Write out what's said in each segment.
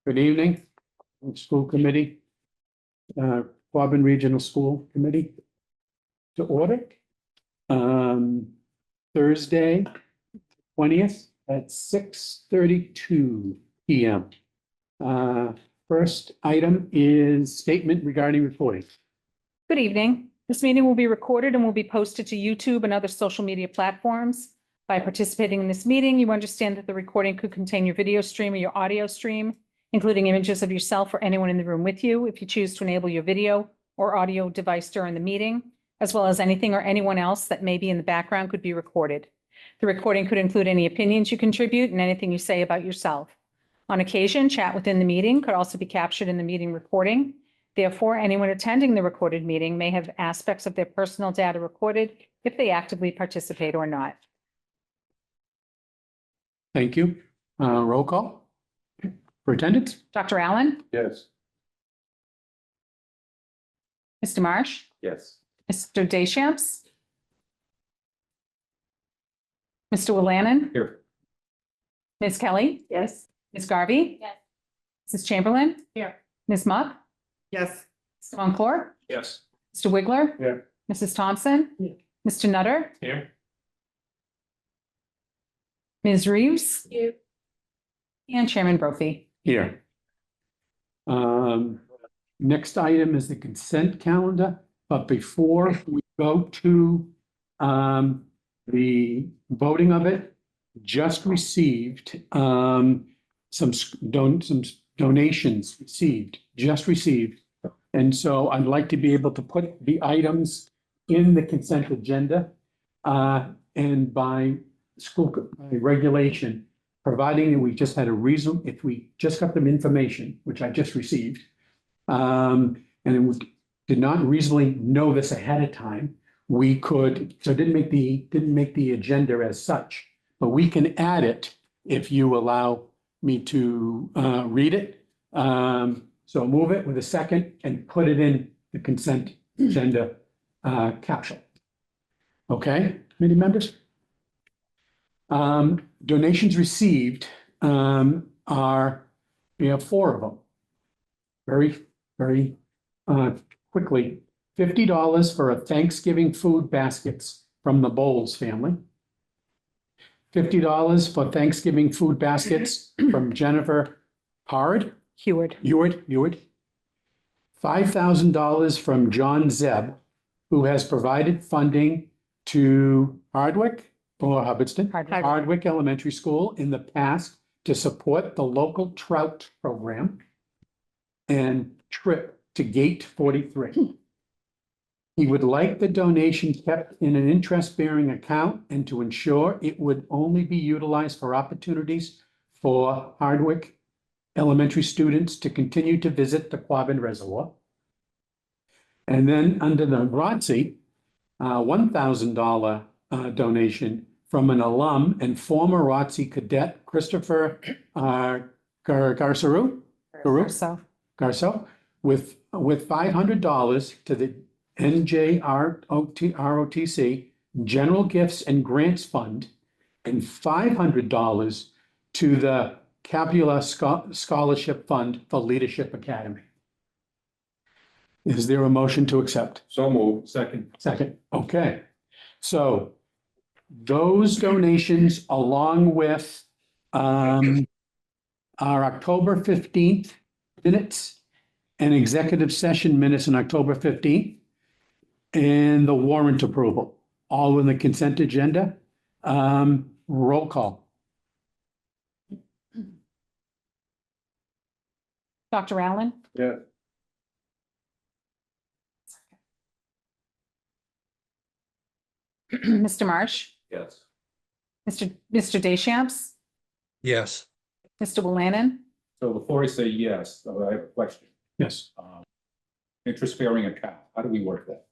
Good evening, school committee, Quabbin Regional School Committee to order. Thursday, 20th at 6:32 PM. First item is statement regarding reporting. Good evening. This meeting will be recorded and will be posted to YouTube and other social media platforms. By participating in this meeting, you understand that the recording could contain your video stream or your audio stream, including images of yourself or anyone in the room with you. If you choose to enable your video or audio device during the meeting, as well as anything or anyone else that may be in the background could be recorded. The recording could include any opinions you contribute and anything you say about yourself. On occasion, chat within the meeting could also be captured in the meeting recording. Therefore, anyone attending the recorded meeting may have aspects of their personal data recorded if they actively participate or not. Thank you. Roll call for attendance. Dr. Allen, Yes. Mr. Marsh, Yes. Mr. Deschamps, Mr. Willannon, Here. Ms. Kelly, Yes. Ms. Garvey. Yes. Mrs. Chamberlain, Here. Ms. Muck, Yes. Mr. Monclore, Yes. Mr. Wiggler, Here. Mrs. Thompson, Here. Mr. Nutter, Here. Ms. Reeves, You. and Chairman Brophy. Here. Next item is the consent calendar, but before we go to the voting of it, just received some donations received. And so I'd like to be able to put the items in the consent agenda and by regulation, providing that we just had a reason, if we just got them information, which I just received, and we did not reasonably know this ahead of time, we could, so didn't make the agenda as such, but we can add it if you allow me to read it. So move it with a second and put it in the consent agenda capsule. Okay, committee members? Donations received are, we have 4 of them. Very quickly. $50 for a Thanksgiving food baskets from the Bowles family. $50 for Thanksgiving food baskets from Jennifer Howard. Heward. $5,000 from John Zeb, who has provided funding to Hardwick or Hubbardston, Hardwick Elementary School in the past to support the local trout program and trip to Gate 43. He would like the donation kept in an interest-bearing account and to ensure it would only be utilized for opportunities for Hardwick elementary students to continue to visit the Quabbin Reservoir. And then under the ROTC, $1,000 donation from an alum and former ROTC cadet, Christopher Garceau, with $500 to the NJROTC General Gifts and Grants Fund and $500 to the Capula Scholarship Fund for Leadership Academy. Is there a motion to accept? So moved. Second. Second, okay. So those donations along with our October 15th minutes and executive session minutes on October 15th and the warrant approval, all in the consent agenda. Roll call. Dr. Allen, Yeah. Mr. Marsh, Yes. Mr. Deschamps, Yes. Mr. Willannon, So before I say yes, I have a question. Yes. Interest-bearing account, how do we work that?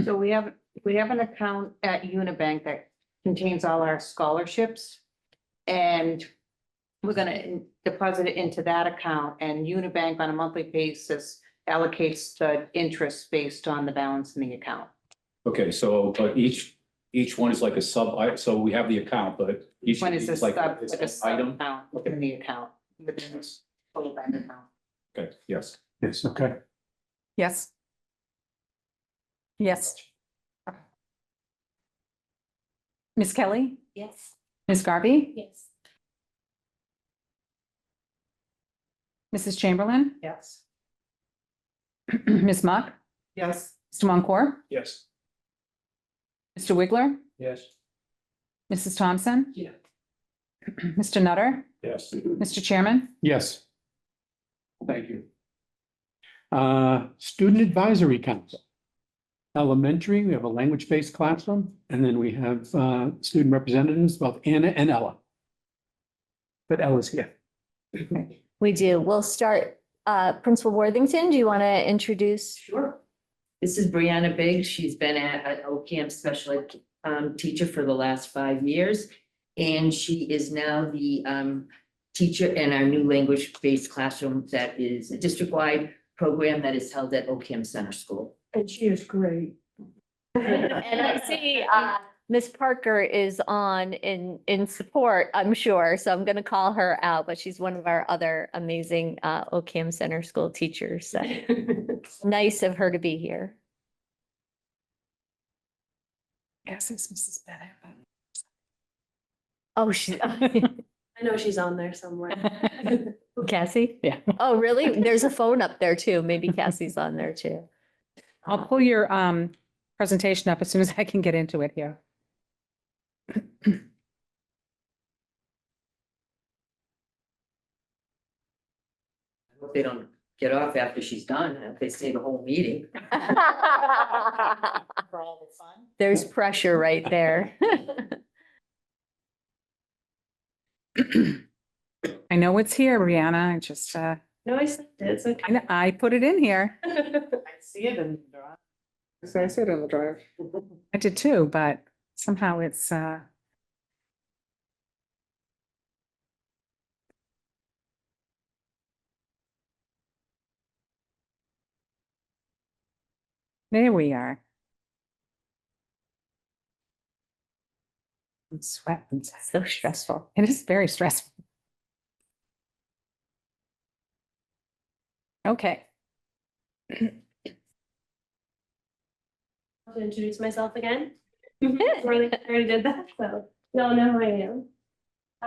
So we have an account at Unibank that contains all our scholarships. And we're gonna deposit it into that account, and Unibank on a monthly basis allocates the interest based on the balance in the account. Okay, so but each one is like a sub, so we have the account, but each One is a like sub, it's like a an sub item. account within the account. Within this. total bank account. Okay, yes. Yes, okay. Yes. Yes. Ms. Kelly, Yes. Ms. Garvey, Yes. Mrs. Chamberlain, Yes. Ms. Muck, Yes. Mr. Moncor, Yes. Mr. Wiggler, Yes. Mrs. Thompson, Yeah. Mr. Nutter, Yes. Mr. Chairman. Yes. Thank you. Student Advisory Council. Elementary, we have a language-based classroom, and then we have student representatives, both Anna and Ella. But Ella's here. We do. We'll start, Principal Worthington, do you want to introduce? Sure. This is Brianna Biggs. She's been at OCAM special ed teacher for the last 5 years. And she is now the teacher in our new language-based classroom that is a district-wide program that is held at OCAM Center School. And she is great. And I see, Ms. Parker is on in support, I'm sure, so I'm going to call her out, but she's one of our other amazing OCAM Center School teachers. So nice of her to be here. Yes, it's Mrs. Bennett. Oh, she, I know she's on there somewhere. Cassie? Yeah. Oh, really? There's a phone up there too. Maybe Cassie's on there too. I'll pull your presentation up as soon as I can get into it here. I hope they don't get off after she's done. I hope they stay the whole meeting. For all the fun. There's pressure right there. I know it's here, Brianna. I just, No, I sent it. It's okay. I put it in here. I see it in the drive. I see it in the drive. I did too, but somehow it's, there we are. I'm sweating. So stressful. It is very stressful. Okay. To introduce myself again. I already did that, so y'all know who I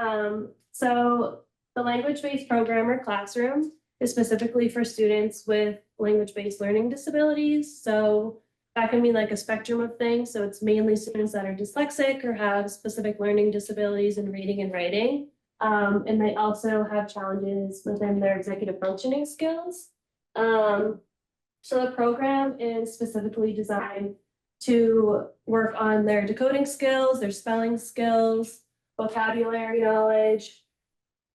am. So the language-based program or classroom is specifically for students with language-based learning disabilities. So that can be like a spectrum of things. So it's mainly students that are dyslexic or have specific learning disabilities in reading and writing. And they also have challenges within their executive functioning skills. So the program is specifically designed to work on their decoding skills, their spelling skills, vocabulary knowledge,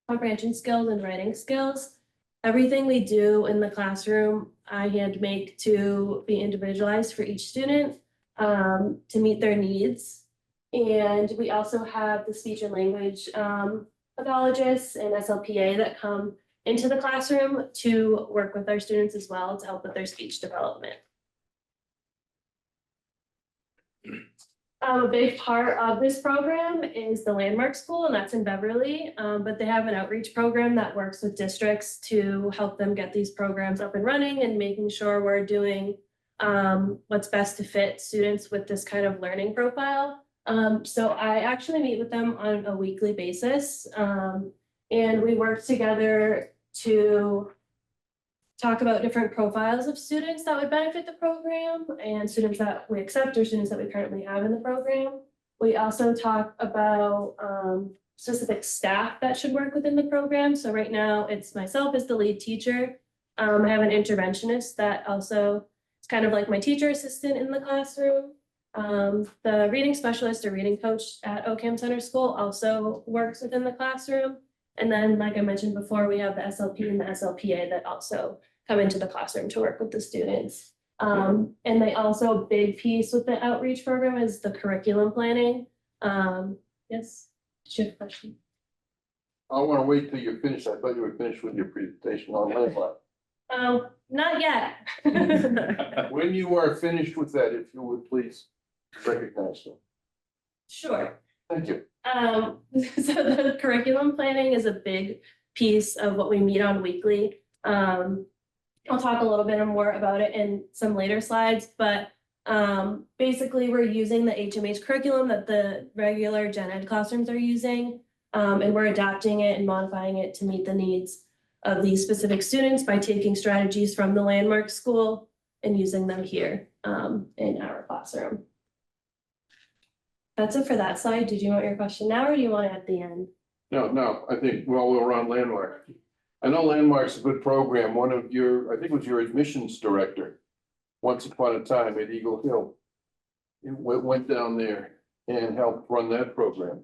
comprehension skills, and writing skills. Everything we do in the classroom, I hand make to be individualized for each student to meet their needs. And we also have the speech and language pathologists and SLPA that come into the classroom to work with our students as well to help with their speech development. A big part of this program is the Landmark School, and that's in Beverly, but they have an outreach program that works with districts to help them get these programs up and running and making sure we're doing what's best to fit students with this kind of learning profile. So I actually meet with them on a weekly basis, and we work together to talk about different profiles of students that would benefit the program and students that we accept or students that we currently have in the program. We also talk about specific staff that should work within the program. So right now it's myself as the lead teacher. I have an interventionist that also is kind of like my teacher assistant in the classroom. The reading specialist or reading coach at OCAM Center School also works within the classroom. And then, like I mentioned before, we have the SLP and the SLPA that also come into the classroom to work with the students. And they also, a big piece with the outreach program is the curriculum planning. Yes, did you have a question? I want to wait till you're finished. I thought you were finished with your presentation on Landmark. Not yet. When you are finished with that, if you would please recognize them. Sure. Thank you. So the curriculum planning is a big piece of what we meet on weekly. I'll talk a little bit more about it in some later slides, but basically we're using the HMH curriculum that the regular gen ed classrooms are using. And we're adapting it and modifying it to meet the needs of these specific students by taking strategies from the landmark school and using them here in our classroom. That's it for that slide. Did you want your question now or do you want it at the end? No, I think, well, we're on Landmark. I know Landmark's a good program. One of your, I think it was your admissions director, once upon a time at Eagle Hill. It went down there and helped run that program.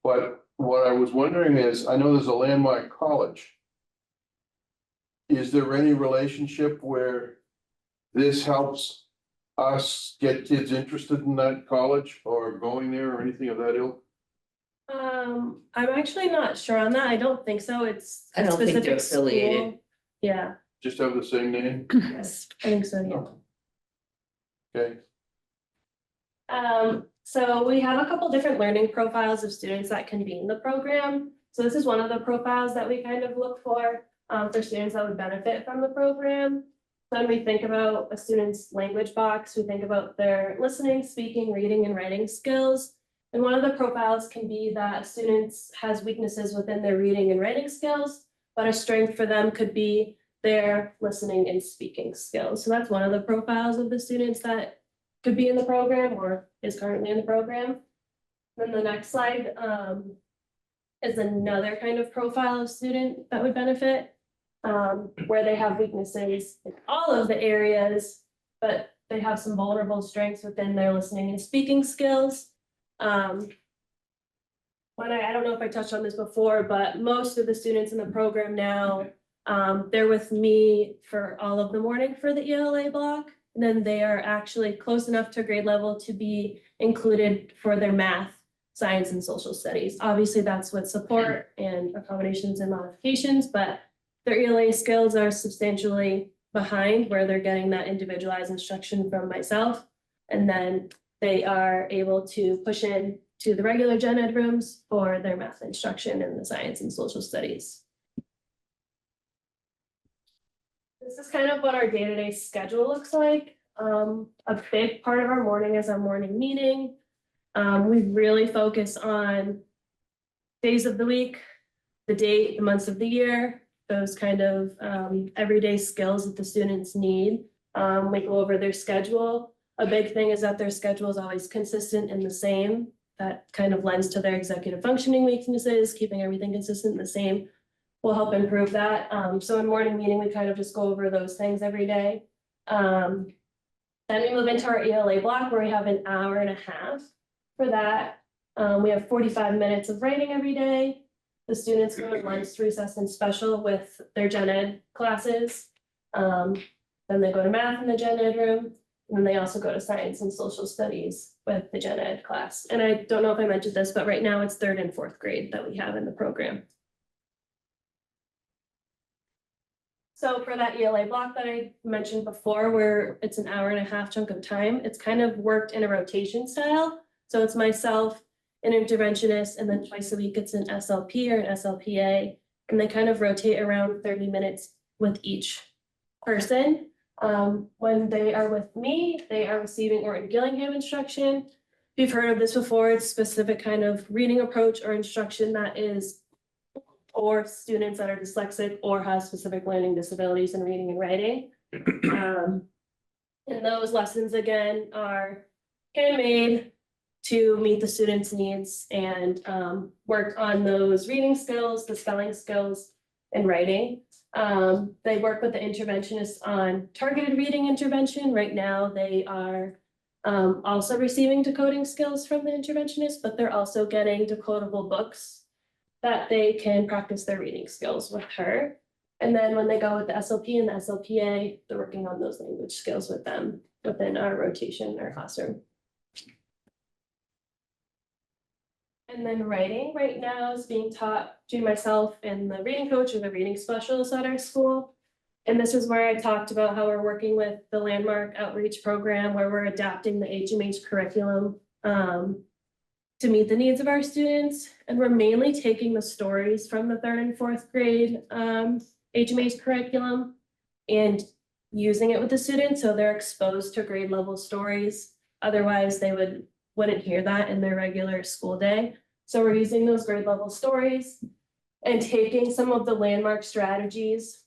But what I was wondering is, I know there's a Landmark College. Is there any relationship where this helps us get kids interested in that college or going there or anything of that ilk? I'm actually not sure on that. I don't think so. It's I a don't think they're specific school. affiliated. Yeah, Just have the same name? yes, I think so, yeah. Okay, So we have a couple different learning profiles of students that can be in the program. So this is one of the profiles that we kind of look for students that would benefit from the program. When we think about a student's language box, we think about their listening, speaking, reading, and writing skills. And one of the profiles can be that a student has weaknesses within their reading and writing skills, but a strength for them could be their listening and speaking skills. So that's one of the profiles of the students that could be in the program or is currently in the program. Then the next slide is another kind of profile of student that would benefit, where they have weaknesses in all of the areas, but they have some vulnerable strengths within their listening and speaking skills. When I don't know if I touched on this before, but most of the students in the program now, they're with me for all of the morning for the ELA block. And then they are actually close enough to grade level to be included for their math, science, and social studies. Obviously, that's with support and accommodations and modifications, but their ELA skills are substantially behind where they're getting that individualized instruction from myself. And then they are able to push in to the regular gen ed rooms for their math instruction and the science and social studies. This is kind of what our day-to-day schedule looks like. A big part of our morning is our morning meeting. We really focus on days of the week, the date, the months of the year, those kind of everyday skills that the students need. We go over their schedule. A big thing is that their schedule is always consistent and the same. That kind of lends to their executive functioning weaknesses, keeping everything consistent and the same will help improve that. So in morning meeting, we kind of just go over those things every day. Then we move into our ELA block where we have an hour and a half for that. We have 45 minutes of writing every day. The students go to lunch, recess, and special with their gen ed classes. Then they go to math in the gen ed room. And then they also go to science and social studies with the gen ed class. And I don't know if I mentioned this, but right now it's 3rd and 4th grade that we have in the program. So for that ELA block that I mentioned before, where it's an hour and a half chunk of time, it's kind of worked in a rotation style. So it's myself, an interventionist, and then twice a week it's an SLP or an SLPA. And they kind of rotate around 30 minutes with each person. When they are with me, they are receiving Orton Gillingham instruction. If you've heard of this before, it's specific kind of reading approach or instruction that is for students that are dyslexic or have specific learning disabilities in reading and writing. And those lessons again are handmade to meet the students' needs and work on those reading skills, the spelling skills, and writing. They work with the interventionists on targeted reading intervention. Right now, they are also receiving decoding skills from the interventionist, but they're also getting decodable books that they can practice their reading skills with her. And then when they go with the SLP and the SLPA, they're working on those language skills with them within our rotation, our classroom. And then writing right now is being taught to myself and the reading coach or the reading specialist at our school. And this is where I talked about how we're working with the Landmark Outreach Program, where we're adapting the HMH curriculum to meet the needs of our students. And we're mainly taking the stories from the 3rd and 4th grade HMA's curriculum and using it with the students, so they're exposed to grade level stories. Otherwise, they wouldn't hear that in their regular school day. So we're using those grade level stories and taking some of the landmark strategies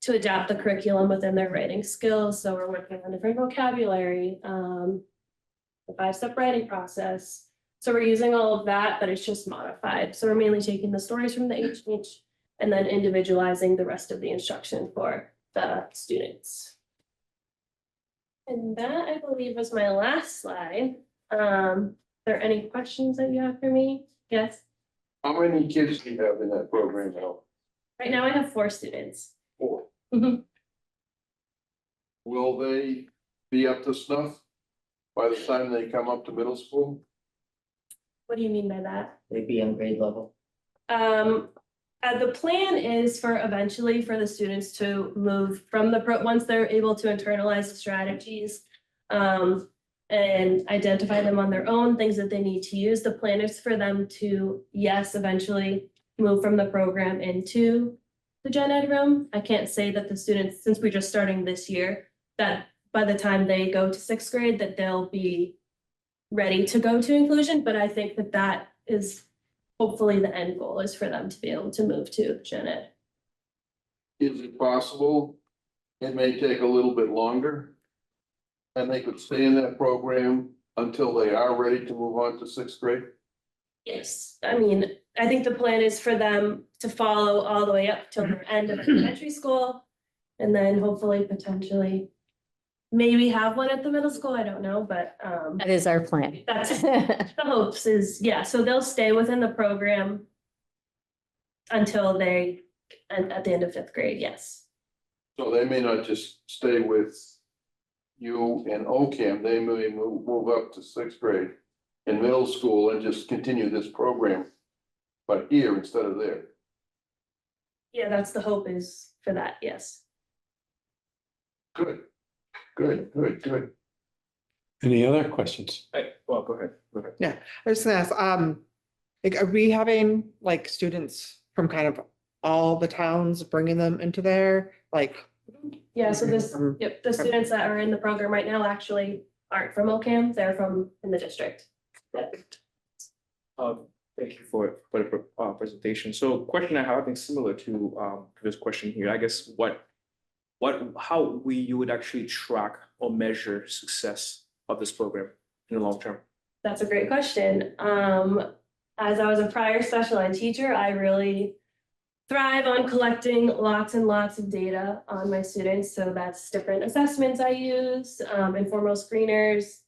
to adapt the curriculum within their writing skills. So we're working on different vocabulary, the 5-step writing process. So we're using all of that, but it's just modified. So we're mainly taking the stories from the HH and then individualizing the rest of the instruction for the students. And that, I believe, was my last slide. Are there any questions that you have for me? Yes. How many kids do you have in that program now? Right now I have 4 students. 4. Mhm. Will they be up to snuff by the time they come up to middle school? What do you mean by that? They'd be on grade level. The plan is for eventually for the students to move from once they're able to internalize the strategies. And identify them on their own, things that they need to use. The plan is for them to, yes, eventually move from the program into the gen ed room. I can't say that the students, since we're just starting this year, that by the time they go to 6th grade, that they'll be ready to go to inclusion, but I think that that is hopefully the end goal is for them to be able to move to gen ed. Is it possible it may take a little bit longer? And they could stay in that program until they are ready to move on to 6th grade? Yes, I mean, I think the plan is for them to follow all the way up till the end of elementary school. And then hopefully potentially maybe have one at the middle school, I don't know, but That is our plan. that's the hopes is, yeah, so they'll stay within the program until at the end of 5th grade, yes. So they may not just stay with you and OCAM, they may move up to 6th grade in middle school and just continue this program, but here instead of there. Yeah, that's the hope is for that, yes. Good. Any other questions? Well, go ahead. I was gonna ask, like, are we having like students from kind of all the towns, bringing them into there, like? Yeah, so the students that are in the program right now actually aren't from OCAM, they're from in the district. Thank you for the presentation. So question I have, I think similar to this question here, I guess how you would actually track or measure success of this program in the long term? That's a great question. As I was a prior special ed teacher, I really thrive on collecting lots and lots of data on my students. So that's different assessments I use, informal screeners,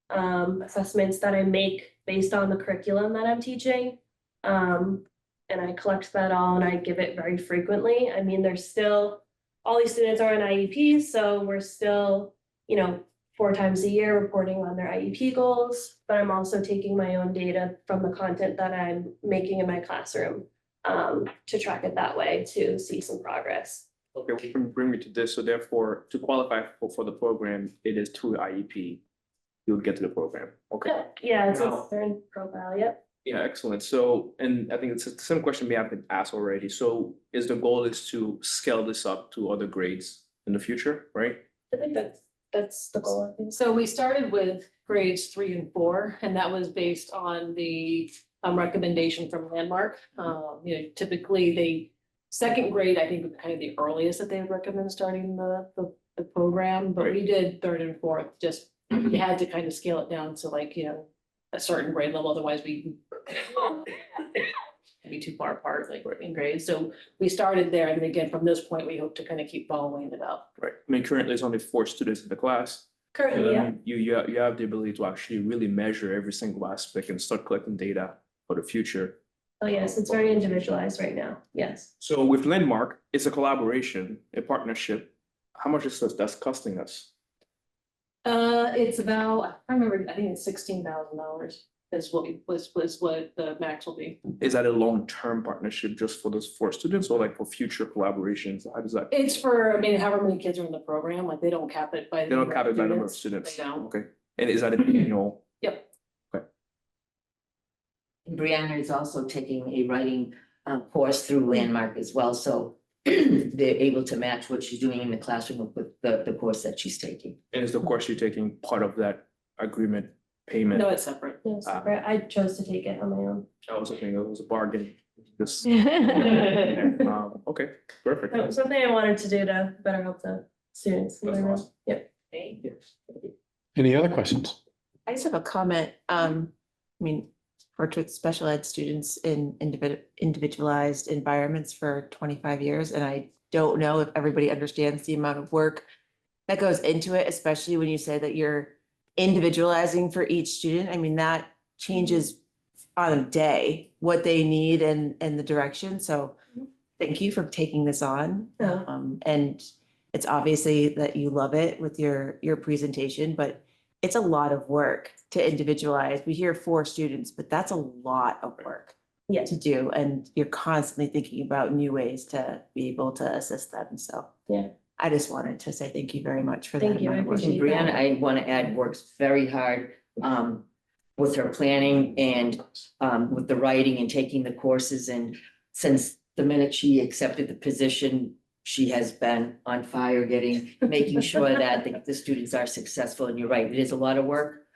assessments that I make based on the curriculum that I'm teaching. And I collect that all and I give it very frequently. I mean, all these students are in IEPs, so we're still, 4 times a year reporting on their IEP goals, but I'm also taking my own data from the content that I'm making in my classroom to track it that way to see some progress. Okay, we can bring me to this. So therefore, to qualify for the program, it is through IEP. You'll get to the program. Okay. Yeah, it's a Now- certain profile, yep. Yeah, excellent. So, and I think it's the same question may have been asked already. So is the goal is to scale this up to other grades in the future, right? I think that's the goal, I think. So we started with grades 3 and 4, and that was based on the recommendation from Landmark. Typically 2nd grade, I think, was kind of the earliest that they would recommend starting the program, but we did 3rd and 4th, just we had to kind of scale it down to a certain grade level, otherwise we be too far apart, like in grades. So we started there, and then again, from this point, we hope to kind of keep following it up. Right. I mean, currently there's only 4 students in the class. Currently, yeah. You have the ability to actually really measure every single aspect and start collecting data for the future. Oh, yes, it's very individualized right now, yes. So with Landmark, it's a collaboration, a partnership. How much is that's costing us? It's about, I remember, I think it's $16,000 is what the max will be. Is that a long-term partnership just for those 4 students or like for future collaborations? How does that? It's for, however many kids are in the program, like they don't cap it by. They don't cap it by number of students. They don't. Okay. And is that an annual? Yep. Okay. Brianna is also taking a writing course through Landmark as well, so they're able to match what she's doing in the classroom with the course that she's taking. And is the course you're taking part of that agreement payment? No, it's separate. Yeah, separate. I chose to take it on my own. I was thinking it was a bargain. This, Yeah. okay, perfect. It was something I wanted to do to better help the students. That's awesome. Yep. Any other questions? I just have a comment. I mean, worked with special ed students in individualized environments for 25 years, and I don't know if everybody understands the amount of work that goes into it, especially when you say that you're individualizing for each student. I mean, that changes on a day what they need and the direction. So thank you for taking this on. Yeah. And it's obviously that you love it with your presentation, but it's a lot of work to individualize. We hear 4 students, but that's a lot of work Yeah. to do. And you're constantly thinking about new ways to be able to assist them. So Yeah. I just wanted to say thank you very much for that. Thank you. I amount of work. And appreciate Brianna, I want to add, works very hard with her planning and with the writing and taking the courses. And since the minute she accepted the position, she has been on fire making sure that the students are successful. And you're right, it is a lot of work.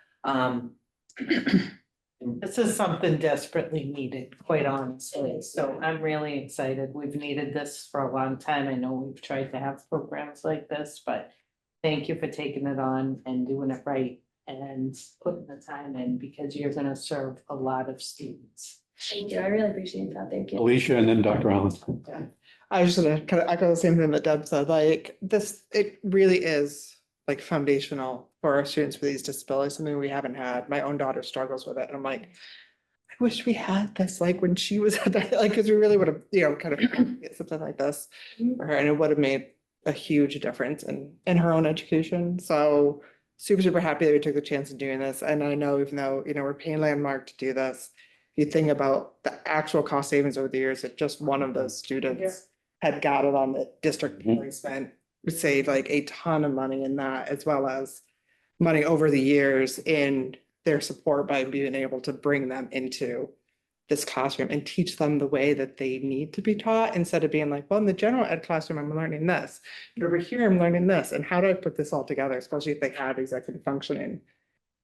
This is something desperately needed, quite honestly, so I'm really excited. We've needed this for a long time. I know we've tried to have programs like this, but thank you for taking it on and doing it right and putting the time in, because you're gonna serve a lot of students. Thank you. I really appreciate that. Thank you. Alicia and then Dr. Allen. I was just gonna kind of echo the same thing that Deb said, like this, it really is like foundational for our students with these disabilities, something we haven't had. My own daughter struggles with it, and I'm like, I wish we had this, like when she was at that, like, because we really would have, kind of get something like this for her, and it would have made a huge difference in her own education. So super happy that we took the chance of doing this. And I know, even though, we're paying Landmark to do this, you think about the actual cost savings over the years that just one of those students had got it on the district placement, would save like a ton of money in that, as well as money over the years in their support by being able to bring them into this classroom and teach them the way that they need to be taught, instead of being like, well, in the general ed classroom, I'm learning this, but over here, I'm learning this. And how do I put this all together, especially if they have executive functioning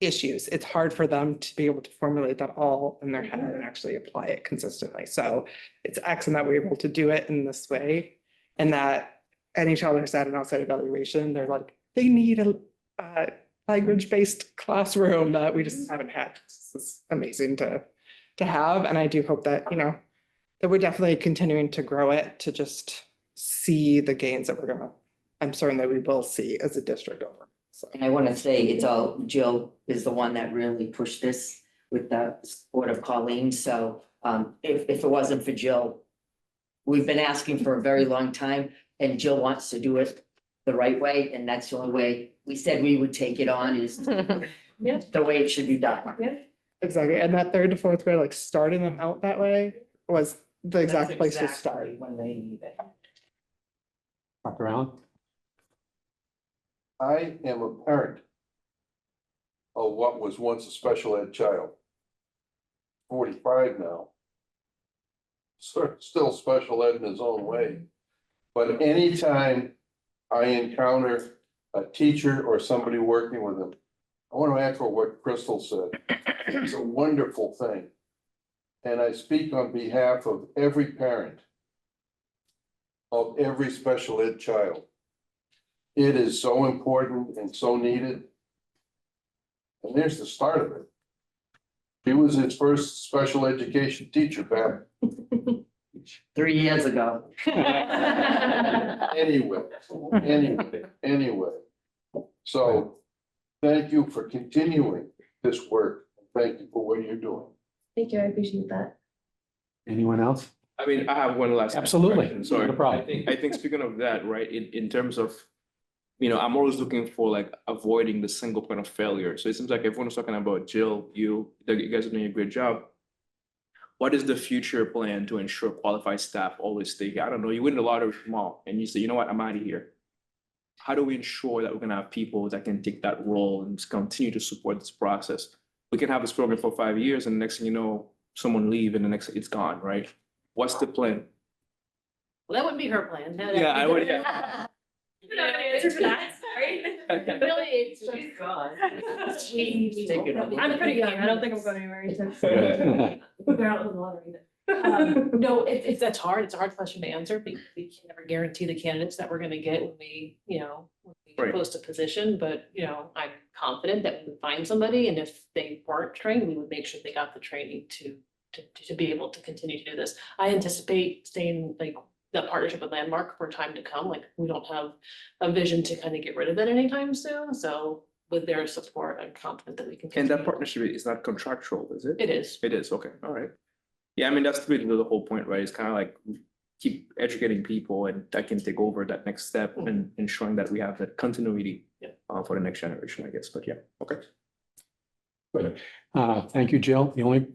issues? It's hard for them to be able to formulate that all in their head and actually apply it consistently. So it's excellent that we're able to do it in this way, and that any child who's had an outside evaluation, they're like, they need a language-based classroom that we just haven't had. This is amazing to have. And I do hope that, that we're definitely continuing to grow it, to just see the gains that I'm certain that we will see as a district over. So. And I want to say Jill is the one that really pushed this with the support of Colleen. So if it wasn't for Jill, we've been asking for a very long time, and Jill wants to do it the right way. And that's the only way we said we would take it on, is the way it should be done. Yeah. Exactly. And that 3rd to 4th grade, like starting them out that way was the exact That's place to exactly start. when they need it. Dr. Allen? I am a parent of what was once a special ed child. 45 now. Still special ed in his own way. But anytime I encounter a teacher or somebody working with them, I want to echo what Crystal said. It's a wonderful thing. And I speak on behalf of every parent of every special ed child. It is so important and so needed. And there's the start of it. He was his first special education teacher back 3 years ago. Anyway. So thank you for continuing this work. Thank you for what you're doing. Thank you. I appreciate that. Anyone else? I mean, I have one last. Absolutely. question. Sorry, Not a problem. I think speaking of that, right, in terms of, I'm always looking for like avoiding the single point of failure. So it seems like everyone's talking about Jill, you guys are doing a great job. What is the future plan to ensure qualified staff always stay here? I don't know, you win the lottery tomorrow and you say, you know what, I'm out of here. How do we ensure that we're gonna have people that can take that role and continue to support this process? We can have this program for 5 years, and the next thing you know, someone leave and the next, it's gone, right? What's the plan? Well, that wouldn't be her plan. Yeah, I would, You know, answer for that, sorry. Really, it's just gone. I'm pretty young, I don't think I'm going anywhere anytime soon. They're out in the lottery. No, that's hard, it's a hard question to answer, because we can never guarantee the candidates that we're gonna get when we, when we Right. post a position, but, I'm confident that we would find somebody, and if they weren't trained, we would make sure they got the training to be able to continue to do this. I anticipate staying like that partnership with Landmark for time to come, like, we don't have a vision to kind of get rid of it anytime soon, so with their support, I'm confident that we can. and continue. that partnership is not contractual, is it? It is. It is, okay, all right. Yeah, I mean, that's really the whole point, right? It's kind of like keep educating people and that can take over that next step and ensuring that we have that continuity for the next generation, I guess, but yeah, okay. Good. Thank you, Jill. The only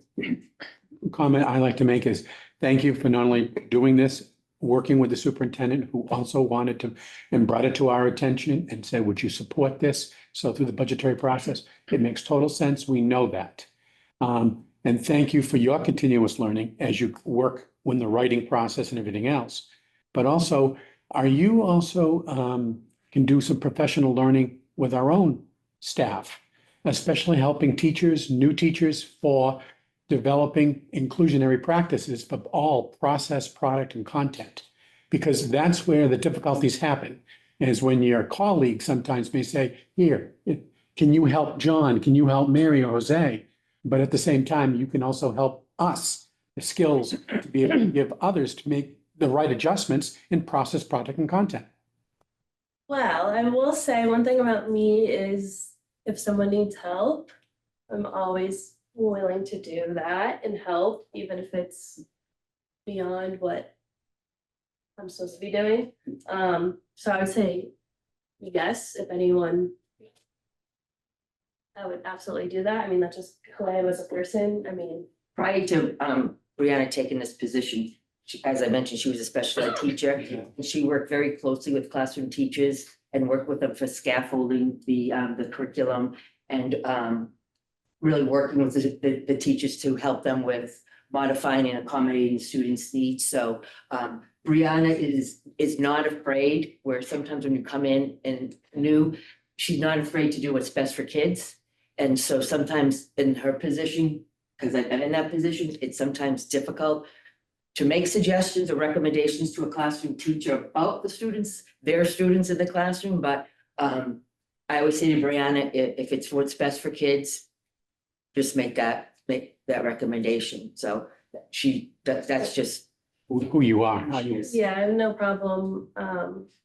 comment I like to make is thank you for not only doing this, working with the superintendent who also wanted to and brought it to our attention and said, would you support this? So through the budgetary process, it makes total sense. We know that. And thank you for your continuous learning as you work with the writing process and everything else. But also, are you also can do some professional learning with our own staff, especially helping teachers, new teachers for developing inclusionary practices for all process, product, and content. Because that's where the difficulties happen, is when your colleagues sometimes may say, here, can you help John? Can you help Mary or Jose? But at the same time, you can also help us, the skills to be able to give others to make the right adjustments in process, product, and content. Well, I will say one thing about me is if someone needs help, I'm always willing to do that and help, even if it's beyond what I'm supposed to be doing. So I would say yes, if anyone, I would absolutely do that. I mean, that's just who I am as a person. I mean, Prior to Brianna taking this position, as I mentioned, she was a special ed teacher. And she worked very closely with classroom teachers and worked with them for scaffolding the curriculum and really working with the teachers to help them with modifying and accommodating students' needs. So Brianna is not afraid, where sometimes when you come in and new, she's not afraid to do what's best for kids. And so sometimes in her position, because I'm in that position, it's sometimes difficult to make suggestions or recommendations to a classroom teacher about the students, their students in the classroom. But I always say to Brianna, if it's what's best for kids, just make that recommendation. So that's just Who you are, how you. yeah, I have no problem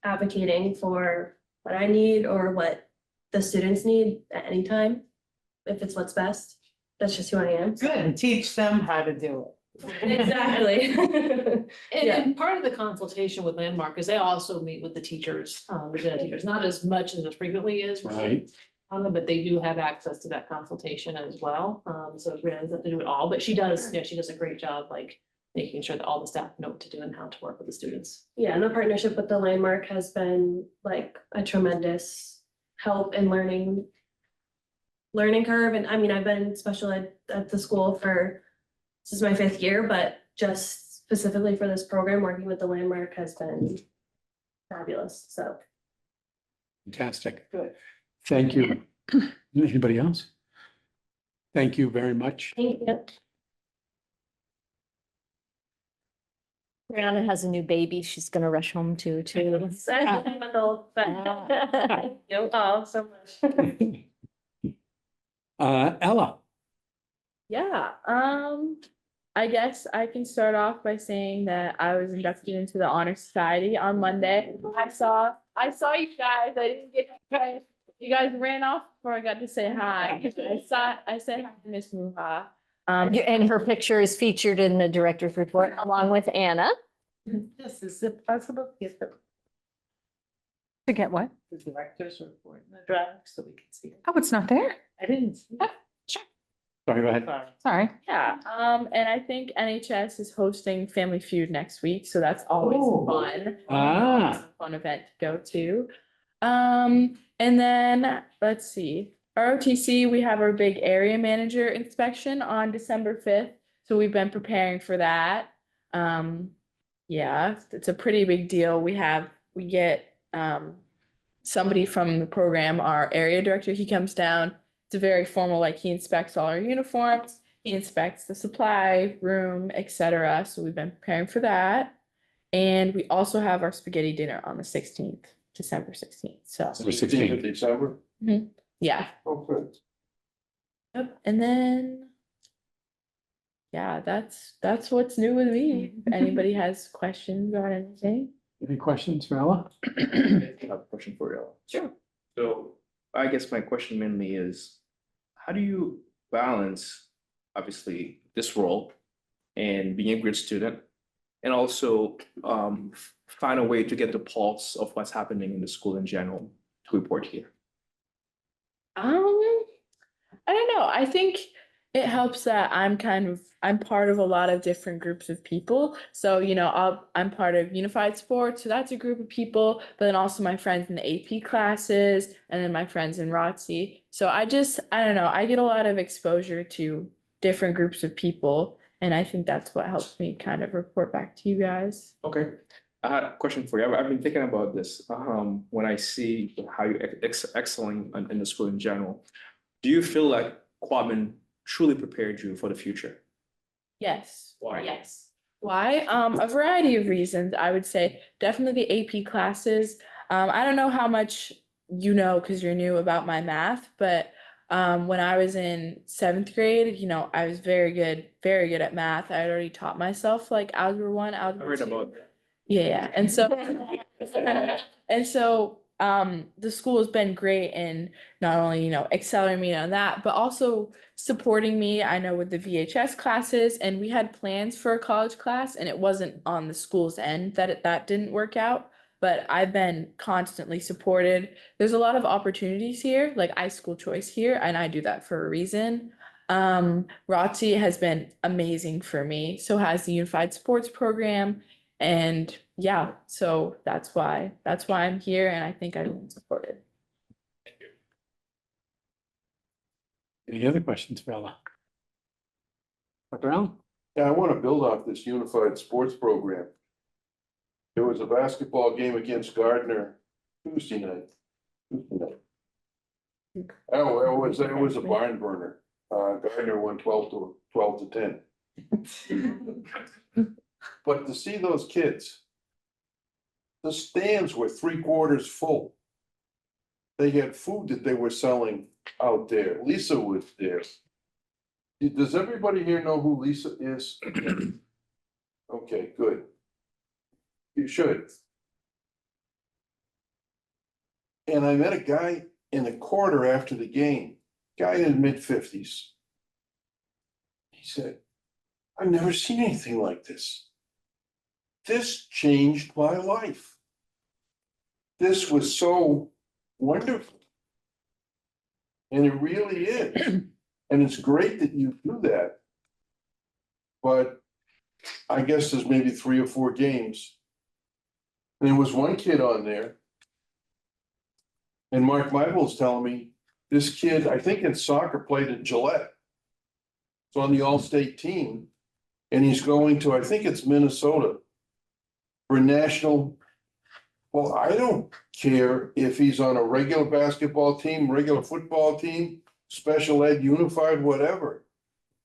advocating for what I need or what the students need at any time. If it's what's best, that's just who I am. Good, teach them how to do it. Exactly. And part of the consultation with Landmark is they also meet with the teachers, the gen ed teachers, not as much and as frequently as. Right. But they do have access to that consultation as well. So Brianna doesn't have to do it all, but she does, she does a great job, like making sure that all the staff know what to do and how to work with the students. Yeah, and the partnership with the Landmark has been like a tremendous help in learning curve. And I mean, I've been in special ed at the school this is my 5th year, but just specifically for this program, working with the Landmark has been fabulous, so. Fantastic. Good. Thank you. Anybody else? Thank you very much. Thank you. Brianna has a new baby. She's gonna rush home too. Oh, so much. Ella, Yeah, I guess I can start off by saying that I was inducted into the Honor Society on Monday. I saw you guys. I didn't get to, you guys ran off before I got to say hi. I said hi to Miss Muha. And her picture is featured in the director's report along with Anna. This is it possible to get To get what? the director's report in the draft so we can see it? Oh, it's not there. I didn't see it. sorry, go ahead. Sorry. Sorry. Yeah, and I think NHS is hosting Family Feud next week, so that's always Oh. fun. Ah. It's a fun event to go to. And then, let's see, ROTC, we have our big area manager inspection on December 5th. So we've been preparing for that. Yeah, it's a pretty big deal. We get somebody from the program, our area director, he comes down. It's a very formal, like he inspects all our uniforms, he inspects the supply room, etc. So we've been preparing for that. And we also have our spaghetti dinner on the 16th, December 16th. So, December 16th of 16th. December. yeah. Oh, good. Yep. And then, yeah, that's what's new with me. If anybody has questions about anything. Any questions for Ella? I have a question for you. Sure. So I guess my question mainly is, how do you balance, obviously, this role and being a good student, and also find a way to get the pulse of what's happening in the school in general to report here? I don't know. I think it helps that I'm part of a lot of different groups of people. So, I'm part of Unified Sports, so that's a group of people, but then also my friends in the AP classes and then my friends in ROTC. So I don't know, I get a lot of exposure to different groups of people, and I think that's what helps me kind of report back to you guys. Okay. I had a question for you. I've been thinking about this when I see how you excelling in the school in general. Do you feel like Quadman truly prepared you for the future? Yes. Why? Yes. Why? A variety of reasons. I would say definitely the AP classes. I don't know how much you know because you're new about my math, but when I was in 7th grade, I was very good at math. I had already taught myself like algebra 1, I algebra heard 2. about Yeah, and so the school has been great in not only, accelerating me on that, but also supporting me. I know with the VHS classes, and we had plans for a college class, and it wasn't on the school's end that didn't work out. But I've been constantly supported. There's a lot of opportunities here, like iSchool Choice here, and I do that for a reason. ROTC has been amazing for me. So has the Unified Sports Program. And yeah, so that's why I'm here, and I think I've been supported. Any other questions for Ella? Dr. Allen? Yeah, I want to build off this unified sports program. There was a basketball game against Gardner Tuesday night. Oh, it was a barn burner. Gardner won 12 to 10. But to see those kids, the stands were 3/4 full. They had food that they were selling out there. Lisa was there. Does everybody here know who Lisa is? Okay, good. You should. And I met a guy in the corridor after the game, guy in his mid-50s. He said, I've never seen anything like this. This changed my life. This was so wonderful. And it really is. And it's great that you do that. But I guess there's maybe 3 or 4 games. And there was one kid on there. And Mark Meibel's telling me, this kid, I think in soccer, played at Gillette. It's on the all-state team. And he's going to, I think it's Minnesota, for national. Well, I don't care if he's on a regular basketball team, regular football team, special ed, unified, whatever.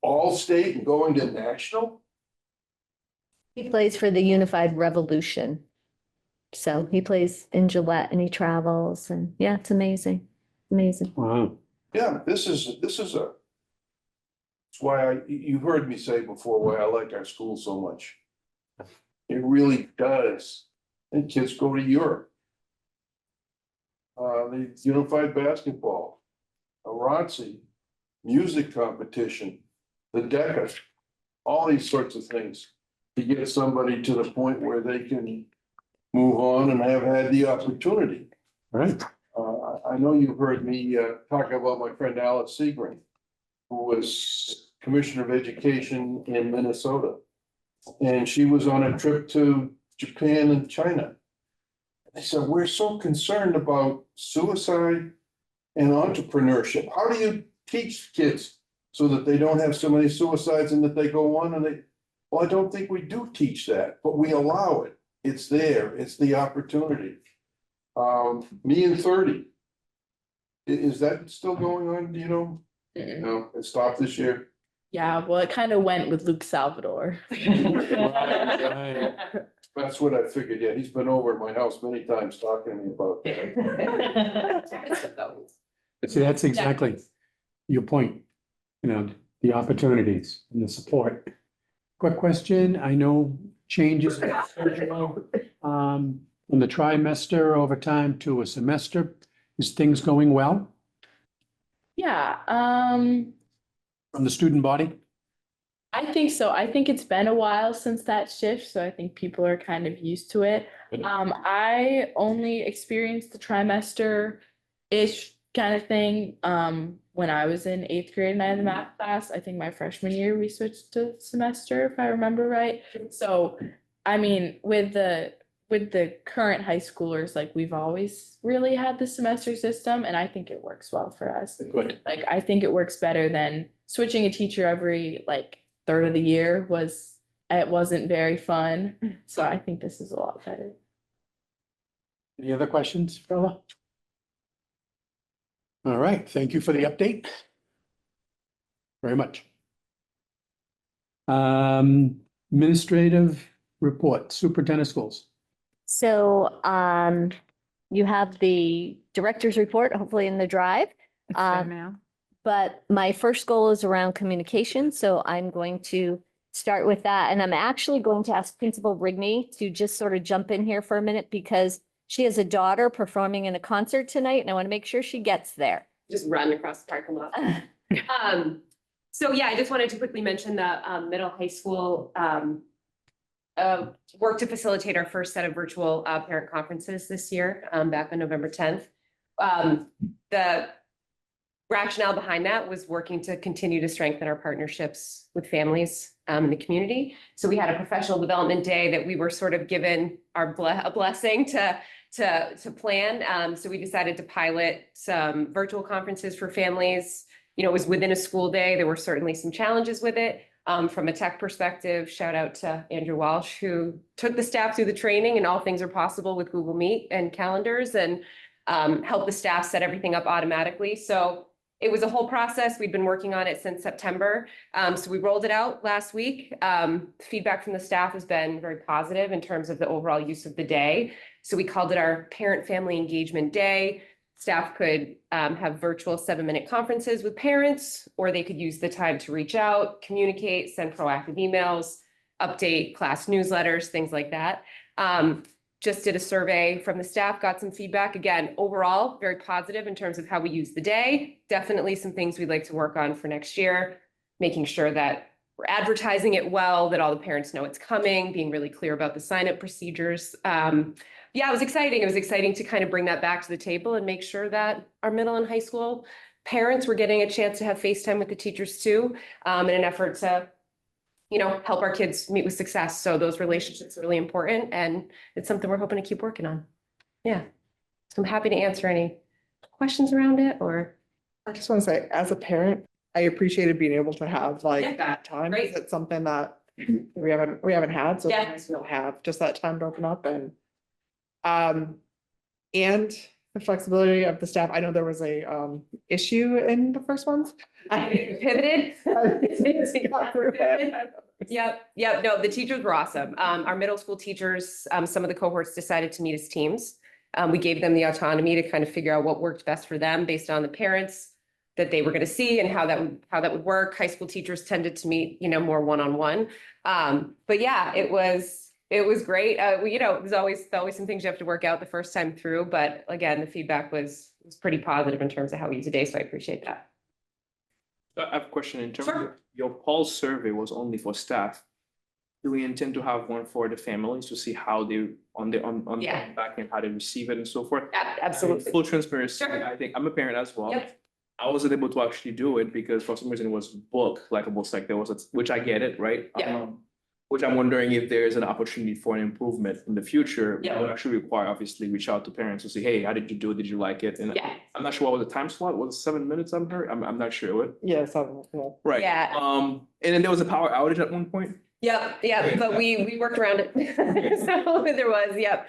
All-state and going to national? He plays for the Unified Revolution. So he plays in Gillette and he travels, and yeah, it's amazing. Amazing. Wow. Yeah, this is a. It's why you heard me say before why I like our school so much. It really does. And kids go to Europe. The unified basketball, a ROTC, music competition, the DECA, all these sorts of things. To get somebody to the point where they can move on and have had the opportunity. Right. I know you've heard me talk about my friend Alice Seagren, who was Commissioner of Education in Minnesota. And she was on a trip to Japan and China. They said, we're so concerned about suicide and entrepreneurship. How do you teach kids so that they don't have so many suicides and that they go on and they, well, I don't think we do teach that, but we allow it. It's there, it's the opportunity. Me and 30. Is that still going on, do you know? No, it stopped this year. Yeah, well, it kind of went with Luke Salvador. That's what I figured, yeah, he's been over at my house many times talking to me about that. See, that's exactly your point, you know, the opportunities and the support. Quick question, I know changes from the trimester over time to a semester. Is things going well Yeah, from the student body? I think so. I think it's been a while since that shift, so I think people are kind of used to it. I only experienced the trimester-ish kind of thing when I was in 8th grade and I had the math class. I think my freshman year we switched to semester, if I remember right. So, I mean, with the current high schoolers, like we've always really had the semester system, and I think it works well for us. Good. Like, I think it works better than switching a teacher every like third of the year it wasn't very fun. So I think this is a lot better. Any other questions, Bella? All right, thank you for the update. Very much. Administrative report, superintendent schools. So you have the director's report, hopefully in the drive. But my first goal is around communication, so I'm going to start with that. And I'm actually going to ask Principal Rigney to just sort of jump in here for a minute because she has a daughter performing in a concert tonight, and I want to make sure she gets there. Just run across the parking lot. So yeah, I just wanted to quickly mention that middle high school worked to facilitate our first set of virtual parent conferences this year, back on November 10th. The rationale behind that was working to continue to strengthen our partnerships with families in the community. So we had a professional development day that we were sort of given a blessing to plan. So we decided to pilot some virtual conferences for families. You know, it was within a school day. There were certainly some challenges with it. From a tech perspective, shout out to Andrew Walsh, who took the staff through the training and all things are possible with Google Meet and calendars and helped the staff set everything up automatically. So it was a whole process. We'd been working on it since September. So we rolled it out last week. Feedback from the staff has been very positive in terms of the overall use of the day. So we called it our Parent Family Engagement Day. Staff could have virtual 7-minute conferences with parents, or they could use the time to reach out, communicate, send proactive emails, update class newsletters, things like that. Just did a survey from the staff, got some feedback. Again, overall, very positive in terms of how we use the day. Definitely some things we'd like to work on for next year, making sure that we're advertising it well, that all the parents know it's coming, being really clear about the sign-up procedures. Yeah, it was exciting. It was exciting to kind of bring that back to the table and make sure that our middle and high school parents were getting a chance to have FaceTime with the teachers too, in an effort to, you know, help our kids meet with success. So those relationships are really important, and it's something we're hoping to keep working on. Yeah, so I'm happy to answer any questions around it or. I just want to say, as a parent, I appreciated being able to have like Yeah, that time. great. It's something that we haven't had, so Yeah. it's nice to have just that time to open up and the flexibility of the staff. I know there was a issue in the first ones. Pivoted. Yep. No, the teachers were awesome. Our middle school teachers, some of the cohorts decided to meet as teams. We gave them the autonomy to kind of figure out what worked best for them based on the parents that they were going to see and how that would work. High school teachers tended to meet, you know, more one-on-one. But yeah, it was great. You know, there's always some things you have to work out the first time through, but again, the feedback was pretty positive in terms of how we use the day, so I appreciate that. I have a question in terms of Sure. your pulse survey was only for staff. Do we intend to have one for the families to see how they on the Yeah. back end, how they receive it and so forth? Absolutely. Full transparency, Sure. I think I'm a parent as well. Yep. I wasn't able to actually do it because for some reason it was booked, like almost like there was, which I get it, right? Yeah. Which I'm wondering if there's an opportunity for an improvement in the future. Yeah. That would actually require, obviously, reach out to parents and say, hey, how did you do it? Did you like it? And Yeah. I'm not sure what was the time slot, was it 7 minutes I'm heard? I'm not sure what. Yeah, something, yeah. Right. Yeah. And then there was a power outage at one point. Yep, but we worked around it. So there was, yep.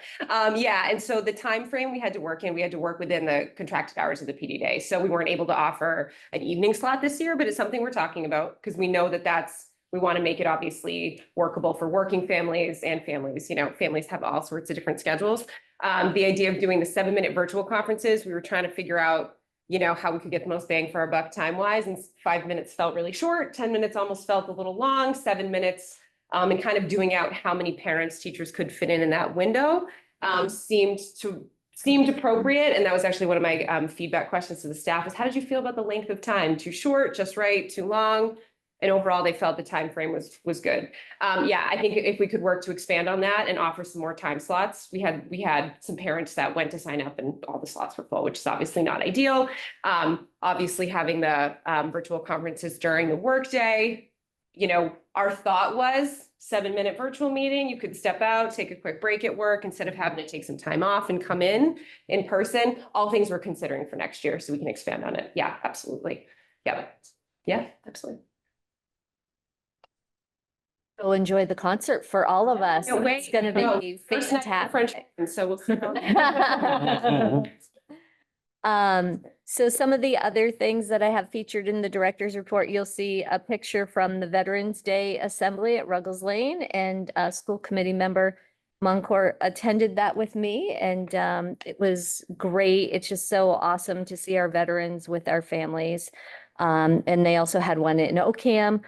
Yeah, and so the time frame we had to work in, we had to work within the contracted hours of the PD day. So we weren't able to offer an evening slot this year, but it's something we're talking about because we know that we want to make it obviously workable for working families and families, families have all sorts of different schedules. The idea of doing the 7-minute virtual conferences, we were trying to figure out how we could get the most bang for our buck time wise, and 5 minutes felt really short, 10 minutes almost felt a little long, 7 minutes, and kind of doing out how many parents, teachers could fit in that window, seemed appropriate. And that was actually one of my feedback questions to the staff is, how did you feel about the length of time? Too short, just right, too long? And overall, they felt the time frame was good. Yeah, I think if we could work to expand on that and offer some more time slots, we had some parents that went to sign up and all the slots were full, which is obviously not ideal. Obviously, having the virtual conferences during the workday, our thought was 7-minute virtual meeting. You could step out, take a quick break at work instead of having to take some time off and come in person. All things we're considering for next year, so we can expand on it. Yeah, absolutely. Yeah, absolutely. Go enjoy the concert for all of us. Can't wait. It's gonna be First night of French, fantastic. and so we'll see. How So some of the other things that I have featured in the director's report, you'll see a picture from the Veterans Day Assembly at Ruggles Lane, and a school committee member Moncourt attended that with me, and it was great. It's just so awesome to see our veterans with our families. And they also had one in OCAM.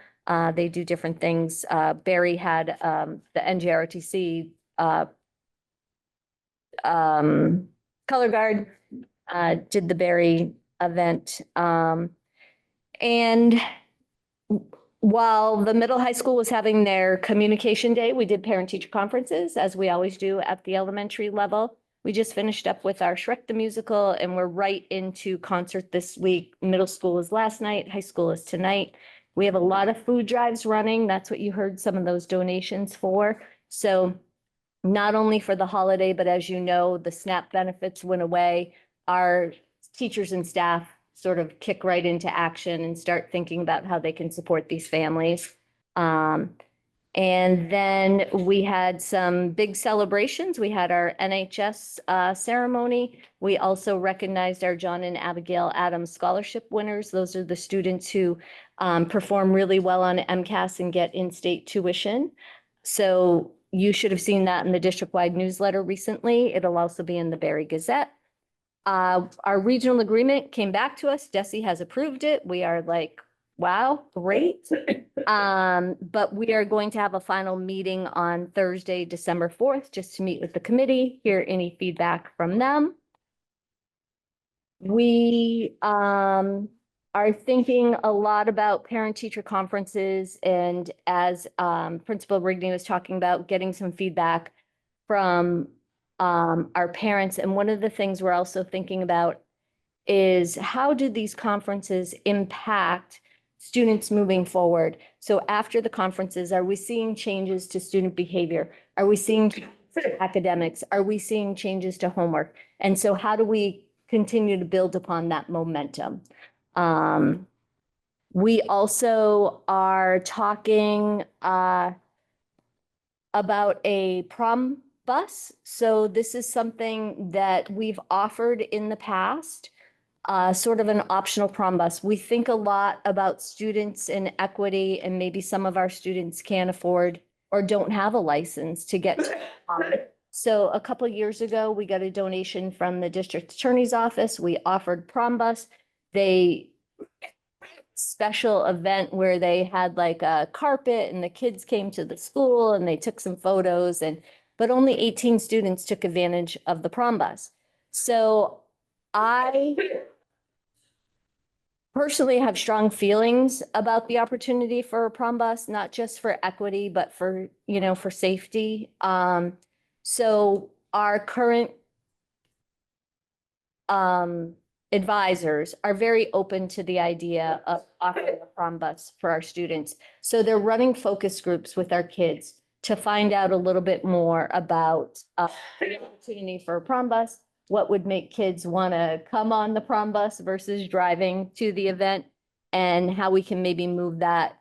They do different things. Barry had the NJROTC color guard, did the Barry event. And while the middle high school was having their communication day, we did parent-teacher conferences, as we always do at the elementary level. We just finished up with our Shrek the Musical, and we're right into concert this week. Middle school is last night, high school is tonight. We have a lot of food drives running. That's what you heard some of those donations for. So not only for the holiday, but as you know, the SNAP benefits went away. Our teachers and staff sort of kick right into action and start thinking about how they can support these families. And then we had some big celebrations. We had our NHS ceremony. We also recognized our John and Abigail Adams Scholarship winners. Those are the students who perform really well on MCAS and get in-state tuition. So you should have seen that in the district-wide newsletter recently. It'll also be in the Barry Gazette. Our regional agreement came back to us. DESE has approved it. We are like, wow, great. But we are going to have a final meeting on Thursday, December 4th, just to meet with the committee, hear any feedback from them. We are thinking a lot about parent-teacher conferences, and as Principal Rigney was talking about, getting some feedback from our parents. And one of the things we're also thinking about is, how do these conferences impact students moving forward? So after the conferences, are we seeing changes to student behavior? Are we seeing academics? Are we seeing changes to homework? And so how do we continue to build upon that momentum? We also are talking about a prom bus. So this is something that we've offered in the past, sort of an optional prom bus. We think a lot about students in equity, and maybe some of our students can't afford or don't have a license to get to prom. So a couple of years ago, we got a donation from the district attorney's office. We offered prom bus. They special event where they had like a carpet and the kids came to the school and they took some photos, but only 18 students took advantage of the prom bus. So I personally have strong feelings about the opportunity for a prom bus, not just for equity, but for, for safety. So our current advisors are very open to the idea of offering a prom bus for our students. So they're running focus groups with our kids to find out a little bit more about the opportunity for a prom bus, what would make kids want to come on the prom bus versus driving to the event, and how we can maybe move that,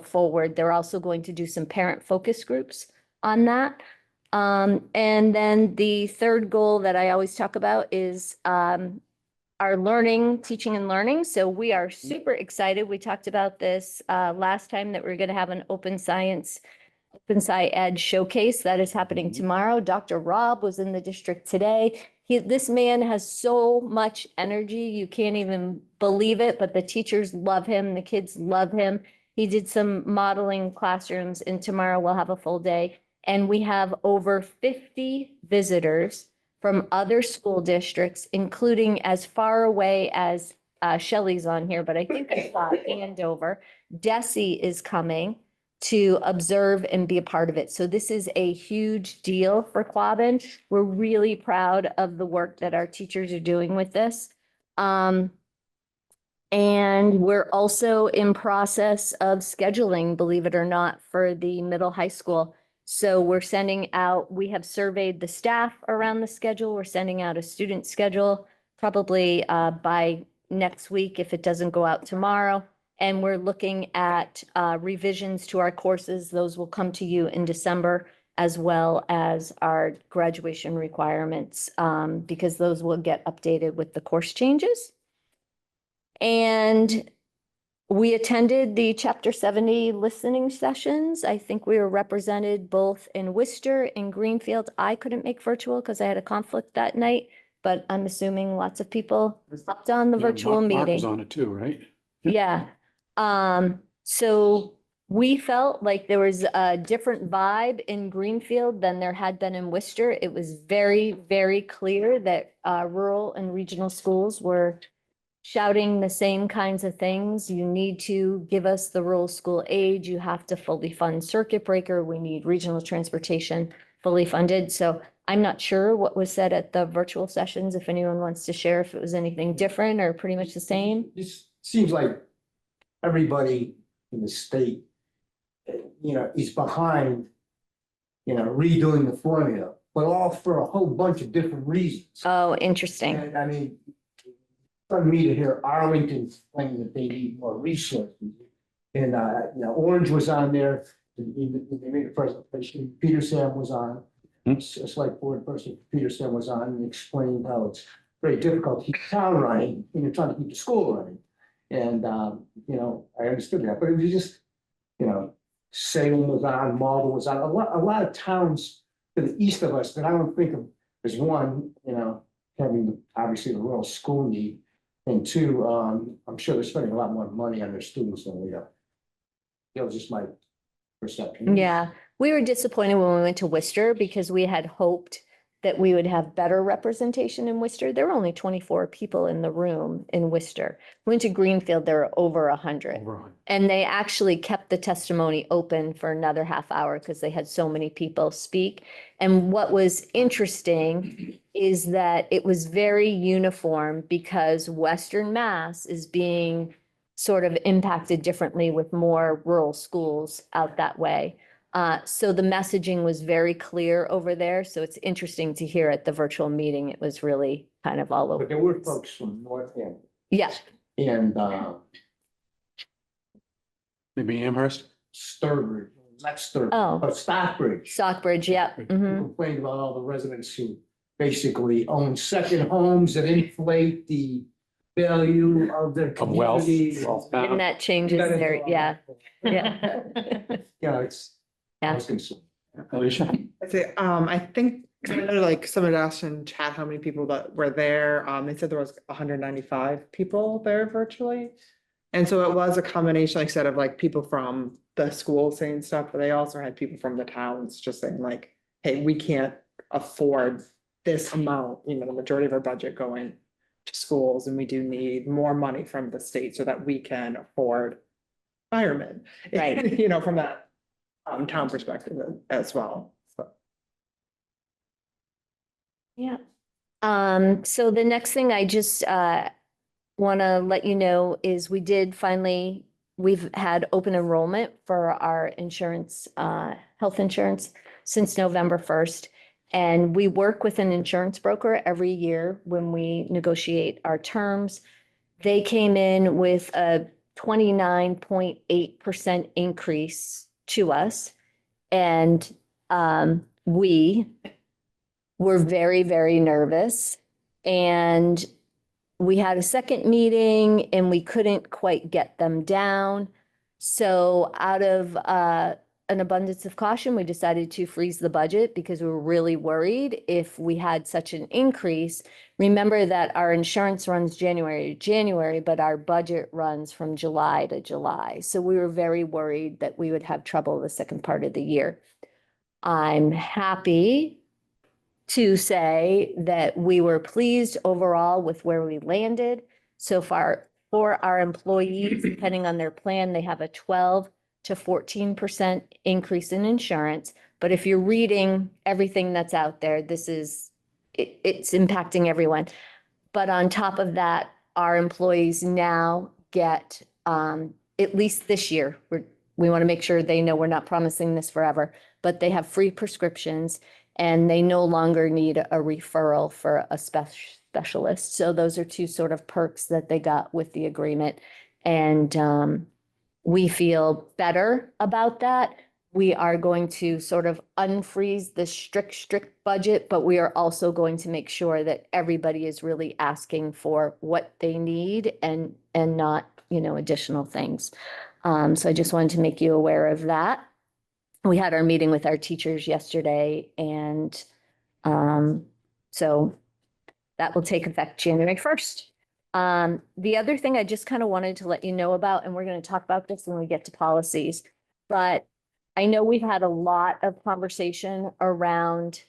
forward. They're also going to do some parent focus groups on that. And then the third goal that I always talk about is our teaching and learning. So we are super excited. We talked about this last time that we're going to have an Open Sci Ed showcase that is happening tomorrow. Dr. Rob was in the district today. This man has so much energy. You can't even believe it, but the teachers love him. The kids love him. He did some modeling classrooms, and tomorrow we'll have a full day. And we have over 50 visitors from other school districts, including as far away as Shelley's on here, but I think I saw Andover. Desi is coming to observe and be a part of it. So this is a huge deal for Quabbin. We're really proud of the work that our teachers are doing with this. And we're also in process of scheduling, believe it or not, for the middle high school. So we're sending out, we have surveyed the staff around the schedule. We're sending out a student schedule probably by next week if it doesn't go out tomorrow. And we're looking at revisions to our courses. Those will come to you in December, as well as our graduation requirements, because those will get updated with the course changes. And we attended the Chapter 70 listening sessions. I think we were represented both in Worcester and Greenfield. I couldn't make virtual because I had a conflict that night, but I'm assuming lots of people hopped on the virtual Mark was meeting. on it too, right? Yeah. So we felt like there was a different vibe in Greenfield than there had been in Worcester. It was very, very clear that rural and regional schools were shouting the same kinds of things. You need to give us the rural school aid. You have to fully fund circuit breaker. We need regional transportation fully funded. So I'm not sure what was said at the virtual sessions, if anyone wants to share if it was anything different or pretty much the same. This seems like everybody in the state, is behind, redoing the formula, but all for a whole bunch of different reasons. Oh, interesting. And I mean, for me to hear Arlington claim that they need more resources. And, Orange was on there, in the presentation, Peter Sam was on. A select board person, Peter Sam was on and explained how it's very difficult to keep town running and you're trying to keep the school running. And, I understood that, but it was just, Salem was on, Marlboro was on, a lot of towns to the east of us that I don't think of as one, having obviously the rural school need. And two, I'm sure they're spending a lot more money on their students than we are. That was just my perception. Yeah, we were disappointed when we went to Worcester because we had hoped that we would have better representation in Worcester. There were only 24 people in the room in Worcester. Went to Greenfield, there were over 100. And they actually kept the testimony open for another half hour because they had so many people speak. And what was interesting is that it was very uniform because Western Mass is being sort of impacted differently with more rural schools out that way. So the messaging was very clear over there. So it's interesting to hear at the virtual meeting. It was really kind of all over. But there were folks from North End. Yeah. And Maybe Amherst? Sturbridge, not Sturbridge, Oh. but Stockbridge. Stockbridge, yeah. Who Mhm. complained about all the residents who basically own second homes that inflate the value of their Of wealth. community. And that changes there, yeah, yeah. It's, I Yeah. was concerned. Alicia? I'd say, I think, 'cause I know like someone asked in chat how many people that were there. They said there was 195 people there virtually. And so it was a combination, like I said, of like people from the school saying stuff, but they also had people from the towns just saying like, hey, we can't afford this amount, the majority of our budget going to schools, and we do need more money from the state so that we can afford firemen. Right. From that town perspective as well. So. Yeah. So the next thing I just want to let you know is we've had open enrollment for our insurance, health insurance since November 1st. And we work with an insurance broker every year when we negotiate our terms. They came in with a 29.8% increase to us. And we were very, very nervous. And we had a second meeting and we couldn't quite get them down. So out of an abundance of caution, we decided to freeze the budget because we were really worried if we had such an increase. Remember that our insurance runs January to January, but our budget runs from July to July. So we were very worried that we would have trouble the second part of the year. I'm happy to say that we were pleased overall with where we landed. So far, for our employees, depending on their plan, they have a 12 to 14% increase in insurance. But if you're reading everything that's out there, it's impacting everyone. But on top of that, our employees now get, at least this year, we want to make sure they know we're not promising this forever, but they have free prescriptions and they no longer need a referral for a specialist. So those are two sort of perks that they got with the agreement. And we feel better about that. We are going to sort of unfreeze the strict budget, but we are also going to make sure that everybody is really asking for what they need and not, additional things. So I just wanted to make you aware of that. We had our meeting with our teachers yesterday, and so that will take effect January 1st. The other thing I just kind of wanted to let you know about, and we're going to talk about this when we get to policies, but I know we've had a lot of conversation around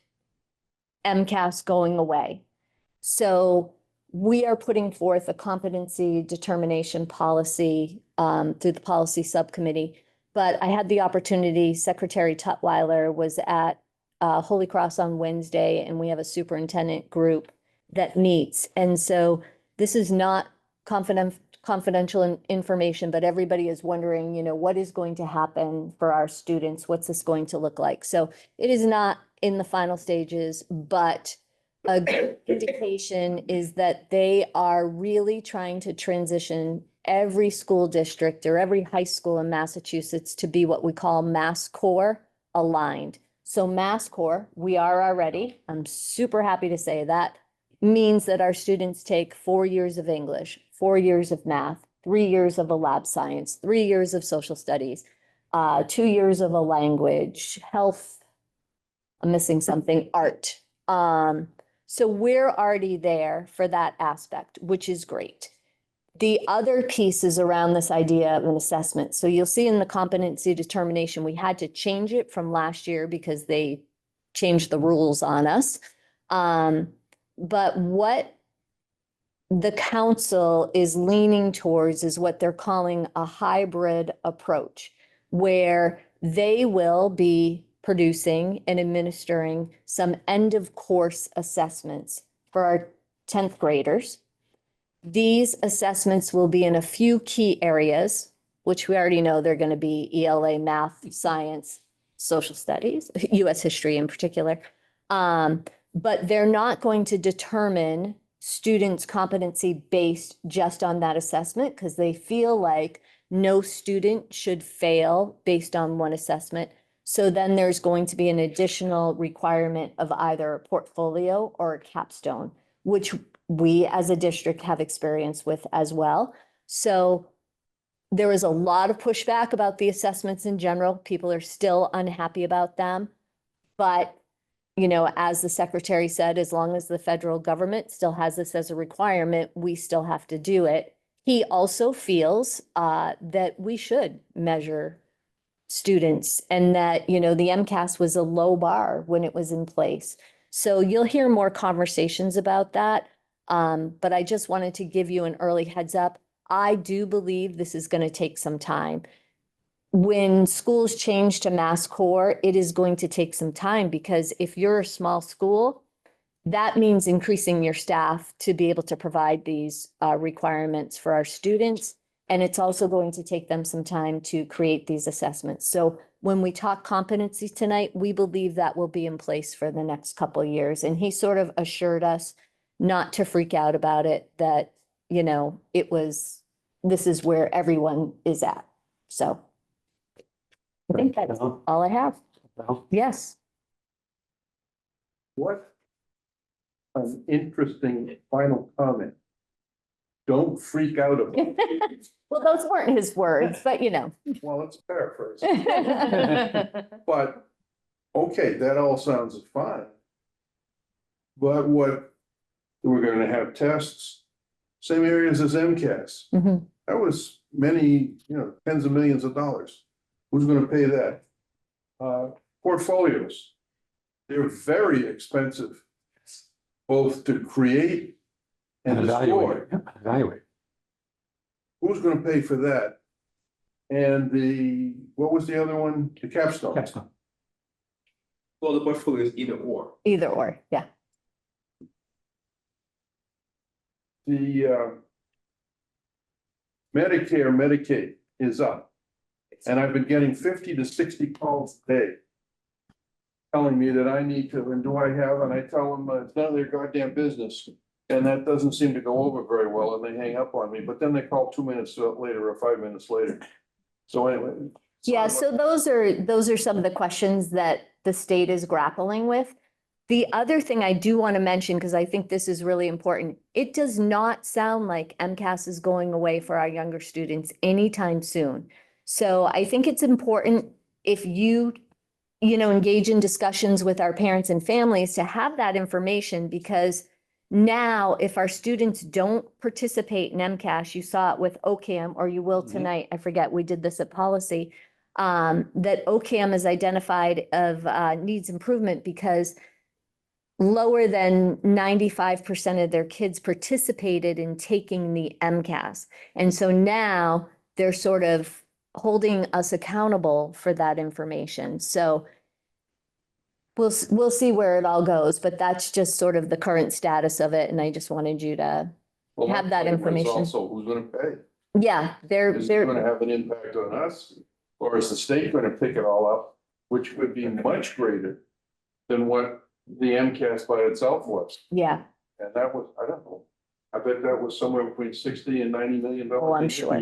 MCAS going away. So we are putting forth a competency determination policy through the policy subcommittee. But I had the opportunity, Secretary Tutwiler was at Holy Cross on Wednesday, and we have a superintendent group that meets. And so this is not confidential information, but everybody is wondering, what is going to happen for our students? What's this going to look like? So it is not in the final stages, but a good indication is that they are really trying to transition every school district or every high school in Massachusetts to be what we call Mass Core aligned. So Mass Core, we are already, I'm super happy to say that, means that our students take 4 years of English, 4 years of math, 3 years of a lab science, 3 years of social studies, 2 years of a language, health, I'm missing something, art. So we're already there for that aspect, which is great. The other piece is around this idea of an assessment. So you'll see in the competency determination, we had to change it from last year because they changed the rules on us. But what the council is leaning towards is what they're calling a hybrid approach, where they will be producing and administering some end of course assessments for our 10th graders. These assessments will be in a few key areas, which we already know they're going to be ELA, math, science, social studies, US history in particular. But they're not going to determine students' competency based just on that assessment because they feel like no student should fail based on one assessment. So then there's going to be an additional requirement of either a portfolio or a capstone, which we as a district have experience with as well. So there was a lot of pushback about the assessments in general. People are still unhappy about them. But, as the secretary said, as long as the federal government still has this as a requirement, we still have to do it. He also feels that we should measure students and that, the MCAS was a low bar when it was in place. So you'll hear more conversations about that. But I just wanted to give you an early heads up. I do believe this is going to take some time. When schools change to Mass Core, it is going to take some time because if you're a small school, that means increasing your staff to be able to provide these requirements for our students. And it's also going to take them some time to create these assessments. So when we talk competency tonight, we believe that will be in place for the next couple of years. And he sort of assured us not to freak out about it, that, you know, this is where everyone is at. So I think that's all I have. Well, Yes. What an interesting final comment. Don't freak out about it. Well, those weren't his words, but you know. Well, it's paraphrased. But, okay, that all sounds fine. But what, we're gonna have tests, same areas as MCAS. Mhm. That was many, tens of millions of dollars. Who's gonna pay that? Portfolios. They're very expensive, both to create and to store. Evaluate. Who's gonna pay for that? And what was the other one? The capstone. Capstone. Well, the portfolio is either or. Either or, yeah. The Medicare, Medicaid is up. And I've been getting 50 to 60 calls a day telling me that I need to, and do I have, and I tell them it's none of their goddamn business. And that doesn't seem to go over very well, and they hang up on me, but then they call 2 minutes later or 5 minutes later. So anyway. Yeah, so those are some of the questions that the state is grappling with. The other thing I do want to mention, because I think this is really important, it does not sound like MCAS is going away for our younger students anytime soon. So I think it's important, if you engage in discussions with our parents and families, to have that information, because now if our students don't participate in MCAS, you saw it with OCAM, or you will tonight, I forget, we did this at policy, that OCAM is identified of needs improvement because lower than 95% of their kids participated in taking the MCAS. And so now they're sort of holding us accountable for that information. So we'll see where it all goes, but that's just sort of the current status of it. And I just wanted you to have that information. Also, who's gonna pay? Yeah, Is it gonna have an impact on us? Or is the state gonna pick it all up, which would be much greater than what the MCAS by itself was? Yeah. And that was, I don't know, I bet that was somewhere between 60 and 90 million dollars. Oh, I'm sure.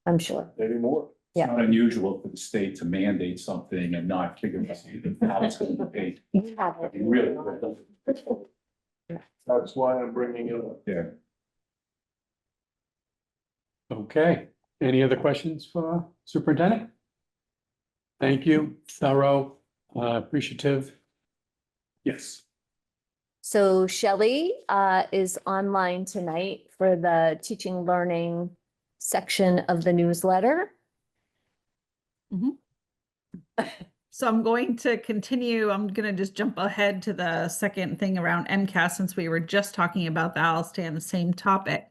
I'm sure. Maybe more. It's not unusual for the state to mandate something and not figure out how it's going to be paid. You have I it. mean, really. That's why I'm bringing it up. Yeah. Okay, any other questions for Superintendent? Thank you, thorough, appreciative. Yes. So Shelley is online tonight for the teaching learning section of the newsletter. So I'm going to continue. I'm going to just jump ahead to the second thing around MCAS, since we were just talking about that. I'll stay on the same topic.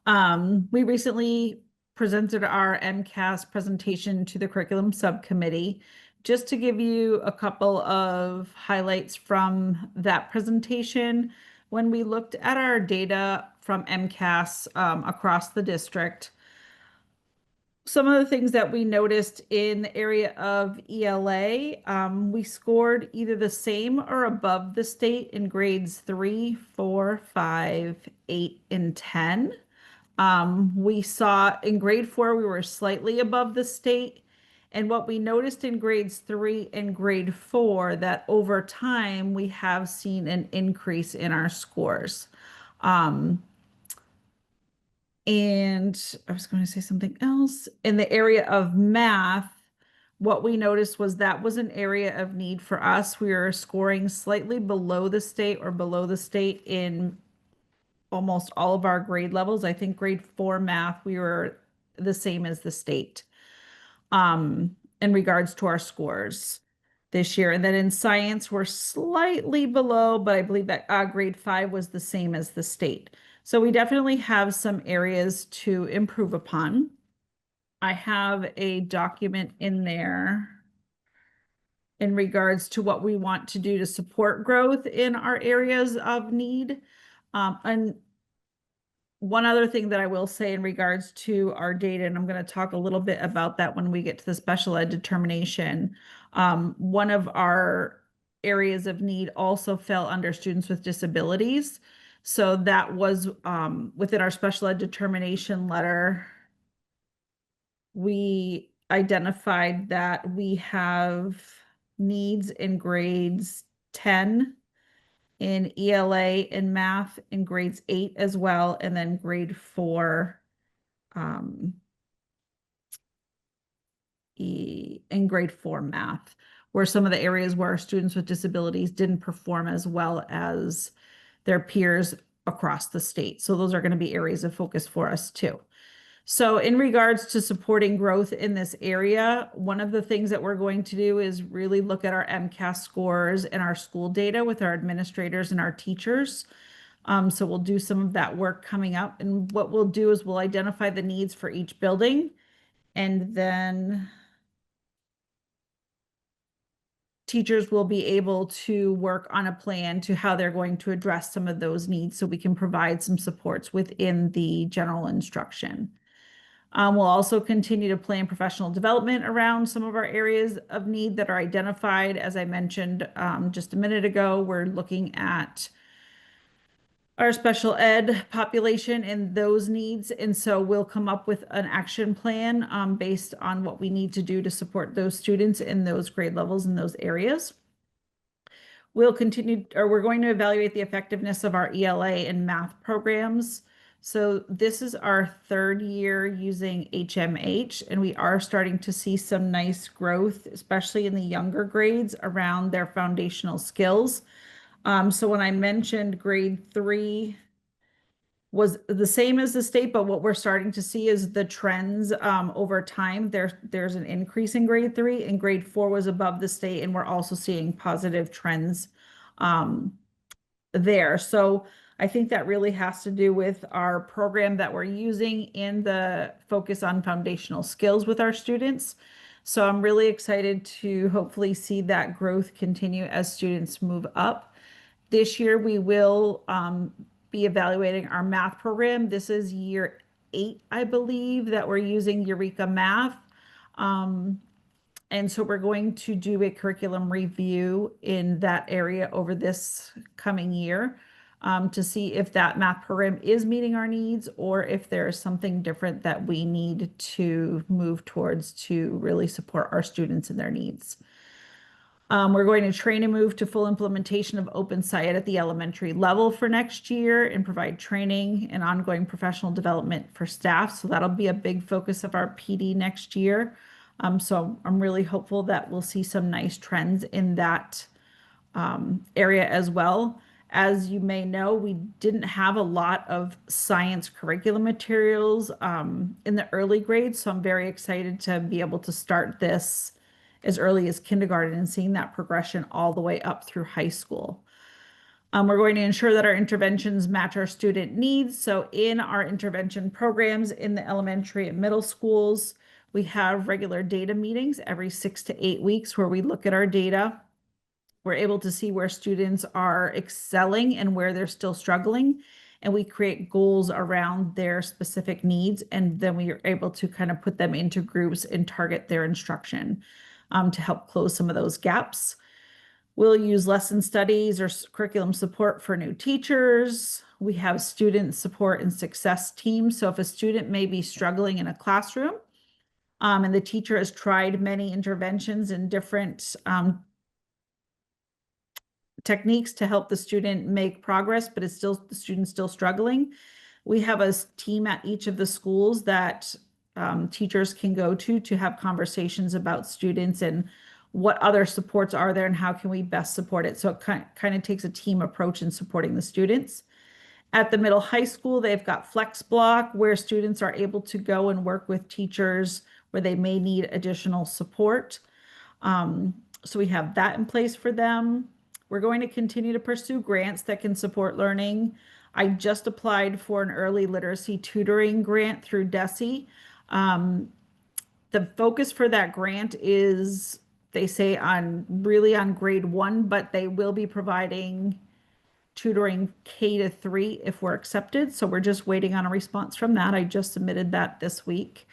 We recently presented our MCAS presentation to the curriculum subcommittee. Just to give you a couple of highlights from that presentation, when we looked at our data from MCAS across the district, some of the things that we noticed in the area of ELA, we scored either the same or above the state in grades 3, 4, 5, 8, and 10. We saw in grade 4, we were slightly above the state. And what we noticed in grades 3 and grade 4, that over time, we have seen an increase in our scores. And I was going to say something else. In the area of math, what we noticed was that was an area of need for us. We were scoring slightly below the state or below the state in almost all of our grade levels. I think grade 4 math, we were the same as the state in regards to our scores this year. And then in science, we're slightly below, but I believe that grade 5 was the same as the state. So we definitely have some areas to improve upon. I have a document in there in regards to what we want to do to support growth in our areas of need. And one other thing that I will say in regards to our data, and I'm going to talk a little bit about that when we get to the special ed determination. One of our areas of need also fell under students with disabilities. So that was within our special ed determination letter. We identified that we have needs in grades 10, in ELA and math, in grades 8 as well, and then grade 4 in grade 4 math, where some of the areas where our students with disabilities didn't perform as well as their peers across the state. So those are going to be areas of focus for us too. So in regards to supporting growth in this area, one of the things that we're going to do is really look at our MCAS scores and our school data with our administrators and our teachers. So we'll do some of that work coming up. And what we'll do is we'll identify the needs for each building, and then teachers will be able to work on a plan to how they're going to address some of those needs so we can provide some supports within the general instruction. We'll also continue to plan professional development around some of our areas of need that are identified. As I mentioned just a minute ago, we're looking at our special ed population and those needs. And so we'll come up with an action plan based on what we need to do to support those students in those grade levels in those areas. We'll continue, or we're going to evaluate the effectiveness of our ELA and math programs. So this is our 3rd year using HMH, and we are starting to see some nice growth, especially in the younger grades around their foundational skills. So when I mentioned grade 3 was the same as the state, but what we're starting to see is the trends over time. There's an increase in grade 3, and grade 4 was above the state, and we're also seeing positive trends there. So I think that really has to do with our program that we're using and the focus on foundational skills with our students. So I'm really excited to hopefully see that growth continue as students move up. This year, we will be evaluating our math program. This is year 8, I believe, that we're using Eureka Math. And so we're going to do a curriculum review in that area over this coming year to see if that math program is meeting our needs or if there is something different that we need to move towards to really support our students and their needs. We're going to train and move to full implementation of Open Science at the elementary level for next year and provide training and ongoing professional development for staff. So that'll be a big focus of our PD next year. So I'm really hopeful that we'll see some nice trends in that area as well. As you may know, we didn't have a lot of science curriculum materials in the early grades. So I'm very excited to be able to start this as early as kindergarten and seeing that progression all the way up through high school. We're going to ensure that our interventions match our student needs. So in our intervention programs in the elementary and middle schools, we have regular data meetings every 6 to 8 weeks where we look at our data. We're able to see where students are excelling and where they're still struggling. And we create goals around their specific needs. And then we are able to kind of put them into groups and target their instruction to help close some of those gaps. We'll use lesson studies or curriculum support for new teachers. We have student support and success teams. So if a student may be struggling in a classroom and the teacher has tried many interventions and different techniques to help the student make progress, but it's still the student's still struggling, we have a team at each of the schools that teachers can go to have conversations about students and what other supports are there and how can we best support it. So it kind of takes a team approach in supporting the students. At the middle high school, they've got Flex Block where students are able to go and work with teachers where they may need additional support. So we have that in place for them. We're going to continue to pursue grants that can support learning. I just applied for an early literacy tutoring grant through DESE. The focus for that grant is they say really on grade 1, but they will be providing tutoring K-3 if we're accepted. So we're just waiting on a response from that. I just submitted that this week.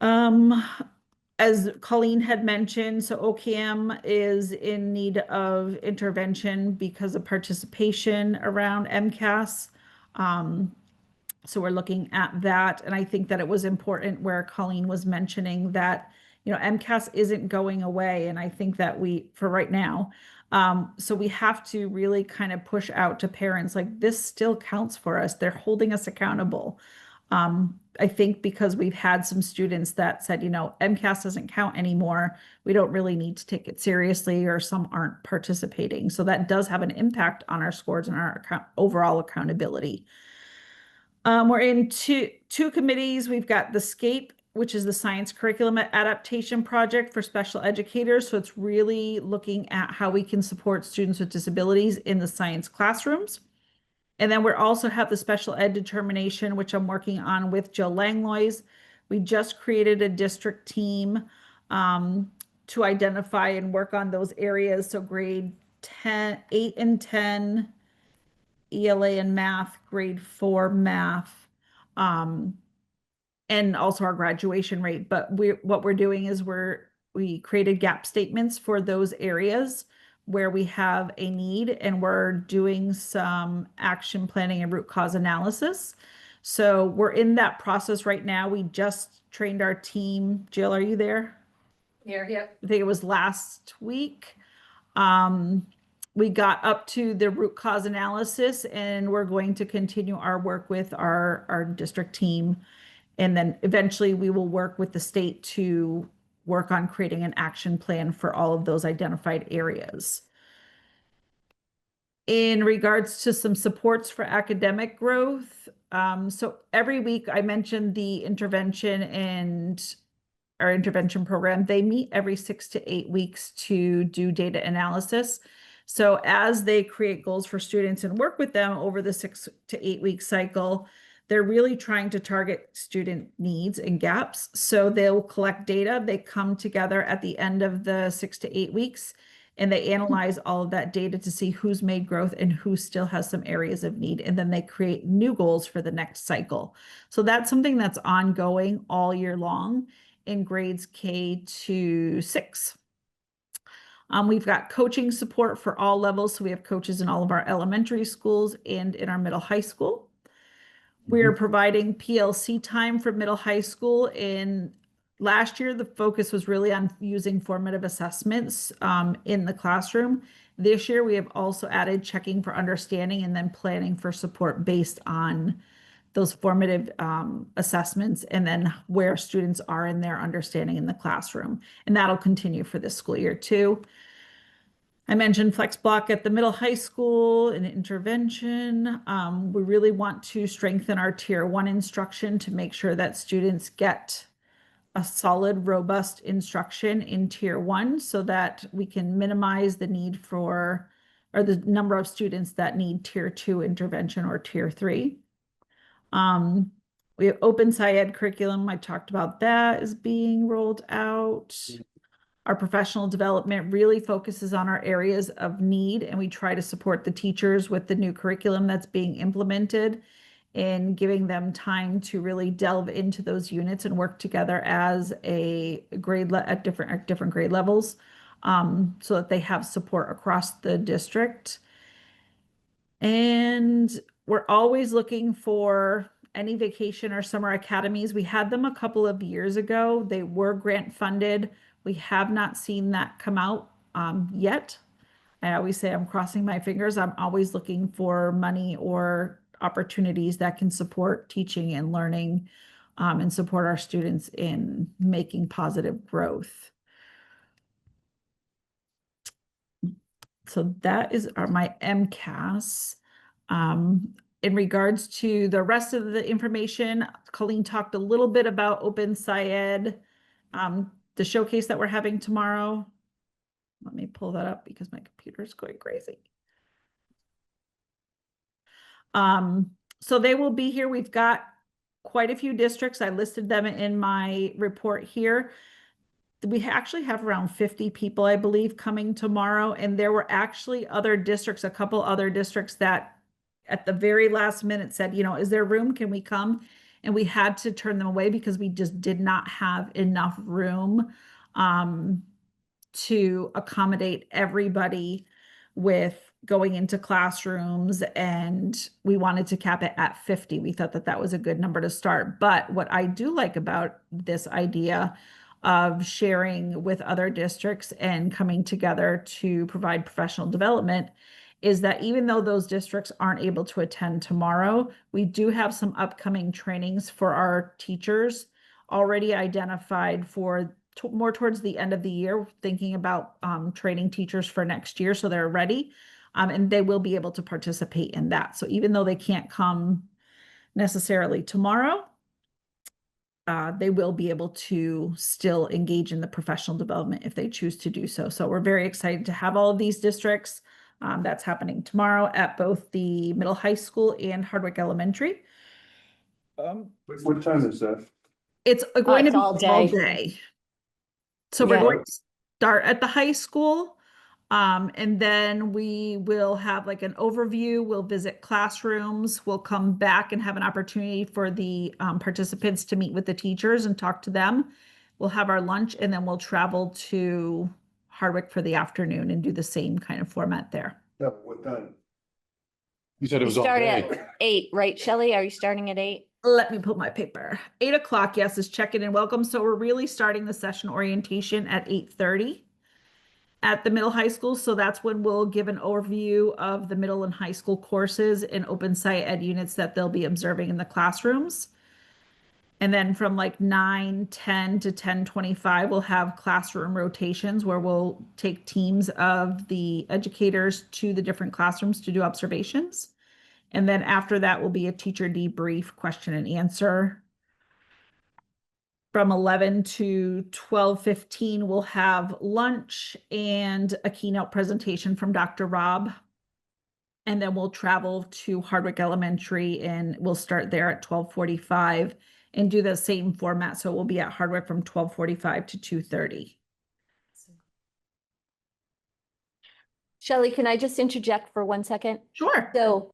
As Colleen had mentioned, so OCAM is in need of intervention because of participation around MCAS. So we're looking at that. And I think that it was important where Colleen was mentioning that, MCAS isn't going away. And I think that for right now, so we have to really kind of push out to parents, like this still counts for us. They're holding us accountable. I think because we've had some students that said, MCAS doesn't count anymore. We don't really need to take it seriously, or some aren't participating. So that does have an impact on our scores and our overall accountability. We're in two committees. We've got the SCAPE, which is the Science Curriculum Adaptation Project for special educators. So it's really looking at how we can support students with disabilities in the science classrooms. And then we also have the special ed determination, which I'm working on with Jill Langlois. We just created a district team to identify and work on those areas. So grade 8 and 10, ELA and math, grade 4 math, and also our graduation rate. But what we're doing is we created gap statements for those areas where we have a need, and we're doing some action planning and root cause analysis. So we're in that process right now. We just trained our team. Jill, are you there? Here, yep. I think it was last week. We got up to the root cause analysis, and we're going to continue our work with our district team. And then eventually we will work with the state to work on creating an action plan for all of those identified areas. In regards to some supports for academic growth, so every week I mentioned the intervention and our intervention program. They meet every 6 to 8 weeks to do data analysis. So as they create goals for students and work with them over the 6 to 8 week cycle, they're really trying to target student needs and gaps. So they'll collect data. They come together at the end of the 6 to 8 weeks, and they analyze all of that data to see who's made growth and who still has some areas of need. And then they create new goals for the next cycle. So that's something that's ongoing all year long in grades K-6. We've got coaching support for all levels. So we have coaches in all of our elementary schools and in our middle high school. We are providing PLC time for middle high school. In last year, the focus was really on using formative assessments in the classroom. This year, we have also added checking for understanding and then planning for support based on those formative assessments and then where students are in their understanding in the classroom. And that'll continue for this school year too. I mentioned flex block at the middle high school and intervention. We really want to strengthen our tier 1 instruction to make sure that students get a solid, robust instruction in tier 1 so that we can minimize the need for, or the number of students that need tier 2 intervention or tier 3. We have open SciEd curriculum. I talked about that is being rolled out. Our professional development really focuses on our areas of need, and we try to support the teachers with the new curriculum that's being implemented and giving them time to really delve into those units and work together as a grade at different grade levels, so that they have support across the district. And we're always looking for any vacation or summer academies. We had them a couple of years ago. They were grant funded. We have not seen that come out yet. I always say I'm crossing my fingers. I'm always looking for money or opportunities that can support teaching and learning and support our students in making positive growth. So that is my MCAS. In regards to the rest of the information, Colleen talked a little bit about Open SciEd, the showcase that we're having tomorrow. Let me pull that up because my computer is going crazy. So they will be here. We've got quite a few districts. I listed them in my report here. we actually have around 50 people, I believe, coming tomorrow. And there were actually other districts, a couple other districts that at the very last minute said, you know, is there room? Can we come? And we had to turn them away because we just did not have enough room to accommodate everybody with going into classrooms, and we wanted to cap it at 50. We thought that that was a good number to start. But what I do like about this idea of sharing with other districts and coming together to provide professional development is that even though those districts aren't able to attend tomorrow, we do have some upcoming trainings for our teachers already identified for more towards the end of the year, thinking about training teachers for next year so they're ready. And they will be able to participate in that. So even though they can't come necessarily tomorrow, they will be able to still engage in the professional development if they choose to do so. So we're very excited to have all of these districts. That's happening tomorrow at both the middle high school and Hardwick Elementary. What time is that? It's going to It's be all all day. day. So we're Yeah. going to start at the high school. And then we will have like an overview. We'll visit classrooms. We'll come back and have an opportunity for the participants to meet with the teachers and talk to them. We'll have our lunch, and then we'll travel to Hardwick for the afternoon and do the same kind of format there. No, what time? You said it We was all start day. at 8, right, Shelley? Are you starting at 8? Let me pull my paper. 8 o'clock, yes, is check-in and welcome. So we're really starting the session orientation at 8:30 at the middle high school. So that's when we'll give an overview of the middle and high school courses and open site ed units that they'll be observing in the classrooms. And then from like 9:10 to 10:25, we'll have classroom rotations where we'll take teams of the educators to the different classrooms to do observations. And then after that will be a teacher debrief, question and answer. From 11 to 12:15, we'll have lunch and a keynote presentation from Dr. Rob. And then we'll travel to Hardwick Elementary, and we'll start there at 12:45 and do the same format. So we'll be at Hardwick from 12:45 to 2:30. Shelley, can I just interject for 1 second? Sure. So,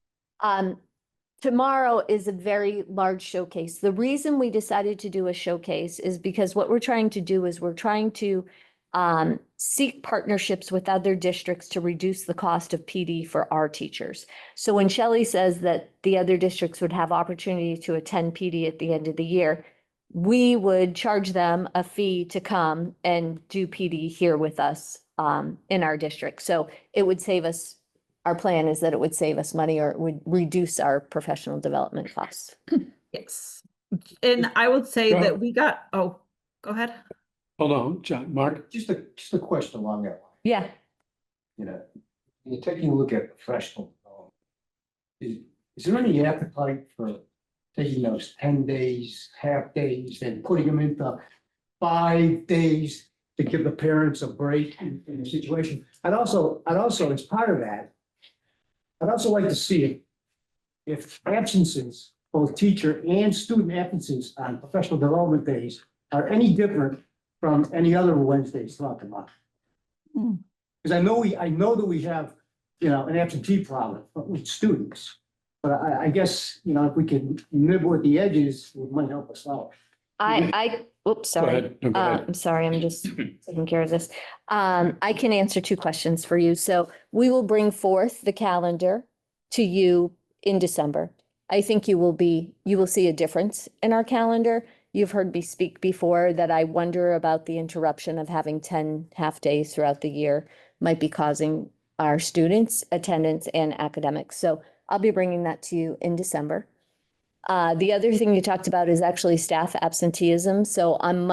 tomorrow is a very large showcase. The reason we decided to do a showcase is because what we're trying to do is we're trying to seek partnerships with other districts to reduce the cost of PD for our teachers. So when Shelley says that the other districts would have opportunity to attend PD at the end of the year, we would charge them a fee to come and do PD here with us in our district. So it would save us, our plan is that it would save us money, or it would reduce our professional development costs. Yes. And I would say Go that ahead. we got, oh, go ahead. Hold on, John, Mark. Just a question along that line. Yeah. You know, you're taking a look at professional development. Is there any appetite for taking those 10 days, half days, and putting them into 5 days to give the parents a break in the situation? I'd also, as part of that, I'd also like to see if absences, both teacher and student absences on professional development days are any different from any other Wednesdays throughout the month. Because I know that we have, you know, an absentee problem with students. But I guess, you know, if we can nibble at the edges, it might help us out. Oops, sorry. ahead. No, go ahead. I'm sorry, I'm just taking care of this. I can answer 2 questions for you. So we will bring forth the calendar to you in December. I think you will see a difference in our calendar. You've heard me speak before that I wonder about the interruption of having 10 half days throughout the year might be causing our students attendance and academics. So I'll be bringing that to you in December. The other thing you talked about is actually staff absenteeism. So on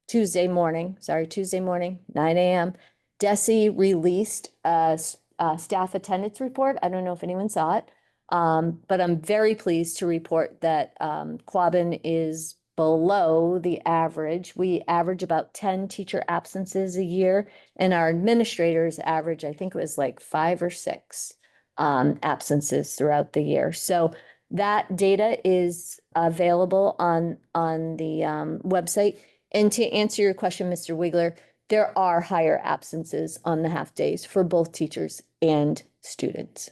Tuesday morning, 9 a.m., DESE released a staff attendance report. I don't know if anyone saw it, but I'm very pleased to report that Quabbin is below the average. We average about 10 teacher absences a year, and our administrators average, I think it was like 5 or 6 absences throughout the year. So that data is available on the website. And to answer your question, Mr. Wiggler, there are higher absences on the half days for both teachers and students.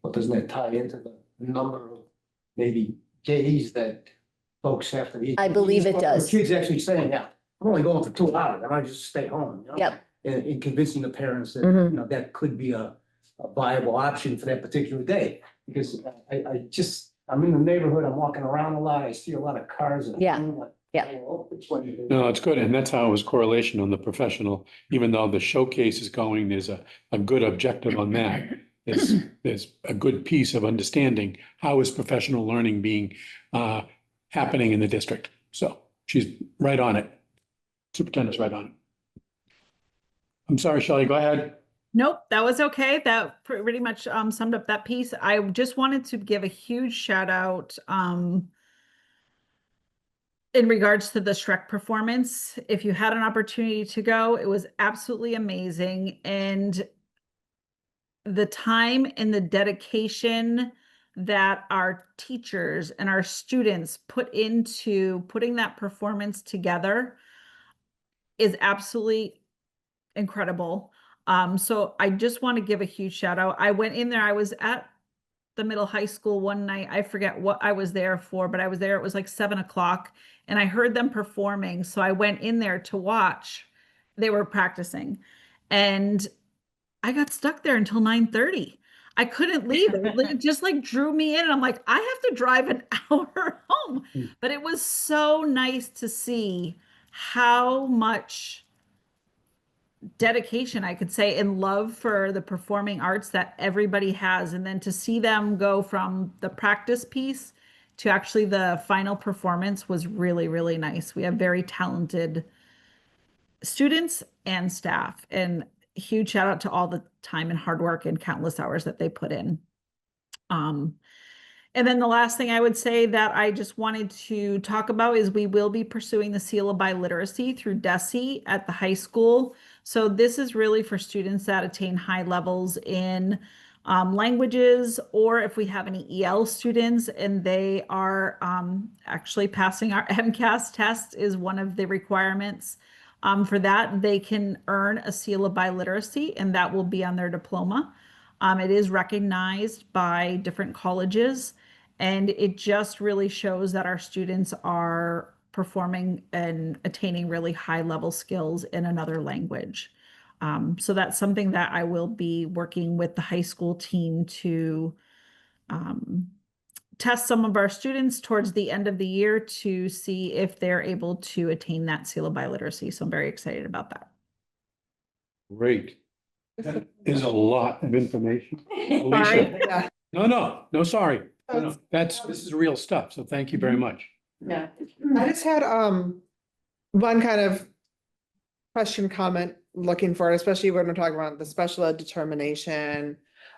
But doesn't that tie into the number of maybe days that folks have to be? I believe it does. Kids actually saying, yeah, I'm only going for 2 hours, I might just stay home, you know? Yep. And convincing the parents that, Mhm. you know, that could be a viable option for that particular day. Because I'm in the neighborhood, I'm walking around a lot, I see a lot of cars. And Yeah. I'm like, Yeah. oh, which one is it? No, it's good. And that's how it was correlation on the professional, even though the showcase is going, there's a good objective on that. There's a good piece of understanding how is professional learning being happening in the district. So she's right on it. Superintendent's right on it. I'm sorry, Shelley, go ahead. Nope, that was okay. That pretty much summed up that piece. I just wanted to give a huge shout out in regards to the Shrek performance. If you had an opportunity to go, it was absolutely amazing. And the time and the dedication that our teachers and our students put into putting that performance together is absolutely incredible. So I just want to give a huge shout out. I went in there, I was at the middle high school one night. I forget what I was there for, but I was there, it was like 7 o'clock, and I heard them performing. So I went in there to watch. They were practicing, and I got stuck there until 9:30. I couldn't leave. It just like drew me in. And I'm like, I have to drive an hour home. But it was so nice to see how much dedication, I could say, and love for the performing arts that everybody has. And then to see them go from the practice piece to actually the final performance was really, really nice. We have very talented students and staff, and huge shout out to all the time and hard work and countless hours that they put in. And then the last thing I would say that I just wanted to talk about is we will be pursuing the Seal of Biliteracy through DESE at the high school. So this is really for students that attain high levels in languages, or if we have any EL students and they are actually passing our MCAS test is one of the requirements. For that, they can earn a Seal of Biliteracy, and that will be on their diploma. It is recognized by different colleges, and it just really shows that our students are performing and attaining really high level skills in another language. So that's something that I will be working with the high school team to test some of our students towards the end of the year to see if they're able to attain that Seal of Biliteracy. So I'm very excited about that. Great. That is a lot of information. Sorry. Alicia. No, sorry. No, this is real stuff. So thank you very much. Yeah. I just had one kind of question, comment looking for it, especially when we're talking about the special ed determination.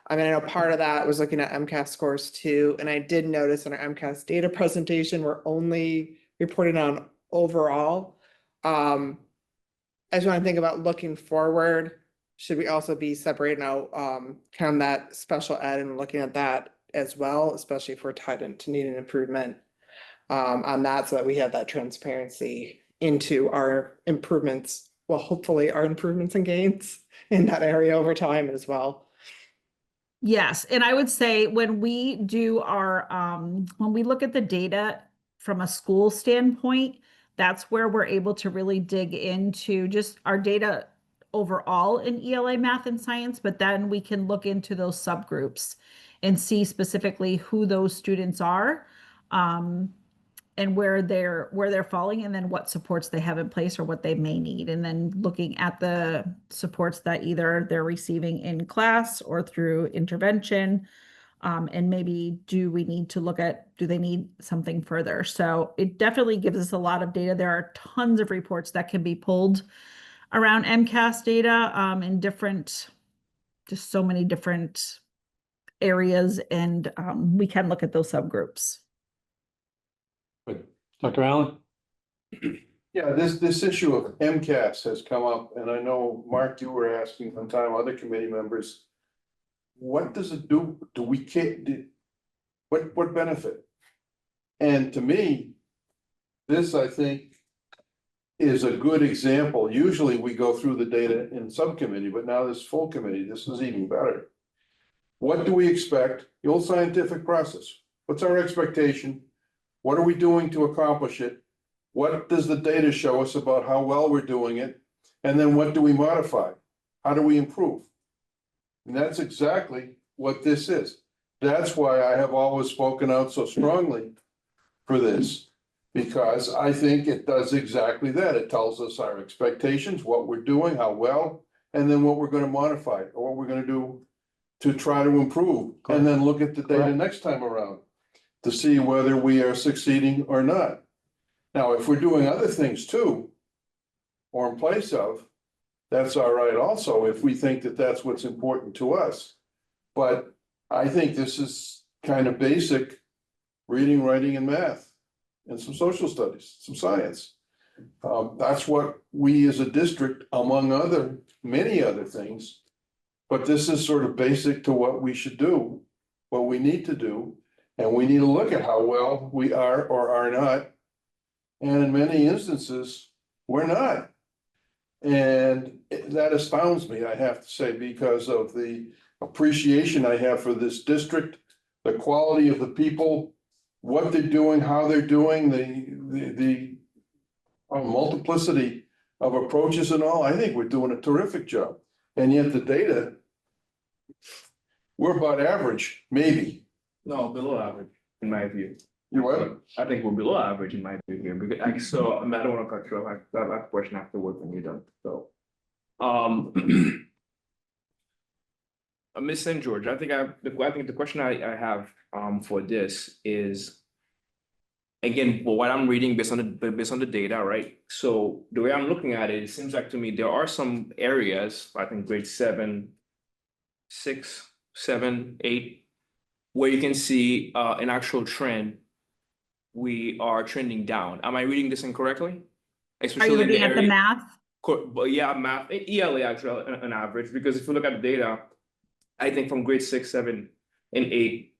I mean, I know part of that was looking at MCAS scores too, and I did notice in our MCAS data presentation, we're only reporting on overall. I just want to think about looking forward. Should we also be separating out kind of that special ed and looking at that as well, especially if we're tied into needing improvement on that, so that we have that transparency into our improvements, well, hopefully our improvements and gains in that area over time as well. Yes, and I would say when we do our, when we look at the data from a school standpoint, that's where we're able to really dig into just our data overall in ELA math and science, but then we can look into those subgroups and see specifically who those students are, and where they're falling, and then what supports they have in place or what they may need. And then looking at the supports that either they're receiving in class or through intervention. And maybe do we need to look at, do they need something further? So it definitely gives us a lot of data. There are tons of reports that can be pulled around MCAS data in different, just so many different areas. And we can look at those subgroups. Good. Dr. Allen? Yeah, this issue of MCAS has come up, and I know, Mark, you were asking one time, other committee members, what does it do? Do we care? What benefit? And to me, this, I think, is a good example. Usually we go through the data in subcommittee, but now this full committee, this is even better. What do we expect? The old scientific process. What's our expectation? What are we doing to accomplish it? What does the data show us about how well we're doing it? And then what do we modify? How do we improve? And that's exactly what this is. That's why I have always spoken out so strongly for this, because I think it does exactly that. It tells us our expectations, what we're doing, how well, and then what we're going to modify or what we're going to do to try to improve, and then look at the data next time around to see whether we are succeeding or not. Now, if we're doing other things too, or in place of, that's all right also, if we think that that's what's important to us. But I think this is kind of basic reading, writing, and math, and some social studies, some science. That's what we as a district, among many other things, but this is sort of basic to what we should do, what we need to do, and we need to look at how well we are or are not. And in many instances, we're not. And that astounds me, I have to say, because of the appreciation I have for this district, the quality of the people, what they're doing, how they're doing, the multiplicity of approaches and all. I think we're doing a terrific job. And yet the data, we're about average, maybe. No, below average, in my view. You what? I think we're below average in my view here, because I don't want to cut you off. I have a question afterward when you're done, so. Miss St. George, I think the question I have for this is, again, what I'm reading based on the data, right? So the way I'm looking at it, it seems like to me there are some areas, I think grade 7, 6, 7, 8, where you can see an actual trend. We are trending down. Am I reading this incorrectly? Are you looking at the math? But yeah, math, ELA actually an average, because if you look at the data, I think from grade 6, 7, and 8,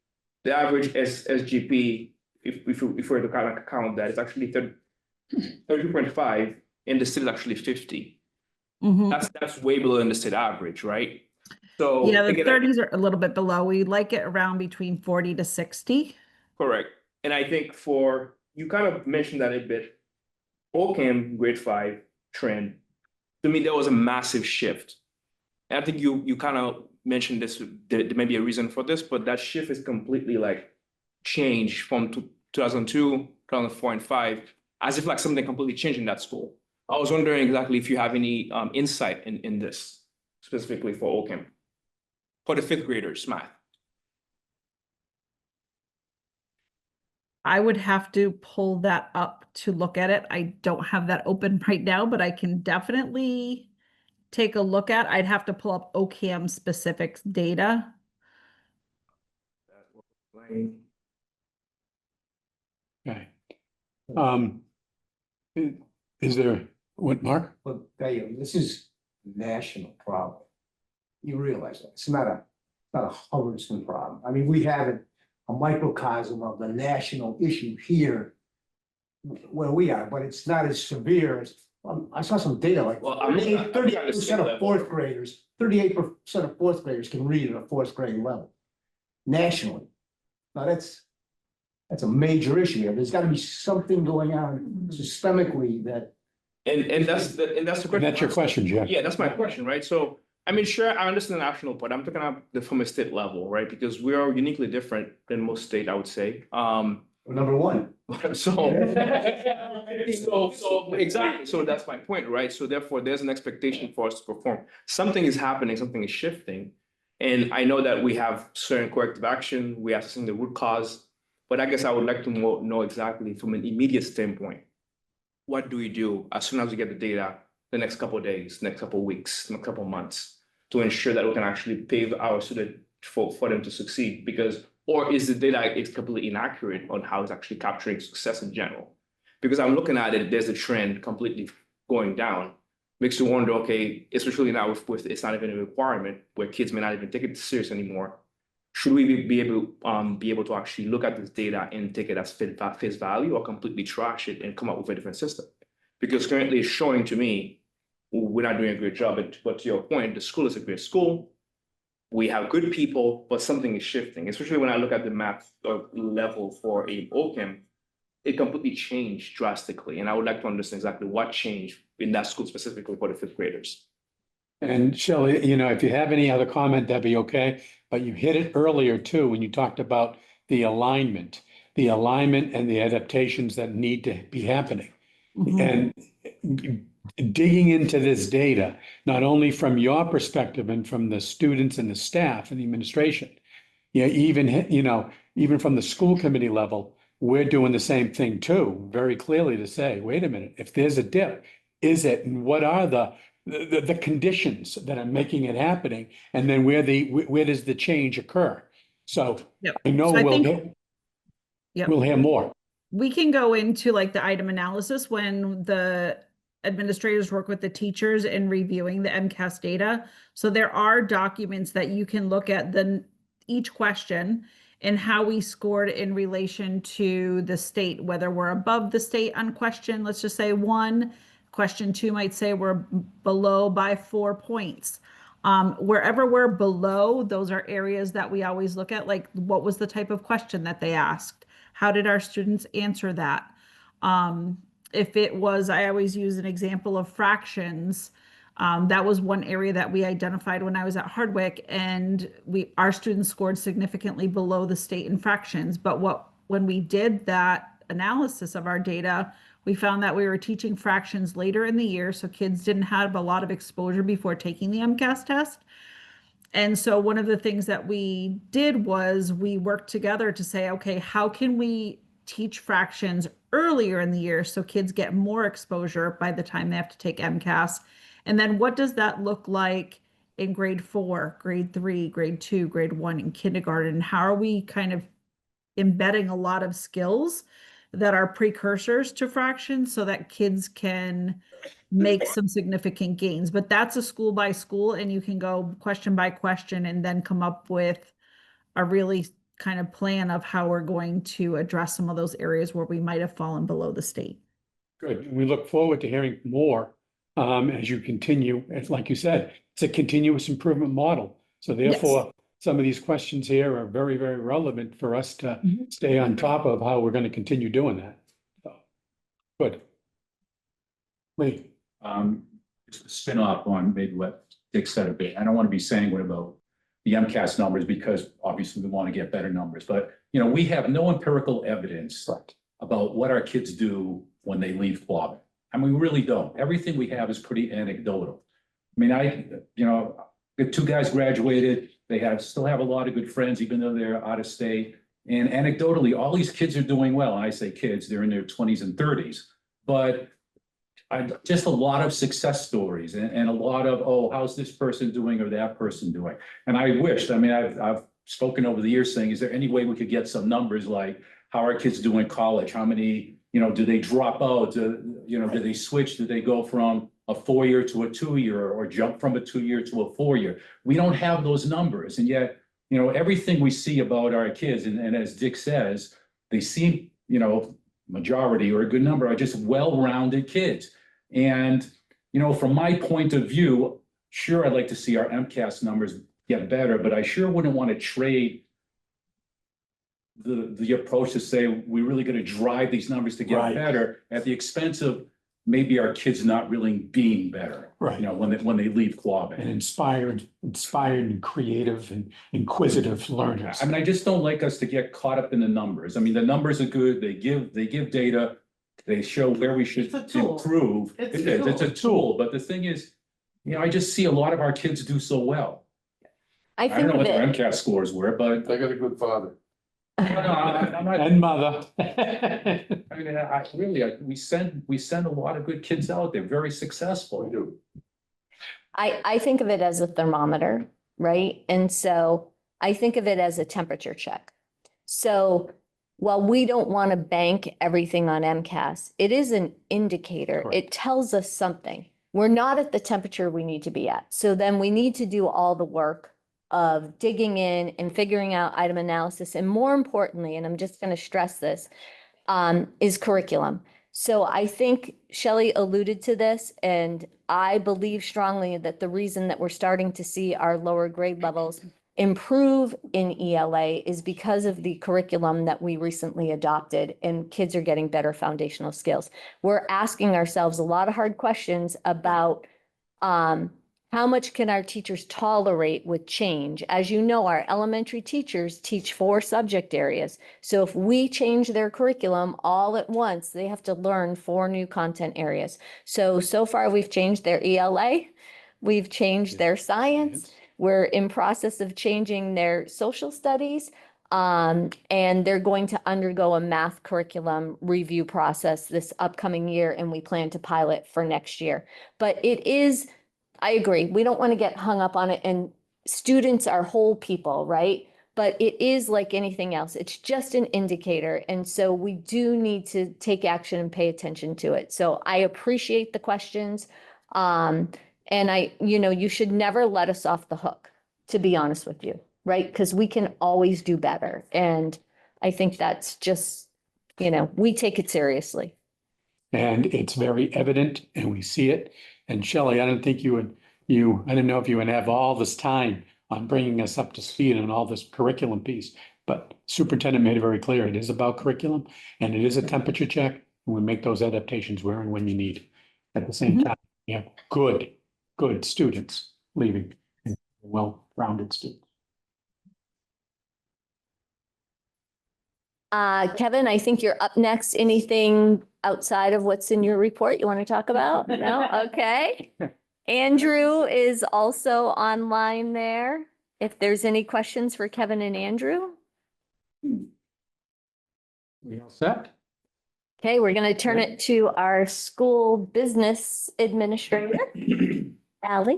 the average SGP, if we were to kind of count that, it's actually 30.5, and the state is actually 50. That's way below the state average, right? So yeah, the again, 30s are a little bit below. We like it around between 40 to 60. Correct. And I think you kind of mentioned that a bit, OCAM grade 5 trend, to me, there was a massive shift. And I think you kind of mentioned this, there may be a reason for this, but that shift is completely like changed from 2002, 2004, and 5, as if like something completely changed in that school. I was wondering exactly if you have any insight in this, specifically for OCAM, for the 5th graders, math. I would have to pull that up to look at it. I don't have that open right now, but I can definitely take a look at. I'd have to pull up OCAM specific data. Okay. Is there, what, Mark? Well, this is a national problem. You realize that. It's not a Hubbardston problem. I mean, we have a microcosm of the national issue here where we are, but it's not as severe as, I saw some data like 38% of fourth graders, 38% of fourth graders can read at a 4th grade level nationally. Now that's a major issue here. There's got to be something going on systemically that. And that's the question. That's your question, Jeff. Yeah, that's my question, right? So, I mean, sure, I understand the national part. I'm talking about from a state level, right? Because we are uniquely different than most states, I would say. Number one. So exactly. So that's my point, right? So therefore, there's an expectation for us to perform. Something is happening, something is shifting. And I know that we have certain corrective action, we are assessing the root cause, but I guess I would like to know exactly from an immediate standpoint, what do we do as soon as we get the data the next couple of days, next couple of weeks, next couple of months, to ensure that we can actually pave our student for them to succeed? Because, or is the data completely inaccurate on how it's actually capturing success in general? Because I'm looking at it, there's a trend completely going down. Makes you wonder, okay, especially now with it's not even a requirement where kids may not even take it serious anymore. Should we be able to actually look at this data and take it as face value, or completely trash it and come up with a different system? Because currently it's showing to me, we're not doing a great job, but to your point, the school is a great school. We have good people, but something is shifting, especially when I look at the math level for a OChem, it completely changed drastically. And I would like to understand exactly what changed in that school specifically for the fifth graders. And Shelley, if you have any other comment, that'd be okay. But you hit it earlier too, when you talked about the alignment and the adaptations that need to be happening. And digging into this data, not only from your perspective and from the students and the staff and the administration, even from the school committee level, we're doing the same thing too, very clearly to say, wait a minute, if there's a dip, is it, and what are the conditions that are making it happening? And then where does the change occur? So Yep. I know So I we'll think- Yep. we'll hear more. We can go into like the item analysis when the administrators work with the teachers in reviewing the MCAS data. So there are documents that you can look at each question and how we scored in relation to the state, whether we're above the state on question, let's just say 1, question 2 might say we're below by 4 points. Wherever we're below, those are areas that we always look at, like what was the type of question that they asked? How did our students answer that? If it was, I always use an example of fractions. That was one area that we identified when I was at Hardwick, and our students scored significantly below the state in fractions. But when we did that analysis of our data, we found that we were teaching fractions later in the year, so kids didn't have a lot of exposure before taking the MCAS test. And so one of the things that we did was we worked together to say, okay, how can we teach fractions earlier in the year so kids get more exposure by the time they have to take MCAS? And then what does that look like in grade 4, grade 3, grade 2, grade 1 in kindergarten? How are we kind of embedding a lot of skills that are precursors to fractions so that kids can make some significant gains? But that's a school by school, and you can go question by question and then come up with a really kind of plan of how we're going to address some of those areas where we might have fallen below the state. Good. We look forward to hearing more as you continue. It's like you said, it's a continuous improvement model. So therefore, some of these questions here are very, very relevant for us to stay on top of how we're going to continue doing that. So, good. Lee. Just to spin off on maybe what Dick said a bit. I don't want to be sanguine about the MCAS numbers because obviously we want to get better numbers, but we have no empirical evidence about what our kids do when they leave Quabbin. I mean, we really don't. Everything we have is pretty anecdotal. I mean, the 2 guys graduated. They still have a lot of good friends, even though they're out of state. And anecdotally, all these kids are doing well. And I say kids, they're in their 20s and 30s. But just a lot of success stories and a lot of, oh, how's this person doing or that person doing? And I wished, I've spoken over the years saying, is there any way we could get some numbers like how are kids doing in college? How many, do they drop out? Do they switch? Do they go from a 4-year to a 2-year or jump from a 2-year to a 4-year? We don't have those numbers. And yet, everything we see about our kids, and as Dick says, they seem, majority or a good number are just well-rounded kids. And, from my point of view, sure, I'd like to see our MCAS numbers get better, but I sure wouldn't want to trade the approach to say we're really going to drive these numbers to get better at the expense of maybe our kids not really being better. Right. When they leave Quabbin. And inspired and creative and inquisitive learners. I mean, I just don't like us to get caught up in the numbers. I mean, the numbers are good. They give data. They show where we should improve. It's a tool. But the thing is, I just see a lot of our kids do so well. I don't know think what their that MCAS scores were, but I got a good father. I'm not. And mother. I mean, we send a lot of good kids out. They're very successful. We do. I think of it as a thermometer, right? And so I think of it as a temperature check. So while we don't want to bank everything on MCAS, it is an indicator. Correct. It tells us something. We're not at the temperature we need to be at. So then we need to do all the work of digging in and figuring out item analysis. And more importantly, and I'm just going to stress this, is curriculum. So I think Shelley alluded to this, and I believe strongly that the reason that we're starting to see our lower grade levels improve in ELA is because of the curriculum that we recently adopted, and kids are getting better foundational skills. We're asking ourselves a lot of hard questions about how much can our teachers tolerate with change? As you know, our elementary teachers teach 4 subject areas. So if we change their curriculum all at once, they have to learn 4 new content areas. So far we've changed their ELA, we've changed their science, we're in process of changing their social studies, and they're going to undergo a math curriculum review process this upcoming year, and we plan to pilot for next year. But it is, I agree, we don't want to get hung up on it, and students are whole people, right? But it is like anything else. It's just an indicator. And so we do need to take action and pay attention to it. So I appreciate the questions. And you should never let us off the hook, to be honest with you, right? Because we can always do better. And I think that's just, we take it seriously. And it's very evident and we see it. And Shelley, I didn't think I didn't know if you would have all this time on bringing us up to speed on all this curriculum piece. But superintendent made it very clear, it is about curriculum and it is a temperature check. And we make those adaptations where and when you need. At the same time, you have good students leaving, and well-rounded students. Kevin, I think you're up next. Anything outside of what's in your report you want to talk about? No? Okay. Andrew is also online there. If there's any questions for Kevin and Andrew. We all set? Okay, we're going to turn it to our school business administrator, Ally.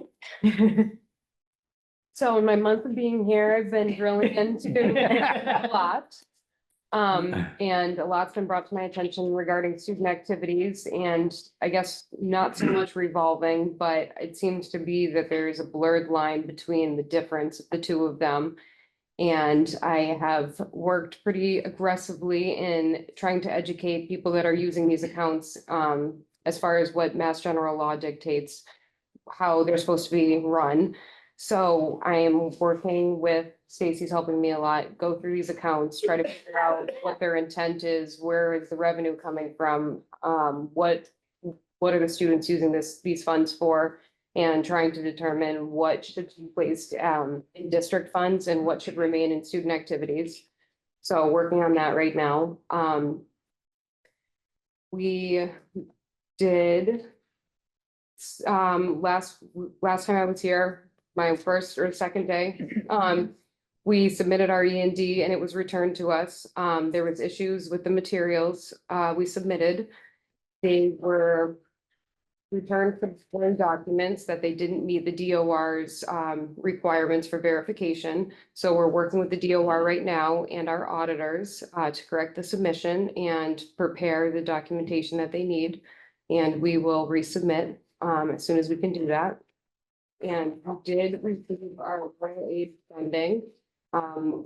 So in my month of being here, I've been drilling into a lot. And a lot's been brought to my attention regarding student activities, and I guess not so much revolving, but it seems to be that there's a blurred line between the difference of the two of them. And I have worked pretty aggressively in trying to educate people that are using these accounts, as far as what Mass General Law dictates, how they're supposed to be run. So I am working with, Stacy's helping me a lot, go through these accounts, try to figure out what their intent is, where is the revenue coming from, what are the students using these funds for, and trying to determine what should be placed in district funds and what should remain in student activities. So working on that right now. We did last time I was here, my first or second day, we submitted our E&D and it was returned to us. There was issues with the materials we submitted. They were returned for documents that they didn't meet the DOR's requirements for verification. So we're working with the DOR right now and our auditors to correct the submission and prepare the documentation that they need. And we will resubmit as soon as we can do that. And we did receive our grant aid funding.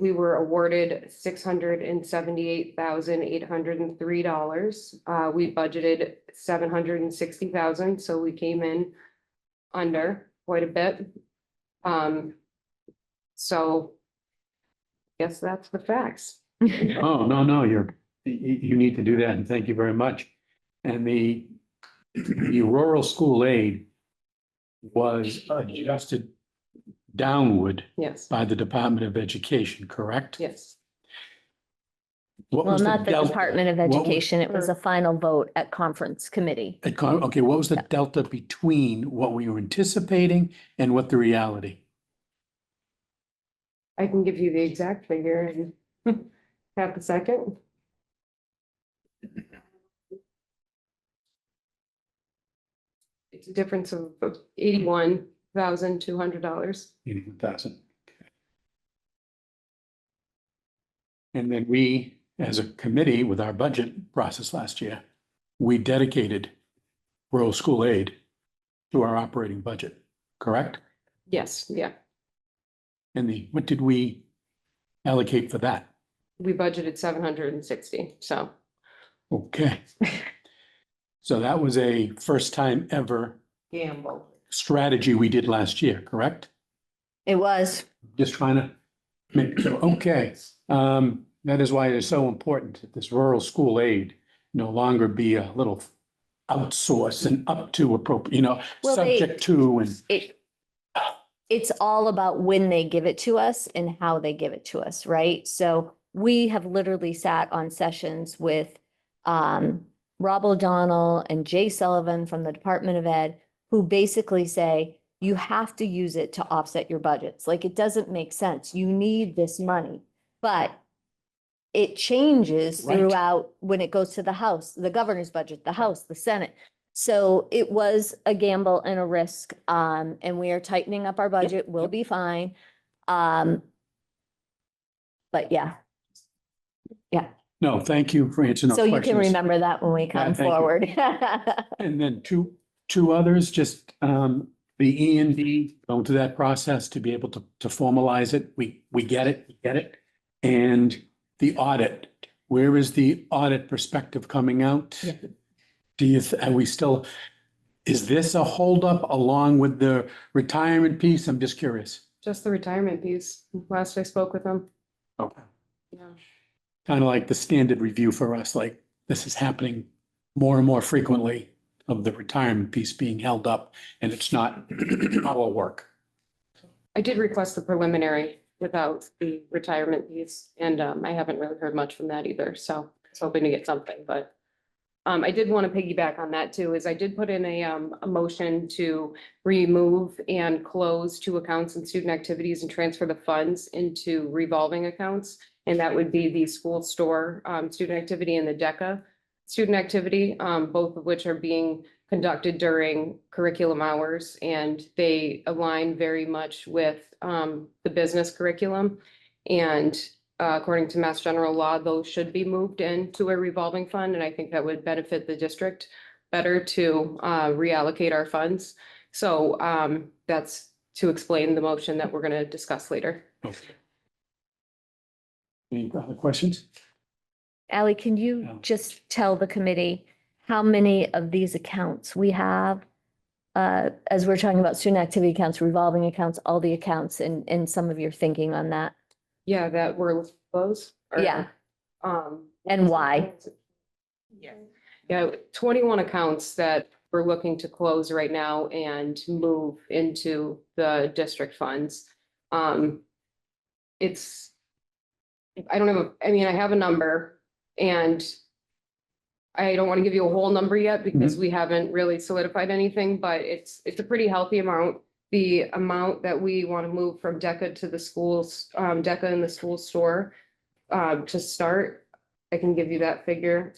We were awarded $678,803. We budgeted $760,000, so we came in under quite a bit. So I guess that's the facts. Oh, no, you need to do that, and thank you very much. And the rural school aid was adjusted downward Yes, by the Department of Education, correct? yes. What Well, was not the delta- Department of what was- Education. It was a final vote at conference committee. Okay, what was the delta between what we were anticipating and what the reality? I can give you the exact figure in half a second. It's a difference of $81,200. 81,000. And then we, as a committee with our budget process last year, we dedicated rural school aid to our operating budget, correct? Yes, yeah. And what did we allocate for that? We budgeted 760, so. Okay. So that was a first time ever Gamble. strategy we did last year, correct? It was. Just trying to make, so, okay. That is why it is so important that this rural school aid no longer be a little outsourced and up to appropriate, Well, subject to and. It's all about when they give it to us and how they give it to us, right? So we have literally sat on sessions with Rob O'Donnell and Jay Sullivan from the Department of Ed, who basically say, you have to use it to offset your budgets. Like, it doesn't make sense. You need this money. But it changes Right. throughout when it goes to the House, the governor's budget, the House, the Senate. So it was a gamble and a risk, and we are tightening up our budget. We'll be fine. But yeah. Yeah, No, thank you for answering those so questions. you can remember that when we come thank you. forward. And then two others, just the E and D, going through that process to be able to formalize it. We get it. And the audit, where is the audit perspective coming out? Yeah. Are we still, is this a holdup along with the retirement piece? I'm just curious. Just the retirement piece. Last I spoke with them. Okay. Yeah. Kind of like the standard review for us, like this is happening more and more frequently of the retirement piece being held up and it's not our work. I did request the preliminary without the retirement piece, and I haven't really heard much from that either, so I was hoping to get something, but I did want to piggyback on that too, is I did put in a motion to remove and close 2 accounts in student activities and transfer the funds into revolving accounts. And that would be the school store student activity and the DECA student activity, both of which are being conducted during curriculum hours, and they align very much with the business curriculum. And according to Mass General Law, those should be moved into a revolving fund, and I think that would benefit the district better to reallocate our funds. So that's to explain the motion that we're going to discuss later. Okay. Any other questions? Ally, can you No. just tell the committee how many of these accounts we have? As we're talking about student activity accounts, revolving accounts, all the accounts, and some of your thinking on that. Yeah, that we're close. Yeah. Um. And why? Yeah, 21 accounts that we're looking to close right now and move into the district funds. It's, I don't have, I have a number, and I don't want to give you a whole number yet because we haven't really solidified anything, but it's a pretty healthy amount. The amount that we want to move from DECA to the schools, DECA in the school store, to start, I can give you that figure.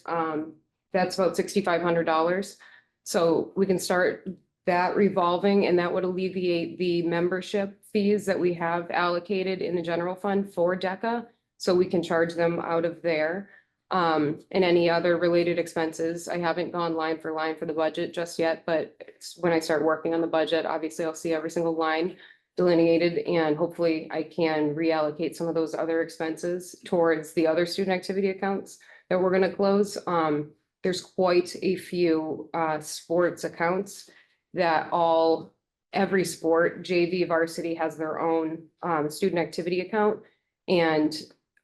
That's about $6,500. So we can start that revolving, and that would alleviate the membership fees that we have allocated in the general fund for DECA. So we can charge them out of there. And any other related expenses. I haven't gone line for the budget just yet, but when I start working on the budget, obviously I'll see every single line delineated, and hopefully I can reallocate some of those other expenses towards the other student activity accounts that we're going to close. There's quite a few sports accounts that every sport, JV, varsity has their own student activity account, and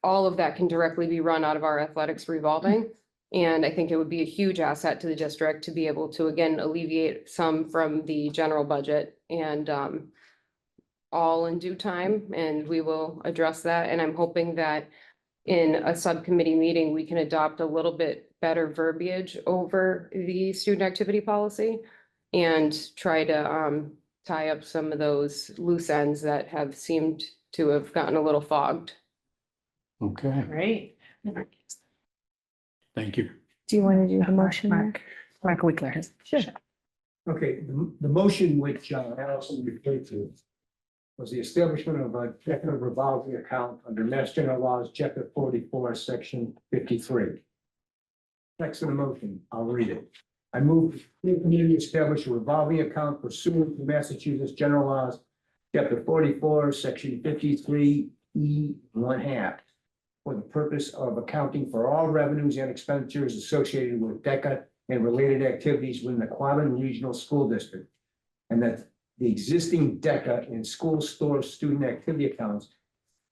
all of that can directly be run out of our athletics revolving. And I think it would be a huge asset to the district to be able to, again, alleviate some from the general budget, and all in due time, and we will address that. And I'm hoping that in a subcommittee meeting, we can adopt a little bit better verbiage over the student activity policy and try to tie up some of those loose ends that have seemed to have gotten a little fogged. Okay, Great. thank you. Do you want to do the motion? Mark Wickler has. Sure. Okay, the motion which Allison referred to was the establishment of a checking revolving account under Mass General Laws, Chapter 44, Section 53. Text of the motion, I'll read it. I move the community establish a revolving account pursuant to Massachusetts General Laws, Chapter 44, Section 53, E1/2, for the purpose of accounting for all revenues and expenditures associated with DECA and related activities within the Quabbin Regional School District. And that the existing DECA and school store student activity accounts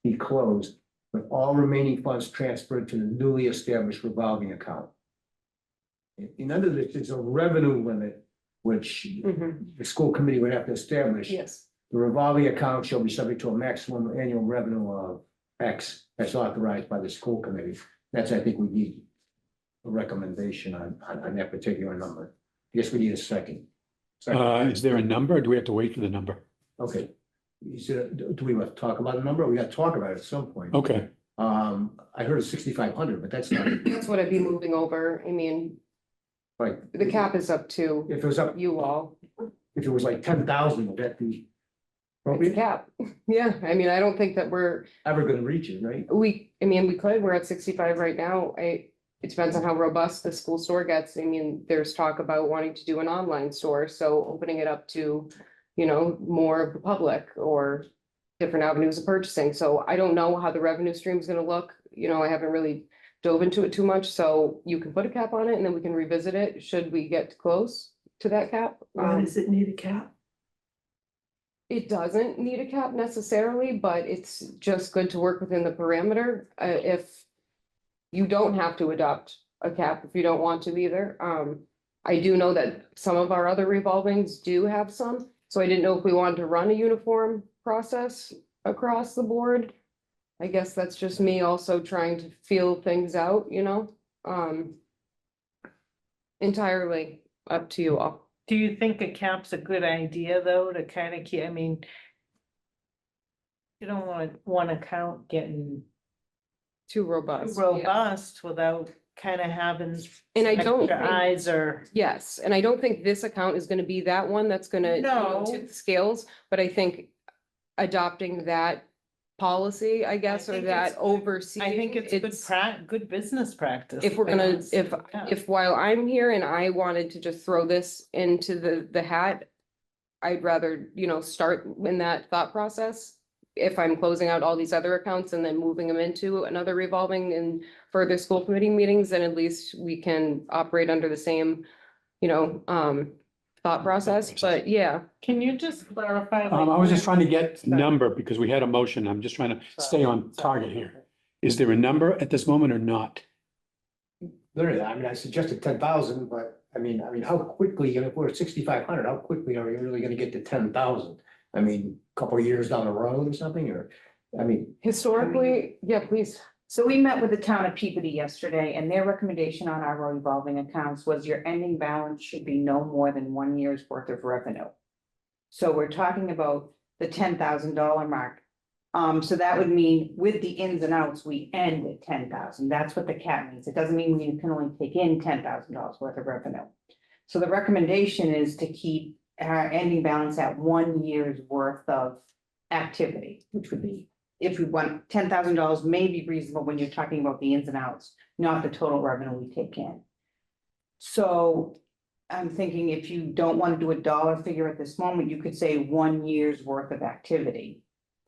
be closed, with all remaining funds transferred to the newly established revolving account. And under this, there's a revenue limit, which the school committee would have to establish. Yes. The revolving account shall be subject to a maximum annual revenue of X that's authorized by the school committee. That's, I think we need a recommendation on that particular number. I guess we need a second. Is there a number or do we have to wait for the number? Okay. Do we want to talk about a number? We got to talk about it at some point. Okay. I heard it's 6,500, but that's not, That's what I'd be moving over. I mean, right. the cap is up to If it was up, you all. if it was like 10,000, would that be It's a appropriate? cap. Yeah, I mean, I don't think that Ever gonna reach it, right? we could, we're at 65 right now. It depends on how robust the school store gets. I mean, there's talk about wanting to do an online store, so opening it up to, more of the public or different avenues of purchasing. So I don't know how the revenue stream is gonna look. I haven't really dove into it too much, so you can put a cap on it and then we can revisit it should we get close to that cap. Does it need a cap? It doesn't need a cap necessarily, but it's just good to work within the parameter. If you don't have to adopt a cap, if you don't want to either. I do know that some of our other revolvings do have some, so I didn't know if we wanted to run a uniform process across the board. I guess that's just me also trying to feel things out, entirely up to you all. Do you think a cap's a good idea, though, to kind of keep, I mean, you don't want one account getting Too robust. robust without kind of having And I don't extra think- eyes or. Yes, and I don't think this account is gonna be that one that's gonna, No. tip the scales, but I think adopting that policy, I guess, or think that it's good. overseeing. I think it's good business practice. If we're gonna, Yes, if yeah. while I'm here and I wanted to just throw this into the hat, I'd rather, start in that thought process. If I'm closing out all these other accounts and then moving them into another revolving and further school committee meetings, then at least we can operate under the same, thought process, but yeah. Can you just clarify? I was just trying to get number because we had a motion. I'm just trying to stay on target here. Is there a number at this moment or not? Literally, I mean, I suggested 10,000, but I mean, how quickly, if we're at 6,500, how quickly are we really gonna get to 10,000? I mean, a couple of years down the road or something, or, I mean, Historically, yeah, please. So we met with the town of Peabody yesterday, and their recommendation on our revolving accounts was your ending balance should be no more than 1 year's worth of revenue. So we're talking about the $10,000 mark. So that would mean with the ins and outs, we end at 10,000. That's what the cap means. It doesn't mean we can only take in $10,000 worth of revenue. So the recommendation is to keep our ending balance at 1 year's worth of activity, which would be, if we want, $10,000 may be reasonable when you're talking about the ins and outs, not the total revenue we take in. So I'm thinking if you don't want to do a dollar figure at this moment, you could say 1 year's worth of activity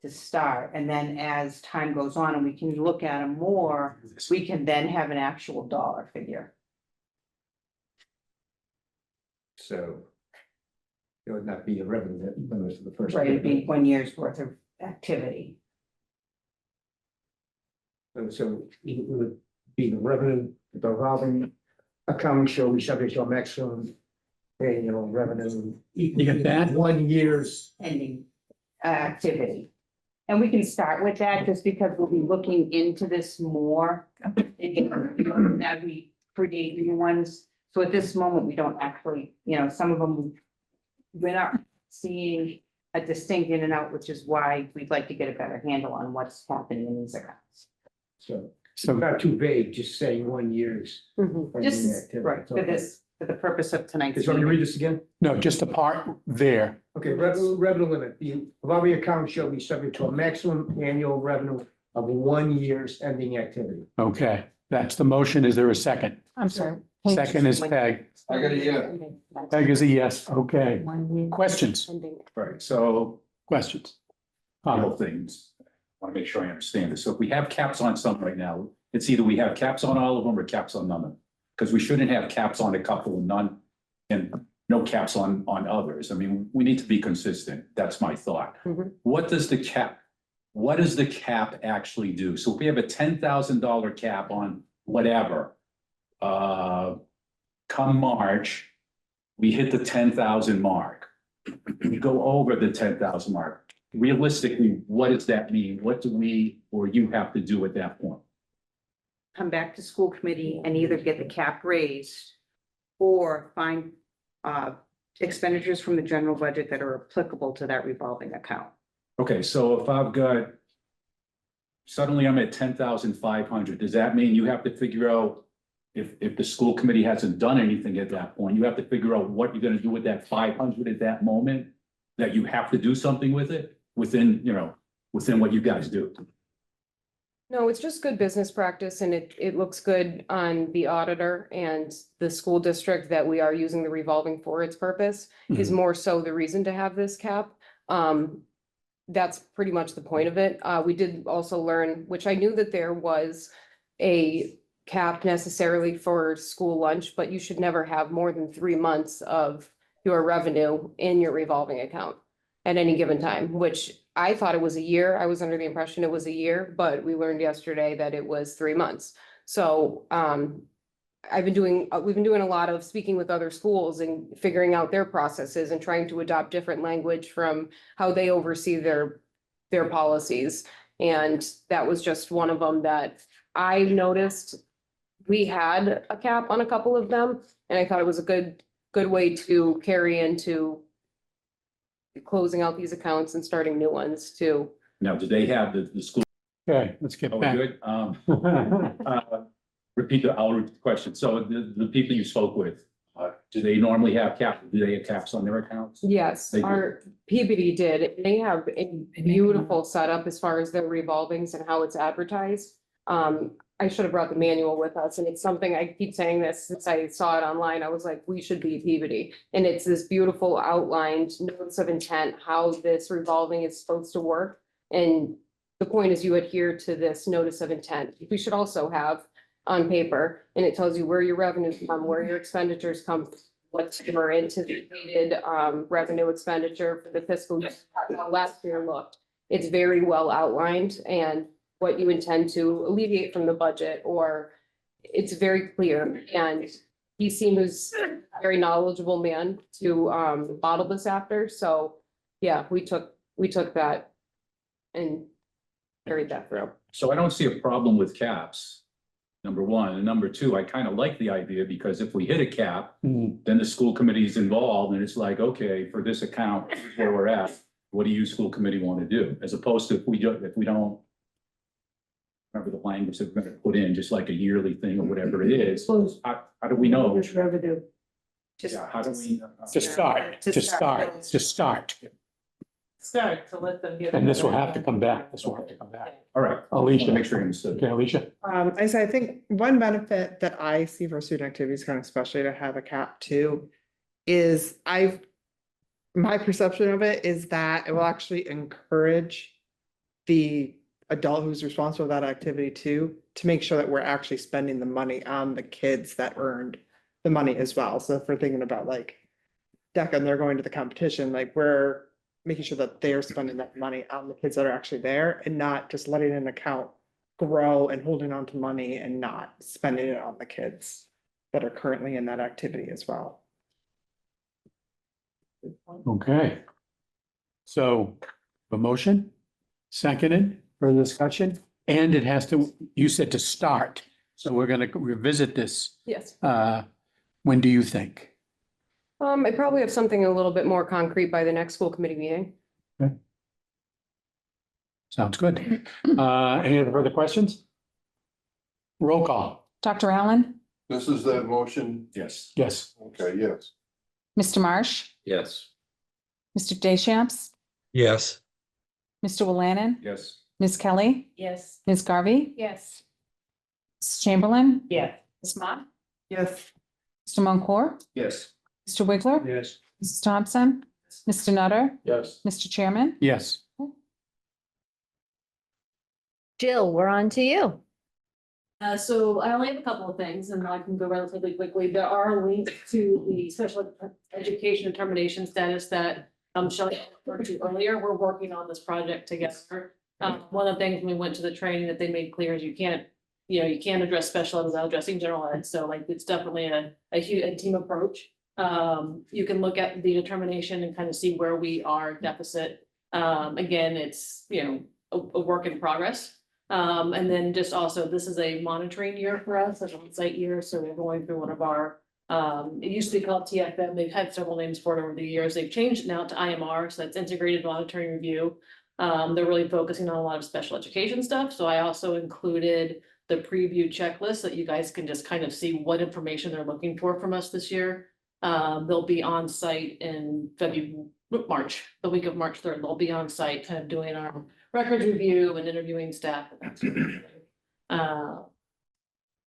to start, and then as time goes on and we can look at them more, we can then have an actual dollar figure. so. It would not be a revenue limit for the first. Right, it'd be 1 year's worth of activity. So it would be the revenue, the revolving account shall be subject to a maximum annual revenue. You get that? 1 year's. Ending activity. And we can start with that just because we'll be looking into this more. As we create new ones. So at this moment, we don't actually, some of them, we're not seeing a distinct in and out, which is why we'd like to get a better handle on what's happening in these accounts. So not too vague, just saying 1 year's. Just, right, for this, for the purpose of tonight's. Did you want me to read this again? No, just the part there. Okay, revenue limit, the revolving account shall be subject to a maximum annual revenue of 1 year's ending activity. Okay, that's the motion. Is there a second? I'm sorry. Second is Peg. I got a yes. Peg is a yes. Okay. Questions? Right, so Questions? couple things. I want to make sure I understand this. So if we have caps on some right now, it's either we have caps on all of them or caps on none of them. Because we shouldn't have caps on a couple and none, and no caps on others. I mean, we need to be consistent. That's my thought. Mhm. What does the cap actually do? So if we have a $10,000 cap on whatever, come March, we hit the 10,000 mark. We go over the 10,000 mark. Realistically, what does that mean? What do we or you have to do at that point? Come back to school committee and either get the cap raised or find expenditures from the general budget that are applicable to that revolving account. Okay, so if I've got, suddenly I'm at 10,500, does that mean you have to figure out if the school committee hasn't done anything at that point, you have to figure out what you're gonna do with that 500 at that moment? That you have to do something with it within, within what you guys do? No, it's just good business practice and it looks good on the auditor and the school district that we are using the revolving for its purpose is more so the reason to have this cap. That's pretty much the point of it. We did also learn, which I knew that there was a cap necessarily for school lunch, but you should never have more than 3 months of your revenue in your revolving account at any given time, which I thought it was a year. I was under the impression it was a year, but we learned yesterday that it was 3 months. So we've been doing a lot of speaking with other schools and figuring out their processes and trying to adopt different language from how they oversee their policies. And that was just one of them that I noticed. We had a cap on a couple of them, and I thought it was a good way to carry into closing out these accounts and starting new ones too. Now, do they have the school? Okay, let's get Oh, we back. good? I'll repeat the question. So the people you spoke with, do they normally have caps? Do they have caps on their accounts? Yes, They do. our Peabody did. They have a beautiful setup as far as their revolvings and how it's advertised. I should have brought the manual with us, and it's something, I keep saying this since I saw it online, I was like, we should be Peabody. And it's this beautiful outlined notes of intent, how this revolving is supposed to work. And the point is you adhere to this notice of intent. We should also have on paper, and it tells you where your revenues come, where your expenditures come, what's your anticipated revenue expenditure for the fiscal year, how last year looked. It's very well outlined and what you intend to alleviate from the budget, or it's very clear. And he seems a very knowledgeable man to model this after. So yeah, we took that and carried that through. So I don't see a problem with caps, number one. And number two, I kind of like the idea because if we hit a cap, then the school committee is involved and it's like, okay, for this account, where we're at, what do you school committee want to do? As opposed to if we don't remember the language that we're going to put in, just like a yearly thing or whatever it is. How do we know? Revenue. Yeah, how do we? To start. Start to let them get. And this will have to come back. All right. Alicia. Make sure you understood. Okay, Alicia? I think one benefit that I see for student activities, kind of especially to have a cap too, is my perception of it is that it will actually encourage the adult who's responsible for that activity too, to make sure that we're actually spending the money on the kids that earned the money as well. So if we're thinking about like DECA and they're going to the competition, like we're making sure that they're spending that money on the kids that are actually there and not just letting an account grow and holding on to money and not spending it on the kids that are currently in that activity as well. Okay. So a motion, seconded for discussion, and it has to, you said to start. So we're gonna revisit this. Yes. When do you think? I probably have something a little bit more concrete by the next school committee meeting. Sounds good. Any other further questions? Roll call. Dr. Allen, This is that motion? Yes. Yes. Okay, yes. Mr. Marsh, Yes. Mr. Deschamps, Yes. Mr. Willannon, Yes. Ms. Kelly, Yes. Ms. Garvey, Yes. Ms. Chamberlain, Yeah. Ms. Mott, Yes. Mr. Moncourt, Yes. Mr. Wiggler, Yes. Mrs. Thompson, Mr. Nutter, Yes. Mr. Chairman. Yes. Jill, we're on to you. So I only have a couple of things and I can go relatively quickly. There are links to the special education determination status that Shelley referred to earlier. We're working on this project together. One of the things when we went to the training that they made clear is you can't address special ed without addressing general ed. So like, it's definitely a team approach. You can look at the determination and kind of see where we are deficit. Again, it's, a work in progress. And then just also, this is a monitoring year for us, an on-site year, so we're going through one of our, it used to be called TFM, they've had several names for it over the years, they've changed it now to IMR, so that's Integrated Monitoring Review. They're really focusing on a lot of special education stuff, so I also included the preview checklist, so that you guys can just kind of see what information they're looking for from us this year. They'll be on site in March, the week of March 3rd, they'll be on site, kind of doing our records review and interviewing staff. And that sort of thing.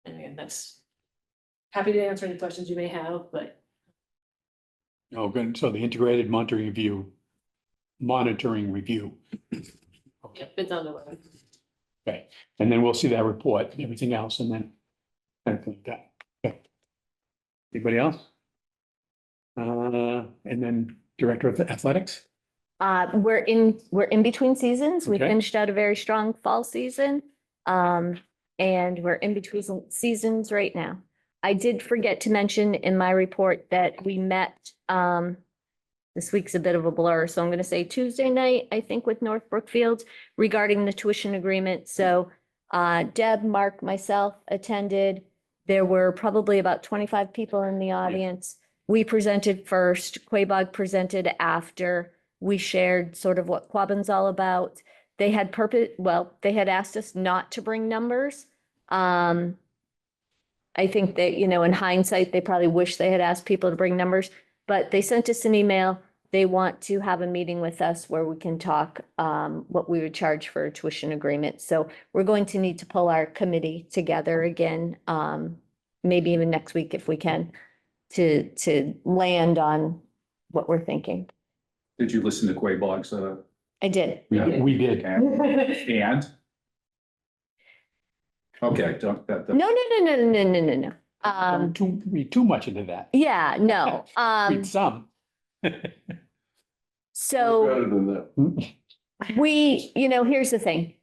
And again, that's happy to answer any questions you may have, but Oh, good. So the integrated monitoring review. yeah, it's on the way. Okay, and then we'll see that report and everything else, and then everything like that. Okay. Anybody else? And then Director of Athletics? We're in between seasons. We Okay. finished out a very strong fall season. And we're in between seasons right now. I did forget to mention in my report that we met, this week's a bit of a blur, so I'm gonna say Tuesday night, I think, with North Brookfield regarding the tuition agreement. So Deb, Mark, myself attended. There were probably about 25 people in the audience. We presented first, Quabog presented after. We shared sort of what Quabbin's all about. They had they had asked us not to bring numbers. I think that, in hindsight, they probably wish they had asked people to bring numbers, but they sent us an email. They want to have a meeting with us where we can talk what we would charge for a tuition agreement. So we're going to need to pull our committee together again, maybe even next week if we can, to land on what we're thinking. Did you listen to Quabog's? I did. Yeah, we did. And? Okay, don't, that. No. Don't read too much into that. Yeah, no. Read some. So Better than that. here's the thing.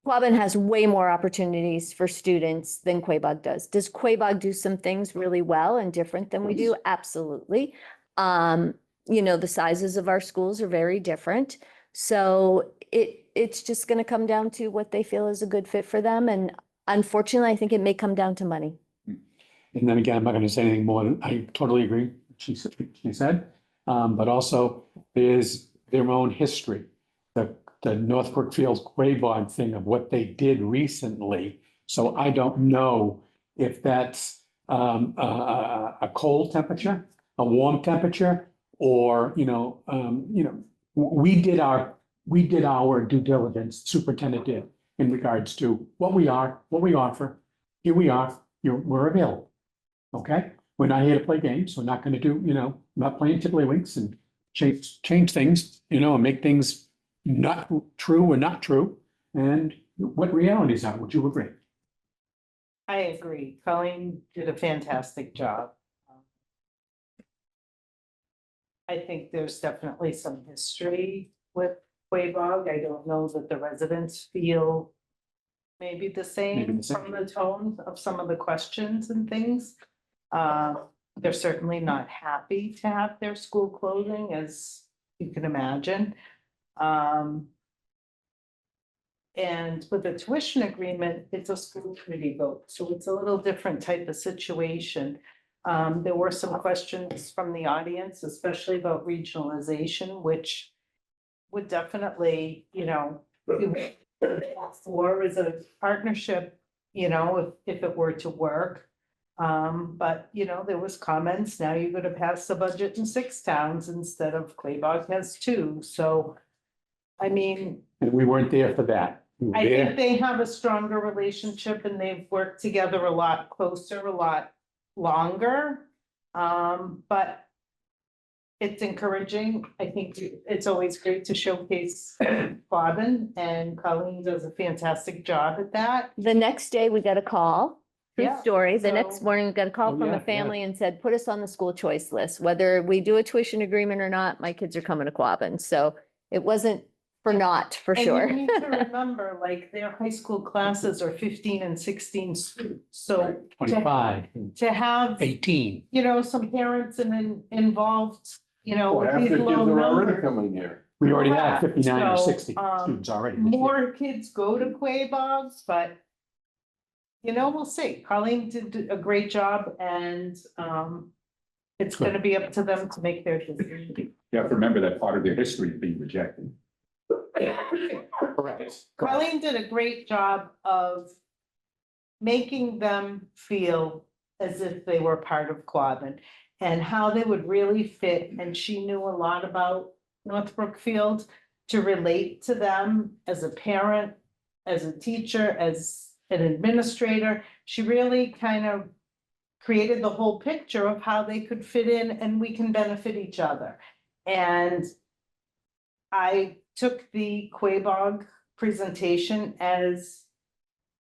Quabbin has way more opportunities for students than Quabog does. Does Quabog do some things really well and different than we do? Absolutely. The sizes of our schools are very different. So it's just going to come down to what they feel is a good fit for them. And unfortunately, I think it may come down to money. And then again, I'm not going to say anything more than I totally agree. She said, but also there's their own history. The North Brookfield Quabog thing of what they did recently. So I don't know if that's a cold temperature, a warm temperature, or we did our due diligence. Superintendent did in regards to what we offer. Here we are. We're available. Okay, we're not here to play games. We're not going to do not playing tiddlywinks and change things and make things not true or not true. And what realities are? Would you agree? I agree. Colleen did a fantastic job. I think there's definitely some history with Quabog. I don't know that the residents feel maybe the same from the tone of some of the questions and things. They're certainly not happy to have their school closing, as you can imagine. And with the tuition agreement, it's a school committee vote, so it's a little different type of situation. There were some questions from the audience, especially about regionalization, which would definitely, for as a partnership, if it were to work. But there was comments, now you're gonna pass the budget in 6 towns instead of Quabog has 2, so. I mean, And we weren't there for that. We were I there. think they have a stronger relationship and they've worked together a lot closer, a lot longer. But it's encouraging. I think it's always great to showcase Quabbin, and Colleen does a fantastic job at that. The next day, we got a call. True Yeah, story. The next so- morning, we got a call Oh, from yeah, a family and said, put us on the school choice list. Whether we do a tuition agreement or not, my kids are coming to Quabbin. So it wasn't for naught, for And sure. you need to remember, like, their high school classes are 15 and 16 students, so. 25, To have, 18. you know, some parents and then involved, you know, Well, with half these their kids low are already numbers. coming here. We already have Correct. 59 or So, 60 students already. More kids go to Quabog's, but you know, we'll see. Colleen did a great job, and it's Good. gonna be up to them to make their decision. You have to remember that part of their history is being rejected. Correct. Colleen did a great job of making them feel as if they were part of Quabbin and how they would really fit. And she knew a lot about North Brookfield to relate to them as a parent, as a teacher, as an administrator. She really kind of created the whole picture of how they could fit in and we can benefit each other. And I took the Quabog presentation as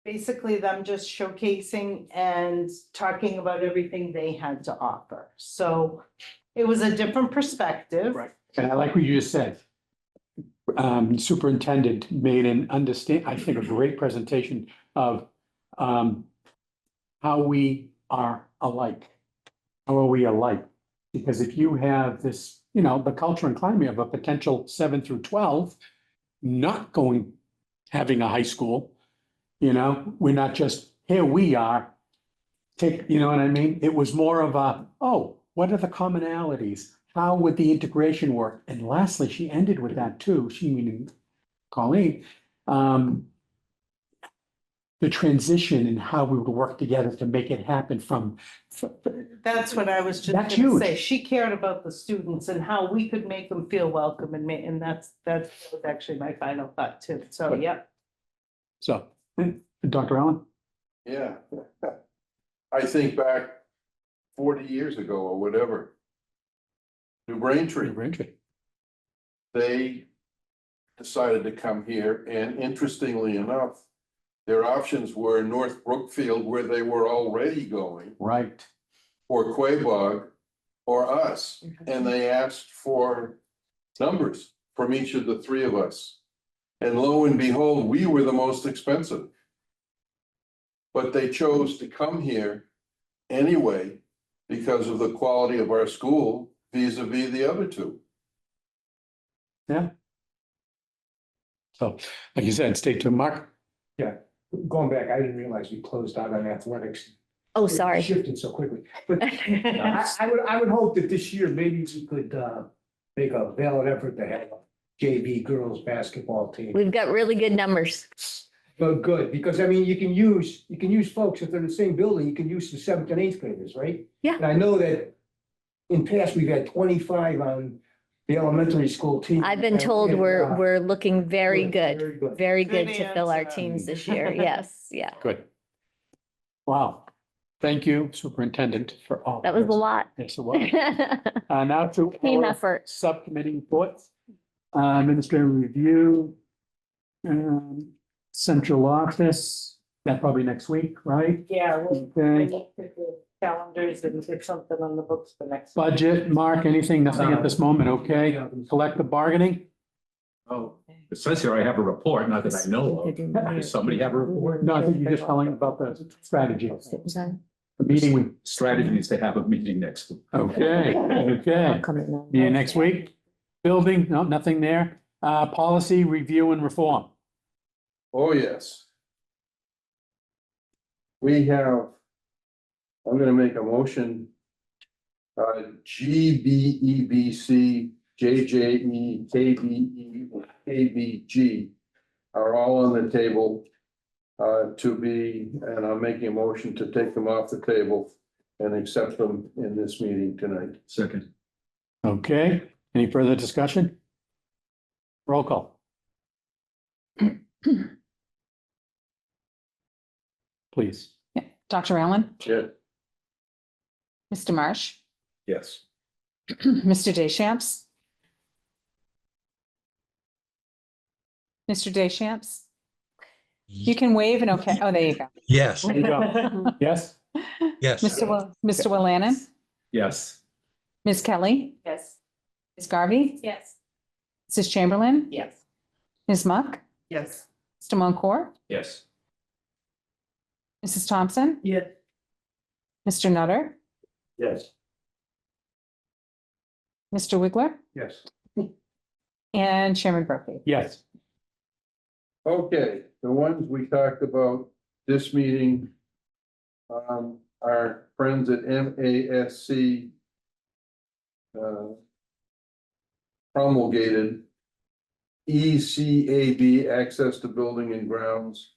basically them just showcasing and talking about everything they had to offer. So it was a different perspective. Right. And I like what you just said. Superintendent made I think, a great presentation of how we are alike. How are we alike? Because if you have this, you know, the culture and climate of a potential 7 through 12, not having a high school, you know, we're not just, here we are. You know what I mean? It was more of a, oh, what are the commonalities? How would the integration work? And lastly, she ended with that too. She, meaning Colleen, the transition and how we would work together to make it happen That's what I was just That's gonna huge. say. She cared about the students and how we could make them feel welcome and that was actually my final thought too. So, yeah. So, Dr. Allen? Yeah. I think back 40 years ago or whatever. New Braintree, they decided to come here, and interestingly enough, their options were North Brookfield, where they were already going, Right. or Quabog, or us. And they asked for numbers from each of the three of us. And lo and behold, we were the most expensive. But they chose to come here anyway because of the quality of our school vis-a-vis the other two. Yeah. So, like you said, stay tuned, Mark. Yeah, going back, I didn't realize we closed out on athletics. Oh, It sorry. Shifted so quickly, but I would hope that this year, maybe we could make a valid effort to have a JV girls basketball team. We've got really good numbers. But good, because I mean, you can use folks, if they're in the same building, you can use the 7th and 8th graders, right? Yeah. And I know that in past, we've had 25 on the elementary school team. I've been told And, we're looking very good, good, very good. very Good good to fill our answer. teams this year. Yes, yeah. Good. Wow. Thank you, Superintendent, for all. That was a this. lot. Yes, it was. Now to Team our effort. subcommittee reports, administrative review, central office, that probably next week, right? Yeah, I Okay. need to do calendars and get something on the books for next. Budget, Mark, anything, nothing at this moment, okay? Collective bargaining? Oh, it says here I have a report, not that I know of. Does somebody have a report? No, I think you're just telling about the strategy. The meeting we, Strategy is to have a meeting next week. okay, okay. Yeah, next week, building, no, nothing there. Policy review and reform. Oh, yes. We have, I'm gonna make a motion. GBEBC, JJE, KBE, and KBG are all on the table. To be, and I'm making a motion to take them off the table and accept them in this meeting tonight. Second. Okay, any further discussion? Roll call. Please. Dr. Allen, Yeah. Mr. Marsh, Yes. Mr. Deschamps? Mr. Deschamps? You can wave and okay. Oh, there you go. Yes. There you go. Yes? Yes. Mr. Willannon? Yes. Ms. Kelly? Yes. Ms. Garvey? Yes. Mrs. Chamberlain? Yes. Ms. Muck? Yes. Mr. Moncourt? Yes. Mrs. Thompson? Yeah. Mr. Nutter? Yes. Mr. Wiggler? Yes. And Chairman Brophy. Yes. Okay, the ones we talked about this meeting. Our friends at MASC. Promulgated. ECAB, access to building and grounds.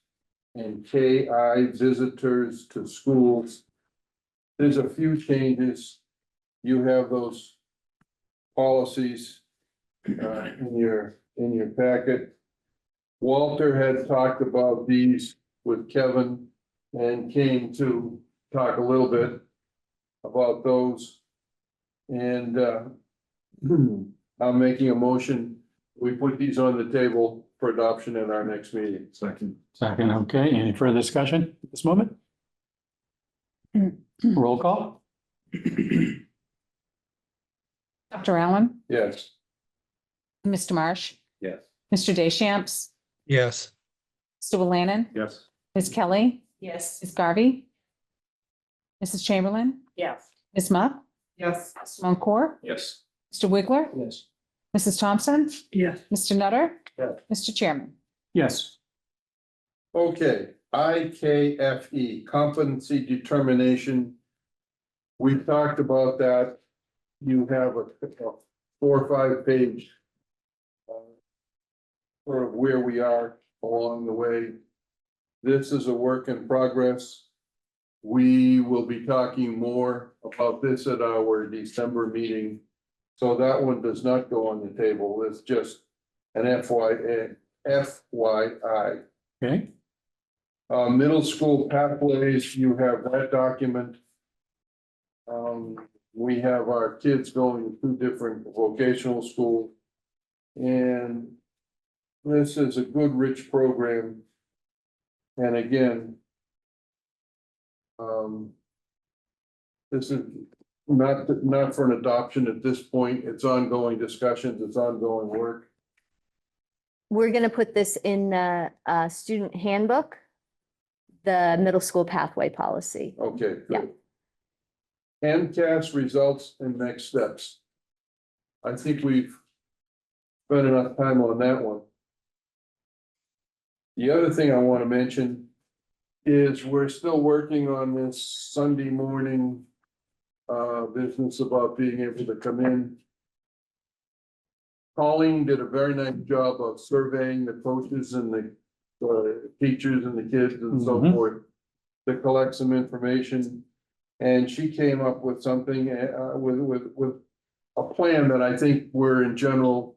And KI, visitors to schools. There's a few changes. You have those policies in your packet. Walter had talked about these with Kevin and came to talk a little bit about those. And I'm making a motion. We put these on the table for adoption at our next meeting. Second. Second, okay. Any further discussion at this moment? Roll call? Dr. Allen? Yes. Mr. Marsh? Yes. Mr. Deschamps? Yes. Mr. Willannon? Yes. Ms. Kelly? Yes. Ms. Garvey? Mrs. Chamberlain? Yes. Ms. Muck? Yes. Mr. Moncourt? Yes. Mr. Wiggler? Yes. Mrs. Thompson? Yes. Mr. Nutter? Yes. Mr. Chairman? Yes. Okay, IKFE, competency determination. We've talked about that. You have a 4 or 5 page. Sort of where we are along the way. This is a work in progress. We will be talking more about this at our December meeting. So that one does not go on the table. It's just an FYI. Okay. Middle school pathways, you have that document. We have our kids going to 2 different vocational schools. And this is a good, rich program. And again, this is not for an adoption at this point. It's ongoing discussions, it's ongoing work. We're gonna put this in the student handbook, the middle school pathway policy. Okay, Yeah. good. MCAS results and next steps. I think we've spent enough time on that one. The other thing I want to mention is we're still working on this Sunday morning business about being able to come in. Colleen did a very nice job of surveying the coaches and the teachers and the kids and so forth to collect some information. And she came up with something with a plan that I think we're in general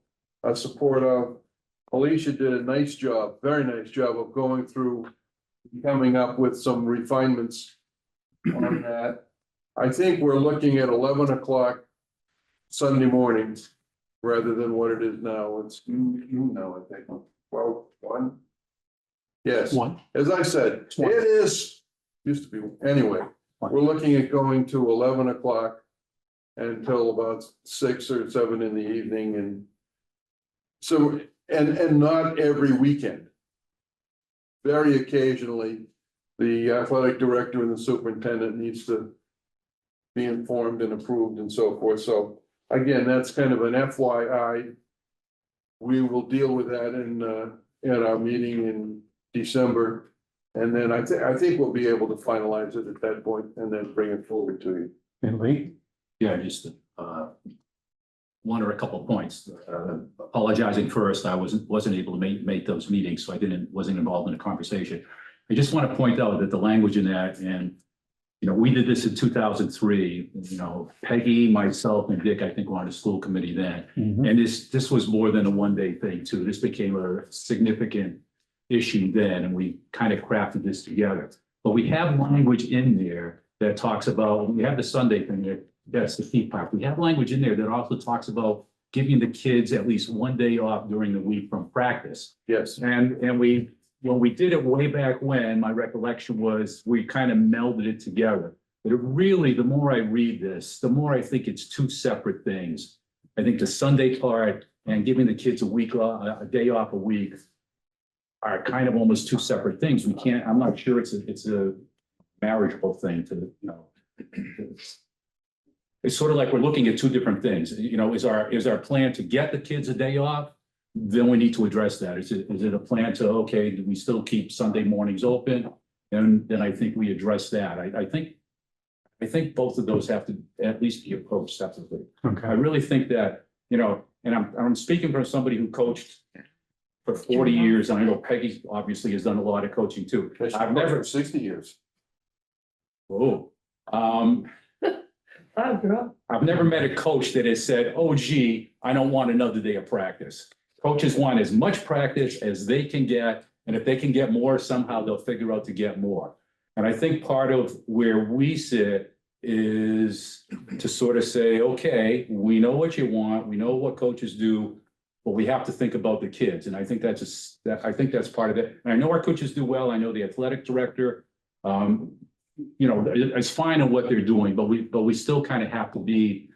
support of. Alicia did a nice job, very nice job of going through, coming up with some refinements on that. I think we're looking at 11 o'clock Sunday mornings rather than what it is now. It's, I think, 1. Yes, 1. as I said, it is, used to be, anyway, we're looking at going to 11 o'clock until about 6 or 7 in the evening, and so, and not every weekend. Very occasionally, the athletic director and the superintendent needs to be informed and approved and so forth. So again, that's kind of an FYI. We will deal with that in our meeting in December. And then I think we'll be able to finalize it at that point and then bring it forward to you. And Lee? Yeah, just one or a couple of points. Apologizing first, I wasn't able to make those meetings, so I wasn't involved in the conversation. I just want to point out that the language in that, and we did this in 2003. Peggy, myself, and Dick, I think, were on the school committee then. And this was more than a one-day thing too. This became a significant issue then, and we kind of crafted this together. But we have language in there that talks about, we have the Sunday thing that That's the key part. We have language in there that also talks about giving the kids at least one day off during the week from practice. Yes. And when we did it way back when, my recollection was we kind of melded it together. But it really, the more I read this, the more I think it's two separate things. I think the Sunday part and giving the kids a day off a week are kind of almost two separate things. We can't, I'm not sure it's a marriageable thing to, it's sort of like we're looking at two different things. Is our plan to get the kids a day off? Then we need to address that. Is it a plan to, okay, do we still keep Sunday mornings open? And then I think we address that. I think both of those have to at least be approached separately. Okay. I really think that, and I'm speaking from somebody who coached for 40 years, and I know Peggy obviously has done a lot of coaching too. I've never 60 years. Oh, I've never met a coach that has said, oh, gee, I don't want another day of practice. Coaches want as much practice as they can get, and if they can get more, somehow they'll figure out to get more. And I think part of where we sit is to sort of say, okay, we know what you want, we know what coaches do, but we have to think about the kids. And I think I think that's part of it. And I know our coaches do well. I know the athletic director, it's fine in what they're doing, but we still kind of have to be,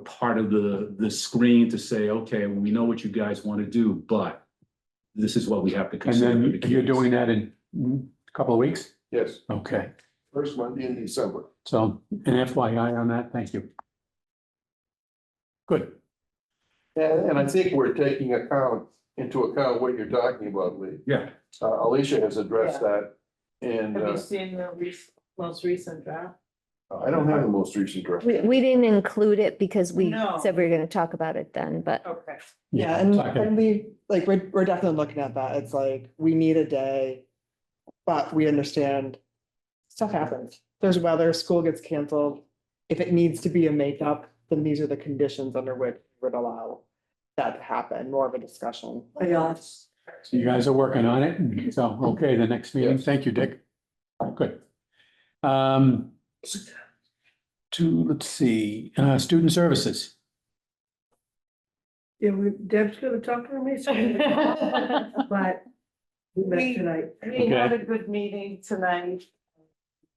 part of the screen to say, okay, we know what you guys want to do, but this is what we have to And consider. for the then you're kids. doing that in a couple of weeks? Yes, Okay, first Monday in December. so an FYI on that, thank you. Good. And I think we're taking into account what you're talking about, Lee. Yeah. Alicia has addressed that, and Have you seen the most recent draft? I don't have the most recent draft. We didn't include it because we No. said we were gonna talk about it then, but Okay. Yeah, and we, like, we're definitely looking at that. It's like, we need a day. But we understand stuff happens. There's weather, school gets canceled. If it needs to be a makeup, then these are the conditions under which we would allow that to happen, more of a discussion. So you guys are working on it. So, okay, the next meeting. Yes. Thank you, Dick. Good. Let's see, student services. Yeah, Deb's gonna talk to me, but we met tonight. We had a good meeting tonight.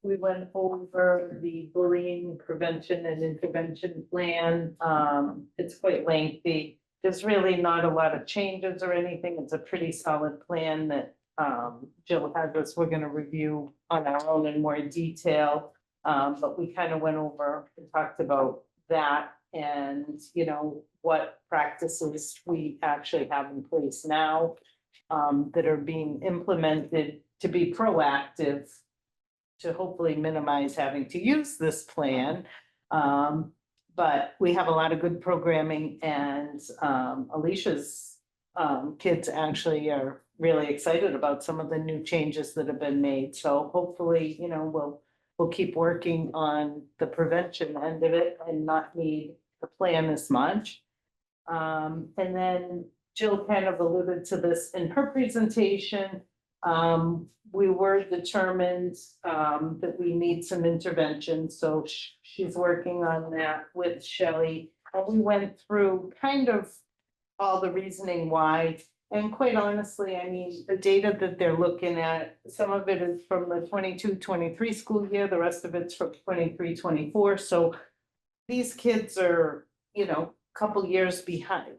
We went over the bullying prevention and intervention plan. It's quite lengthy. There's really not a lot of changes or anything. It's a pretty solid plan that Jill has us, we're gonna review on our own in more detail. But we kind of went over and talked about that and, what practices we actually have in place now that are being implemented to be proactive to hopefully minimize having to use this plan. But we have a lot of good programming and Alicia's kids actually are really excited about some of the new changes that have been made. So hopefully, we'll keep working on the prevention end of it and not need the plan as much. And then Jill kind of alluded to this in her presentation. We were determined that we need some intervention, so she's working on that with Shelley. And we went through kind of all the reasoning why. And quite honestly, I mean, the data that they're looking at, some of it is from the 22-23 school year, the rest of it's from 23-24. So these kids are, a couple years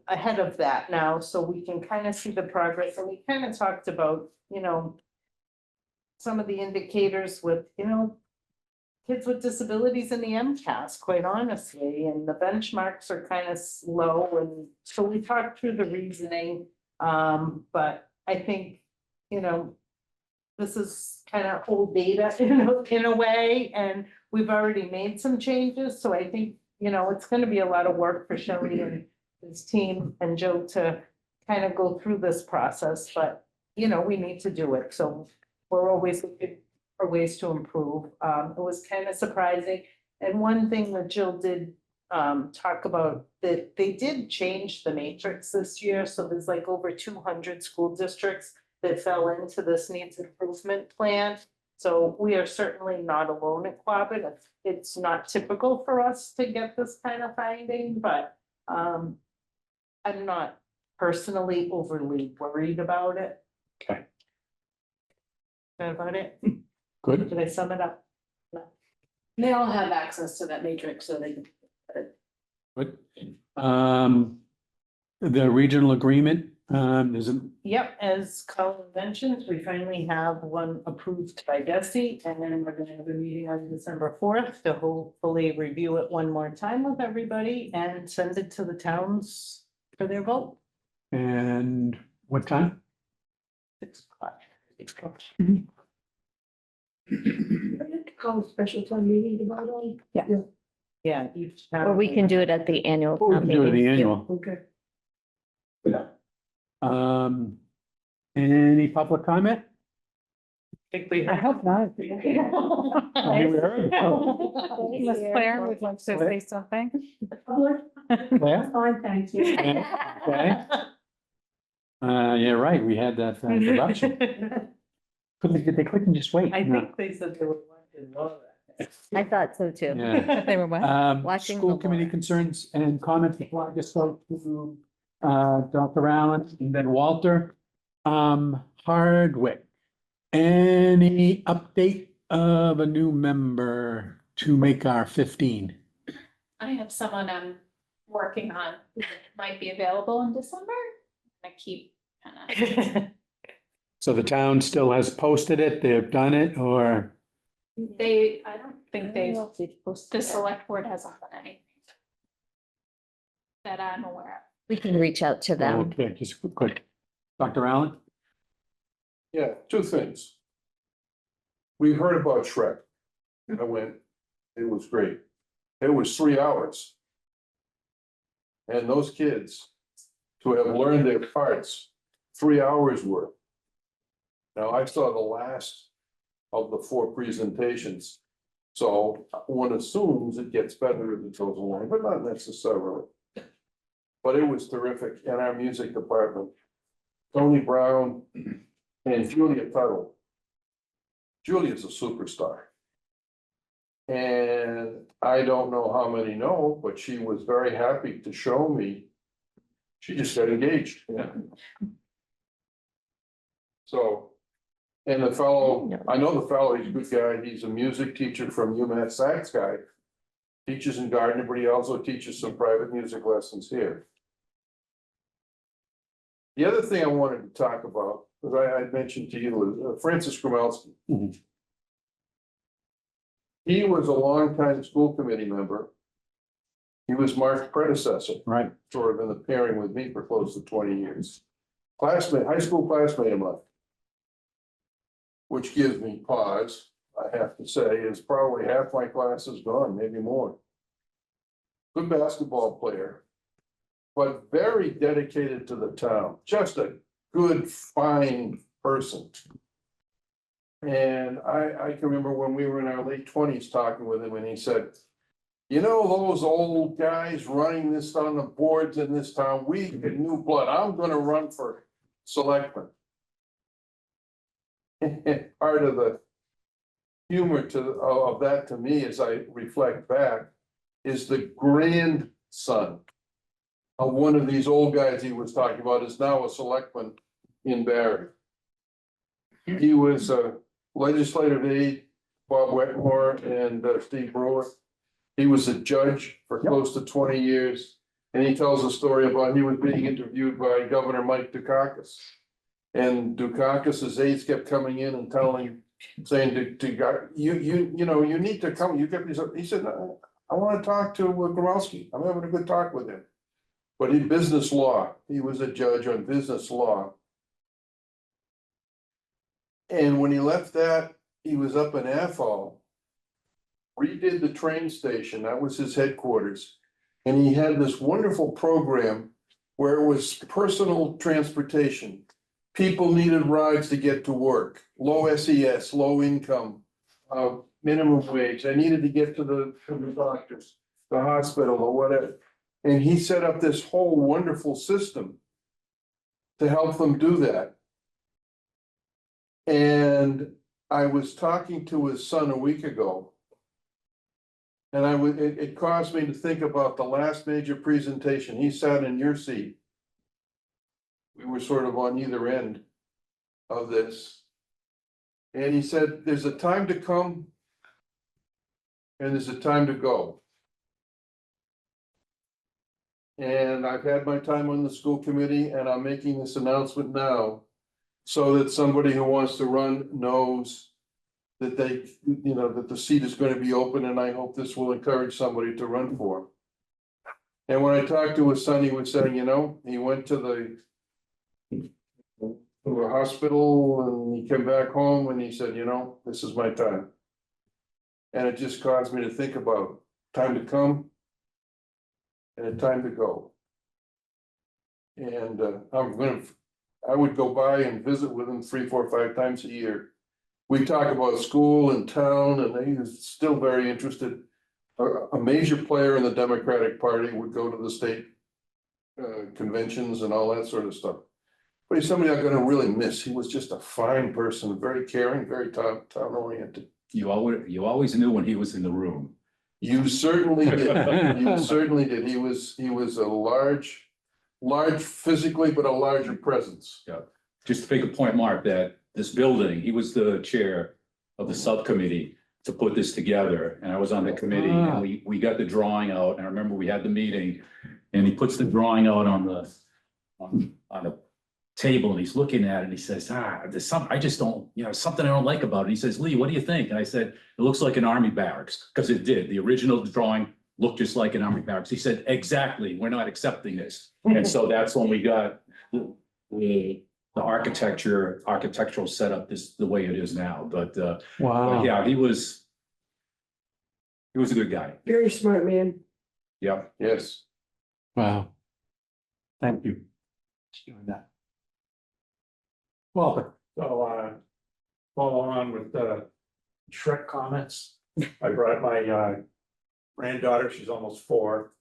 ahead of that now, so we can kind of see the progress. And we kind of talked about, some of the indicators with, kids with disabilities in the MCAS, quite honestly, and the benchmarks are kind of slow. And so we talked through the reasoning. But I think, this is kind of old data in a way, and we've already made some changes. So I think, it's going to be a lot of work for Shelley and his team and Joe to kind of go through this process, but, we need to do it. So we're always looking for ways to improve. It was kind of surprising. And one thing that Jill did talk about, that they did change the matrix this year. So there's like over 200 school districts that fell into this needs improvement plan. So we are certainly not alone at Quabbin. It's not typical for us to get this kind of finding, but I'm not personally overly worried about it. Okay. Is that about it? Good. Did I sum it up? They all have access to that matrix, so they can. Good. The regional agreement, there's a, Yep, as Colin mentioned, we finally have one approved by Desi, and then we're gonna have a meeting on December 4th to hopefully review it one more time with everybody and send it to the towns for their vote. and what time? 6 o'clock. Call a special town meeting to vote on. Yeah, each town. Or we can do it at the annual. Oh, we town can do it at the meeting. annual. Okay. Any public comment? Think we. I hope not. Any we heard? Oh, Miss Claire would like to say something. Claire? Fine, thank you. Okay. Yeah, right, we had that introduction. They couldn't just wait. I No. think they said they were going to know that. I thought so too. Yeah. They were what? Watching School the committee water. concerns and comments before I just go to Dr. Allen and then Walter. Hardwick. Any update of a new member to make our 15? I have someone I'm working on who might be available in December. I keep kind of, So the town still has posted it, they've done it, or? I don't think the select board hasn't done anything that I'm aware of. We can reach out to them. Okay, just quick. Dr. Allen? Yeah, two things. We heard about Shrek. I went, it was great. It was 3 hours. And those kids, to have learned their parts, 3 hours worth. Now, I saw the last of the 4 presentations. So one assumes it gets better as it goes along, but not necessarily. But it was terrific. And our music department, Tony Brown and Julia Tuttle. Julia's a superstar. And I don't know how many know, but she was very happy to show me. She just got engaged. So, and the fellow, I know the fellow, he's a good guy. He's a music teacher from UMass Sax guy. Teaches in Gardner, but he also teaches some private music lessons here. The other thing I wanted to talk about, as I mentioned to you, was Francis Gromelsky. He was a longtime school committee member. He was Mark's predecessor. Right. Sort of in the pairing with me for close to 20 years. Classmate, high school classmate of mine. Which gives me pause, I have to say, is probably half my class is gone, maybe more. Good basketball player. But very dedicated to the town, just a good, fine person. And I can remember when we were in our late 20s talking with him and he said, you know, those old guys running this on the boards in this town, we get new blood, I'm gonna run for selectman. Part of the humor of that to me, as I reflect back, is the grandson of one of these old guys he was talking about is now a selectman in Barry. He was a legislative aide, Bob Wetmore and Steve Brewer. He was a judge for close to 20 years. And he tells a story about he was being interviewed by Governor Mike Dukakis. And Dukakis's aides kept coming in and saying to God, you know, you need to come, you get these, he said, I want to talk to Gromelsky. I'm having a good talk with him. But in business law, he was a judge on business law. And when he left that, he was up in Athol, redid the train station, that was his headquarters. And he had this wonderful program where it was personal transportation. People needed rides to get to work, low SES, low income, minimum wage. I needed to get to the doctors, the hospital or whatever. And he set up this whole wonderful system to help them do that. And I was talking to his son a week ago. And it caused me to think about the last major presentation. He sat in your seat. We were sort of on either end of this. And he said, there's a time to come and there's a time to go. And I've had my time on the school committee and I'm making this announcement now so that somebody who wants to run knows that they, that the seat is going to be open, and I hope this will encourage somebody to run for. And when I talked to his son, he was saying, he went to a hospital and he came back home and he said, this is my time. And it just caused me to think about time to come and a time to go. And I would go by and visit with him 3, 4, 5 times a year. We talk about school and town, and he is still very interested. A major player in the Democratic Party would go to the state conventions and all that sort of stuff. But he's somebody I'm gonna really miss. He was just a fine person, very caring, very town oriented. You always knew when he was in the room. You certainly did. You certainly did. He was a large physically, but a larger presence. Yeah, just to make a point, Mark, that this building, he was the chair of the subcommittee to put this together, and I was on the committee, and we got the drawing out, and I remember we had the meeting, and he puts the drawing out on the table, and he's looking at it, and he says, there's I just don't, something I don't like about it. He says, Lee, what do you think? And I said, it looks like an army barracks, because it did. The original drawing looked just like an army barracks. He said, exactly, we're not accepting this. And so that's when we got the architectural setup is the way it is now, but Wow. yeah, he was a good guy. Very smart man. Yeah. Yes. Wow. Thank you for doing that. Well, So, follow on with the Shrek comments. I brought my granddaughter, she's almost 4.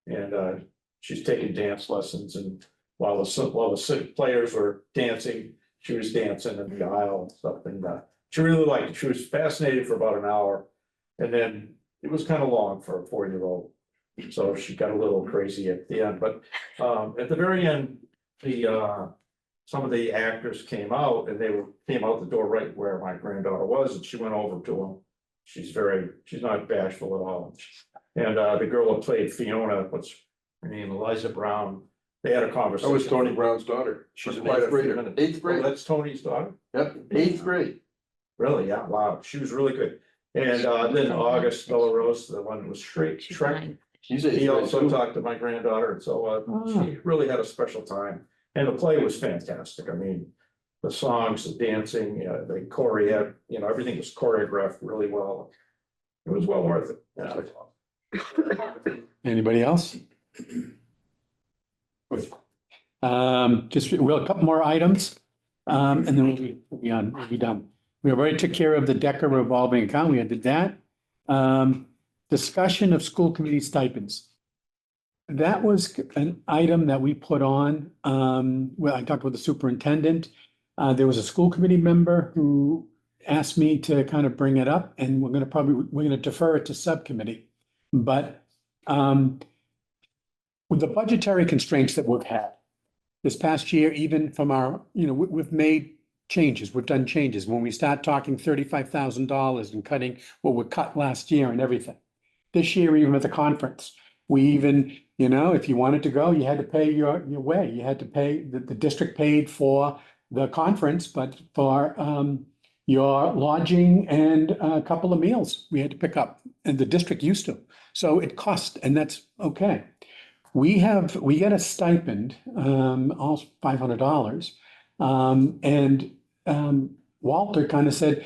And she's taking dance lessons, and while the players were dancing, she was dancing in the aisle and stuff, and she really liked it. She was fascinated for about an hour. And then it was kind of long for a 4-year-old. So she got a little crazy at the end, but at the very end, some of the actors came out and came out the door right where my granddaughter was, and she went over to them. She's not bashful at all. And the girl who played Fiona, what's her name, Eliza Brown, they had a conversation. That was Tony Brown's daughter. She's an 8th grader. 8th grade. Oh, that's Tony's daughter? Yep, 8th grade. Really? Yeah, wow, she was really good. And then August Bellarose, the one that was Shrek. He also talked to my granddaughter, and so she really had a special time. And the play was fantastic. I mean, the songs, the dancing, the choreo, everything was choreographed really well. It was well worth it. Yeah. anybody else? Just a couple more items, and then we'll be done. We already took care of the DECA revolving account. We did that. Discussion of school committee stipends. That was an item that we put on, well, I talked with the superintendent. There was a school committee member who asked me to kind of bring it up, and we're gonna defer it to subcommittee. But with the budgetary constraints that we've had this past year, even from our, we've made changes, we've done changes. When we start talking $35,000 and cutting what we cut last year and everything. This year, even with the conference, we even, if you wanted to go, you had to pay your way. You had to pay, the district paid for the conference, but for your lodging and a couple of meals we had to pick up, and the district used to. So it cost, and that's okay. We get a stipend, all $500. And Walter kind of said,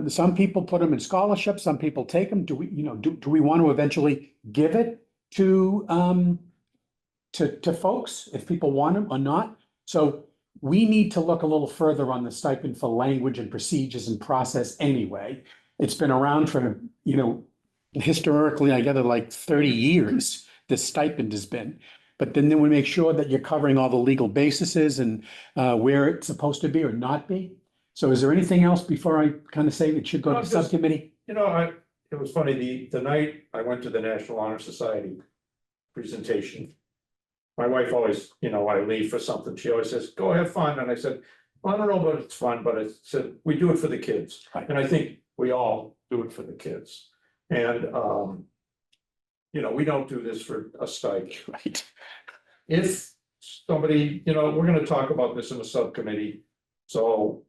some people put them in scholarships, some people take them. Do we want to eventually give it to folks if people want them or not? So we need to look a little further on the stipend for language and procedures and process anyway. It's been around for, historically, I gather like 30 years, this stipend has been. But then we make sure that you're covering all the legal bases and where it's supposed to be or not be. So is there anything else before I kind of say it should go No, to just- subcommittee? You know, it was funny, the night I went to the National Honor Society presentation. My wife always, I leave for something, she always says, go have fun, and I said, well, I don't know about it's fun, but I said, we do it for the kids. Right. And I think we all do it for the kids. And, we don't do this for a stike. Right. If somebody, we're gonna talk about this in the subcommittee, so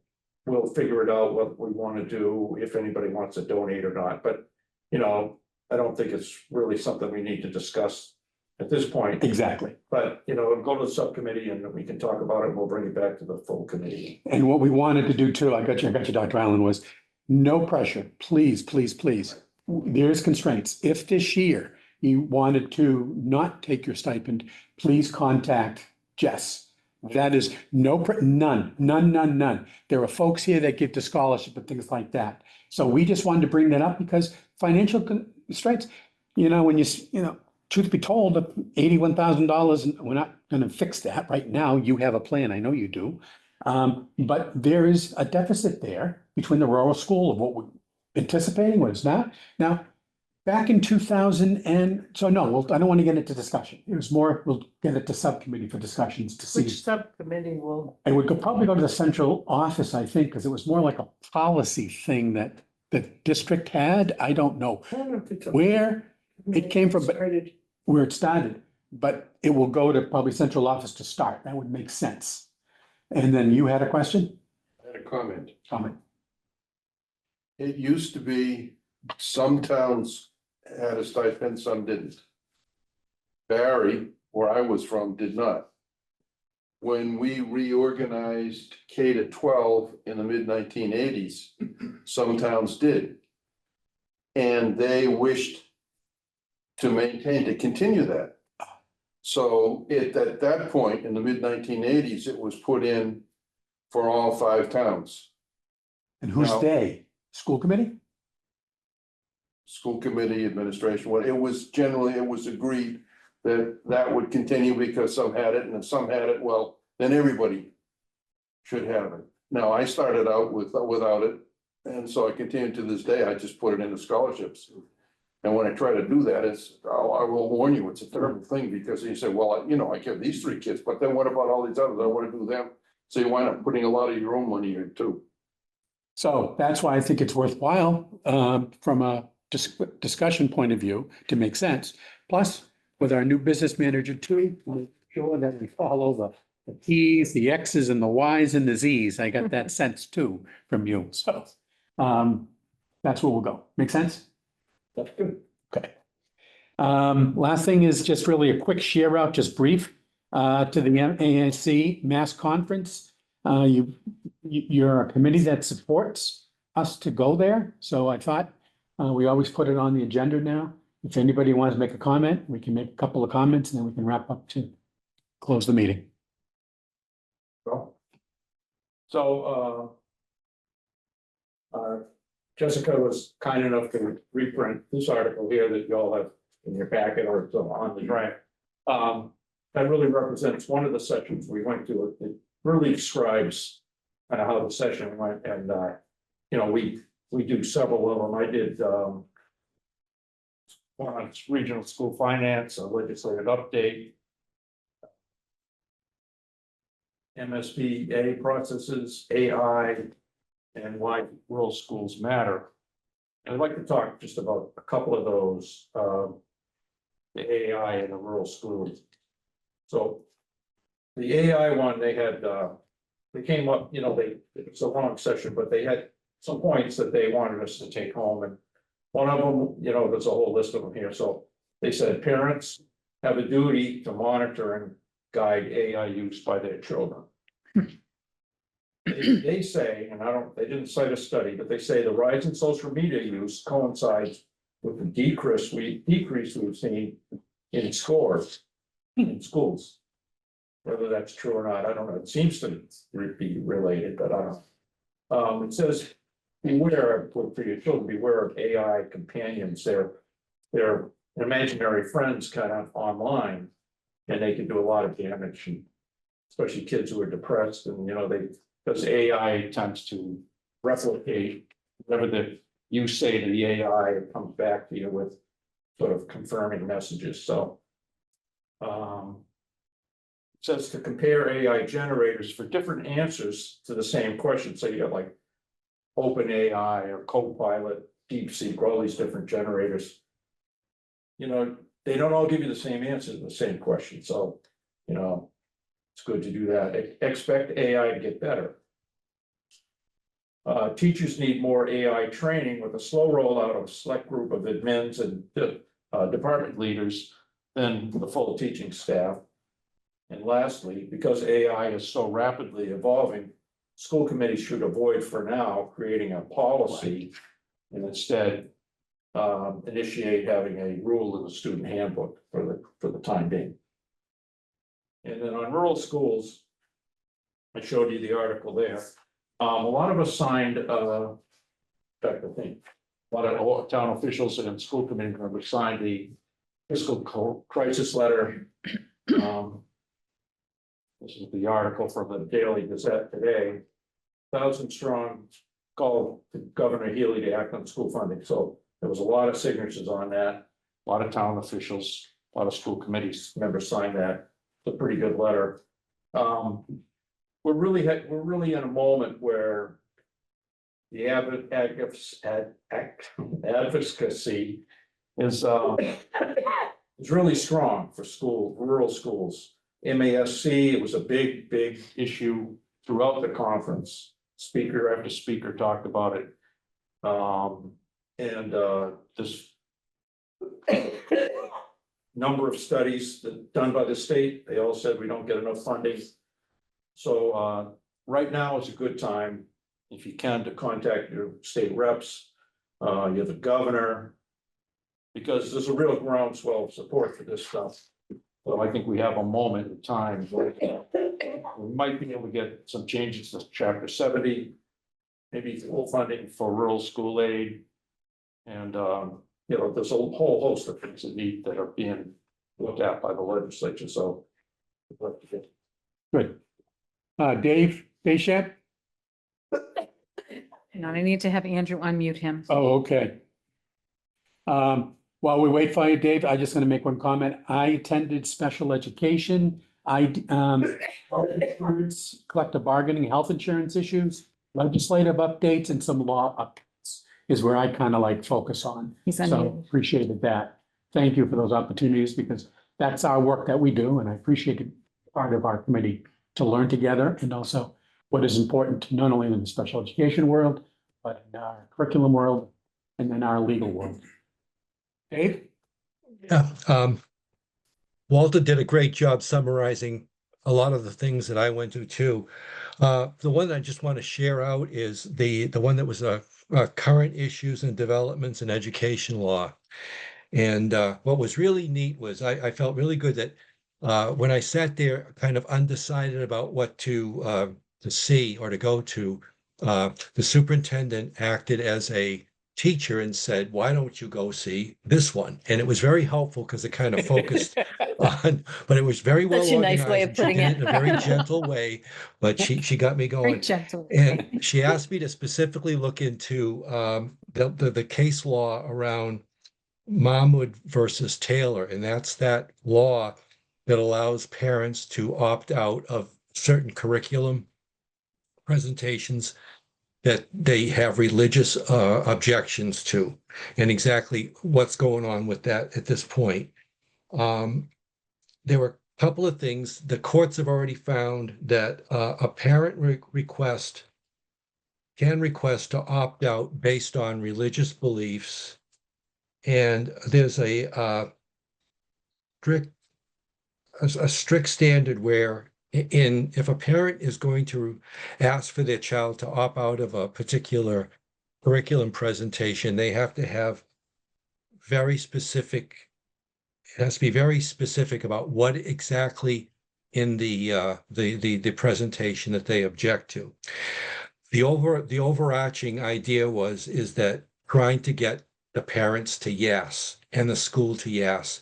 we'll figure it out what we wanna do, if anybody wants to donate or not, but, I don't think it's really something we need to discuss at this point. Exactly. But, go to the subcommittee and we can talk about it, and we'll bring it back to the full committee. And what we wanted to do too, I got you, Dr. Allen, was no pressure, please, please, please. There's constraints. If this year you wanted to not take your stipend, please contact Jess. That is none. There are folks here that give to scholarship and things like that. So we just wanted to bring that up because financial constraints, when truth be told, $81,000, we're not gonna fix that right now. You have a plan, I know you do. But there is a deficit there between the rural school of what we're anticipating, what it's not. Now, back in 2000 I don't want to get into discussion. It was more, we'll get it to subcommittee for discussions to see. Which subcommittee will? And we could probably go to the central office, I think, because it was more like a policy thing that the district had. I don't know where it came from, but where it started. But it will go to probably central office to start. That would make sense. And then you had a question? I had a comment. Comment. It used to be some towns had a stipend, some didn't. Barry, where I was from, did not. When we reorganized K to 12 in the mid-1980s, some towns did. And they wished to continue that. So at that point, in the mid-1980s, it was put in for all 5 towns. And who's Now- they? School committee? School committee administration, it was agreed that that would continue because some had it, and if some had it, well, then everybody should have it. Now, I started out without it, and so I continue to this day, I just put it into scholarships. And when I try to do that, I will warn you, it's a terrible thing, because you say, well, I give these 3 kids, but then what about all these others? I want to do them. So you wind up putting a lot of your own money in too. So that's why I think it's worthwhile, from a discussion point of view, to make sense. Plus, with our new business manager too, we're sure that we follow the Ps, the Xs and the Ys and the Zs. I got that sense too from you. So, that's where we'll go. Make sense? That's good. Okay. Last thing is just really a quick share out, just brief, to the AAC Mass Conference. You're a committee that supports us to go there, so I thought we always put it on the agenda now. If anybody wants to make a comment, we can make a couple of comments and then we can wrap up to close the meeting. So, Jessica was kind enough to reprint this article here that you all have in your packet or on the drive. That really represents one of the sessions we went to. It really describes kind of how the session went, and we do several of them. I did one on regional school finance, a legislative update, MSBA processes, AI, and why rural schools matter. And I'd like to talk just about a couple of those, the AI in the rural schools. So the AI one, they had, they came up, it was a long session, but they had some points that they wanted us to take home. And one of them, there's a whole list of them here. So they said parents have a duty to monitor and guide AI use by their children. They say, and they didn't cite a study, but they say the rise in social media use coincides with the decrease we've seen in scores in schools. Whether that's true or not, I don't know. It seems to be related, but I don't know. It says, beware for your children, beware of AI companions. They're imaginary friends kind of online, and they can do a lot of damage, and especially kids who are depressed and because AI tends to replicate whatever you say to the AI, it comes back to you with sort of confirming messages, so. Says to compare AI generators for different answers to the same question, so you got like OpenAI or Copilot, DeepSeek, all these different generators. You know, they don't all give you the same answer to the same question, so, you know, it's good to do that. Expect AI to get better. Teachers need more AI training with a slow rollout of a select group of admins and department leaders than the full teaching staff. And lastly, because AI is so rapidly evolving, school committees should avoid for now creating a policy and instead initiate having a rule in the student handbook for the time being. And then on rural schools, I showed you the article there. A lot of us signed, in fact, I think, a lot of town officials and school committee members signed the fiscal crisis letter. This is the article from the Daily Gazette today. 1,000-strong call to Governor Healy to act on school funding. So there was a lot of signatures on that. A lot of town officials, a lot of school committees members signed that. It's a pretty good letter. We're really in a moment where the advocacy is really strong for rural schools. MASC, it was a big issue throughout the conference. Speaker after speaker talked about it. This number of studies done by the state, they all said we don't get enough funding. So right now is a good time, if you can, to contact your state reps, you have the governor, because there's a real groundswell of support for this stuff. So I think we have a moment in time where we might be able to get some changes to Chapter 70, maybe full funding for rural school aid. And, you know, there's a whole host of things that are being looked at by the legislature. So. Good. Dave Bayshab? Hang on, I need to have Andrew unmute him. Oh, okay. While we wait for you, Dave, I'm just gonna make one comment. I attended special education. Health insurance, collective bargaining, health insurance issues, legislative updates, and some law updates is where I kind of like focus on. He's So unmuted. appreciated that. Thank you for those opportunities because that's our work that we do, and I appreciate it, part of our committee to learn together and also what is important, not only in the special education world, but in our curriculum world and in our legal world. Dave? Yeah, Walter did a great job summarizing a lot of the things that I went to too. The one that I just want to share out is the one that was current issues and developments in education law. And what was really neat was I felt really good that when I sat there kind of undecided about what to see or to go to, the superintendent acted as a teacher and said, why don't you go see this one? And it was very helpful because it kind of focused on, but it was very well Such a nice way of organized. She putting did it. it in a very gentle way, but she got me Very going. gentle. And she asked me to specifically look into the case law around Mahmoud versus Taylor, and that's that law that allows parents to opt out of certain curriculum presentations that they have religious objections to, and exactly what's going on with that at this point. There were a couple of things. The courts have already found that a parent can request to opt out based on religious beliefs, and there's a strict standard where if a parent is going to ask for their child to opt out of a particular curriculum presentation, they have to have it has to be very specific about what exactly in the presentation that they object to. The overarching idea is that trying to get the parents to yes and the school to yes.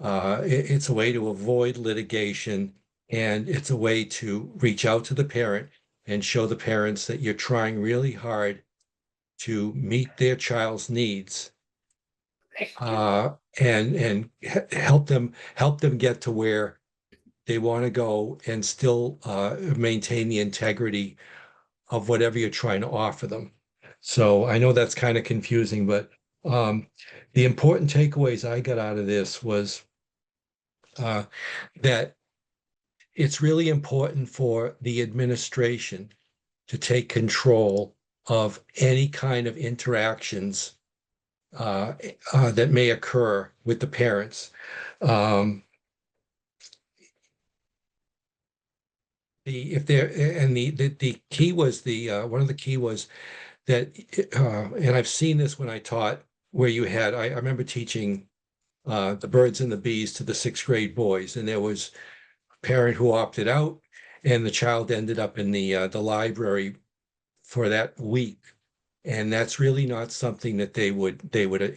It's a way to avoid litigation, and it's a way to reach out to the parent and show the parents that you're trying really hard to meet their child's needs, and help them get to where they want to go and still maintain the integrity of whatever you're trying to offer them. So I know that's kind of confusing, but the important takeaways I got out of this was that it's really important for the administration to take control of any kind of interactions that may occur with the parents. The key was one of the key was that, and I've seen this when I taught, where you had, I remember teaching the birds and the bees to the 6th grade boys, and there was a parent who opted out, and the child ended up in the library for that week. And that's really not something that they would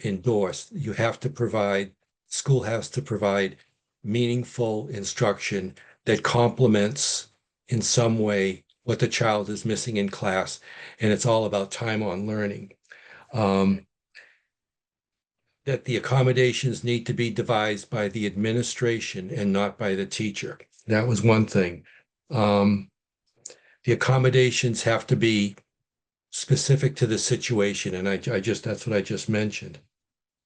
endorse. You have to provide, school has to provide meaningful instruction that complements in some way what the child is missing in class. And it's all about time on learning. That the accommodations need to be devised by the administration and not by the teacher. That was one thing. The accommodations have to be specific to the situation, and that's what I just mentioned.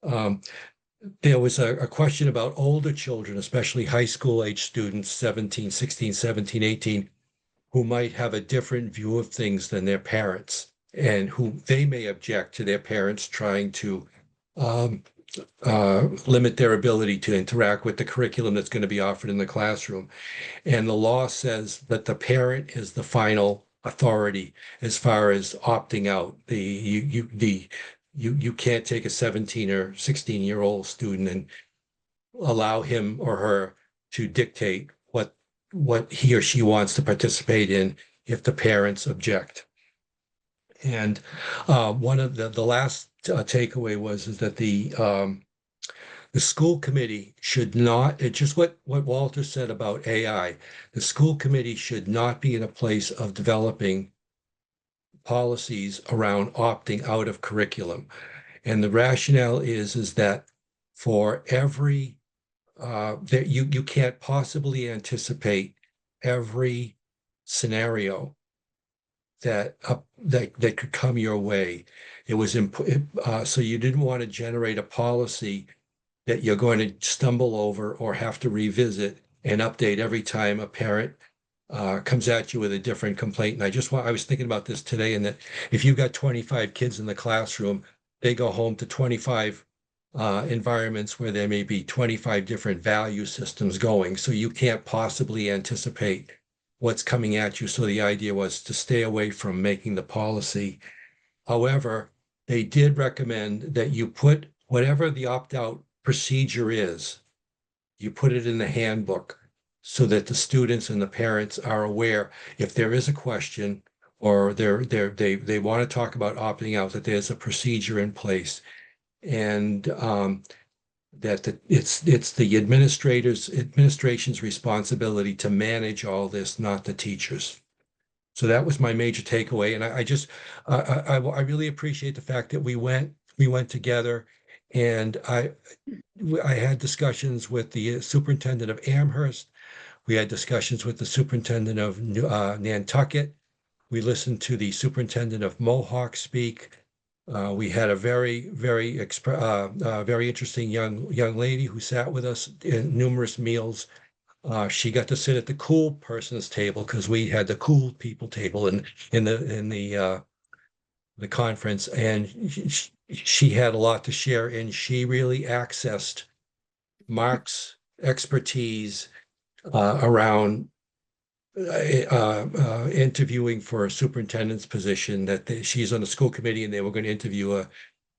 There was a question about older children, especially high school age students, 17, 16, 17, 18, who might have a different view of things than their parents, and who they may object to their parents trying to limit their ability to interact with the curriculum that's going to be offered in the classroom. And the law says that the parent is the final authority as far as opting out. You can't take a 17 or 16-year-old student and allow him or her to dictate what he or she wants to participate in if the parents object. And one of the last takeaway is that the school committee should not, it's just what Walter said about AI. The school committee should not be in a place of developing policies around opting out of curriculum. And the rationale is that for every, that you can't possibly anticipate every scenario that could come your way. It was so you didn't want to generate a policy that you're going to stumble over or have to revisit and update every time a parent comes at you with a different complaint. And I was thinking about this today, and that if you've got 25 kids in the classroom, they go home to 25 environments where there may be 25 different value systems going. So you can't possibly anticipate what's coming at you. So the idea was to stay away from making the policy. However, they did recommend that you put whatever the opt-out procedure is, you put it in the handbook so that the students and the parents are aware if there is a question or they want to talk about opting out, that there's a procedure in place, and that it's the administration's responsibility to manage all this, not the teachers. So that was my major takeaway, and I really appreciate the fact that we went together, and I had discussions with the superintendent of Amherst. We had discussions with the superintendent of Nantucket. We listened to the superintendent of Mohawk speak. We had a very, very interesting young lady who sat with us in numerous meals. She got to sit at the cool person's table because we had the cool people table in the conference, and she had a lot to share, and she really accessed Mark's expertise around interviewing for a superintendent's position. That she's on the school committee, and they were going to interview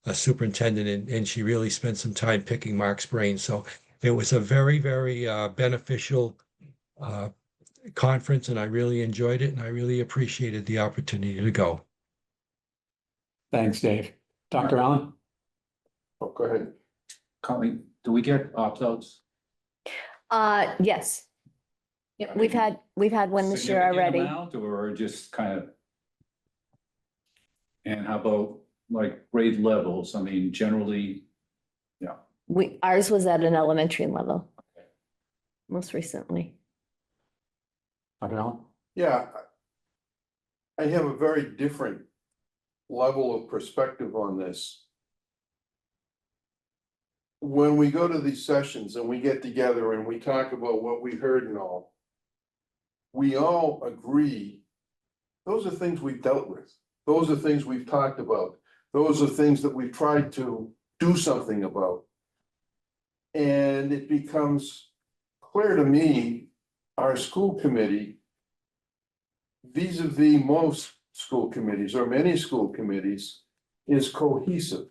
a superintendent, and she really spent some time picking Mark's brain. So it was a very, very beneficial conference, and I really enjoyed it, and I really appreciated the opportunity to go. Thanks, Dave. Dr. Allen? Oh, go ahead. Colleen, do we get opt-outs? Yes. We've had one this year significant already. amount, or just kind of? And how about like grade levels? I mean, generally, yeah. Ours was at an elementary level. Most recently. Yeah. I have a very different level of perspective on this. When we go to these sessions and we get together and we talk about what we heard and all, we all agree, those are things we've dealt with. Those are things we've talked about. Those are things that we've tried to do something about. And it becomes clear to me, our school committee, vis-a-vis most school committees or many school committees, is cohesive.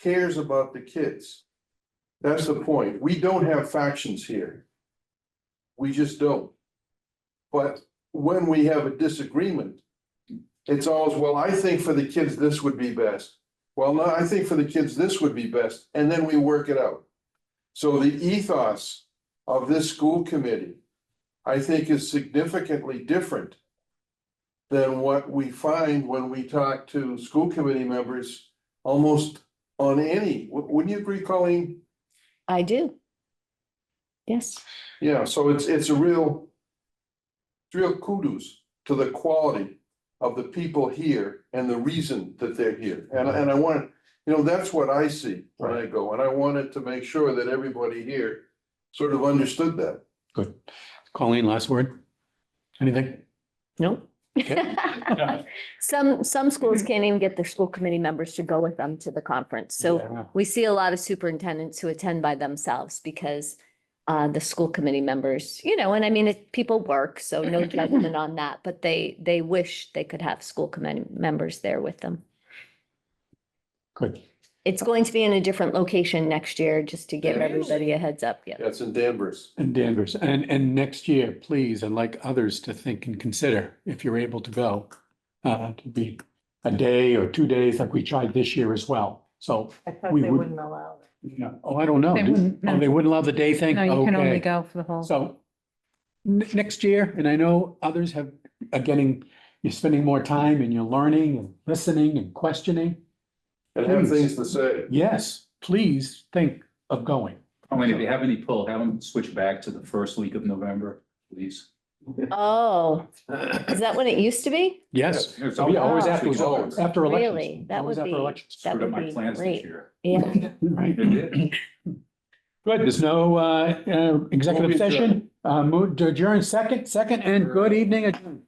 Cares about the kids. That's the point. We don't have factions here. We just don't. But when we have a disagreement, it's always, well, I think for the kids, this would be best. Well, no, I think for the kids, this would be best. And then we work it out. So the ethos of this school committee, I think, is significantly different than what we find when we talk to school committee members almost on any, wouldn't you agree, Colleen? I do. Yes. Yeah, so it's a real kudos to the quality of the people here and the reason that they're here. And I want, that's what I see when I go, and I wanted to make sure that everybody here sort of understood that. Good. Colleen, last word? Anything? Nope. Some schools can't even get their school committee members to go with them to the conference. So Yeah. we see a lot of superintendents who attend by themselves because the school committee members, and I mean, people work, so no judgment on that, but they wish they could have school committee members there with them. Good. It's going to be in a different location next year, just to give everybody a heads up. Yeah. That's in Danvers. In Danvers. And next year, please, and like others to think and consider, if you're able to go, to be a day or 2 days like we tried this year as well. So I thought we they would- wouldn't allow it. yeah, oh, I don't know. They wouldn't, no. Oh, they wouldn't allow the day thing? No, you can only Okay. go for the whole. So next year, and I know others are you're spending more time and you're learning and listening and questioning. And have Please. things to say. Yes, please think of going. I mean, if you have any pull, have them switch back to the first week of November, please. Oh, is that what it used to be? Yes. It's So, yeah, always always- after elections. Really? That Always would after be, elections. that Screwed up would my be plans this great. year. Yeah. Right. It did. Good, there's no executive Move to session. Move to adjourn second, and good evening.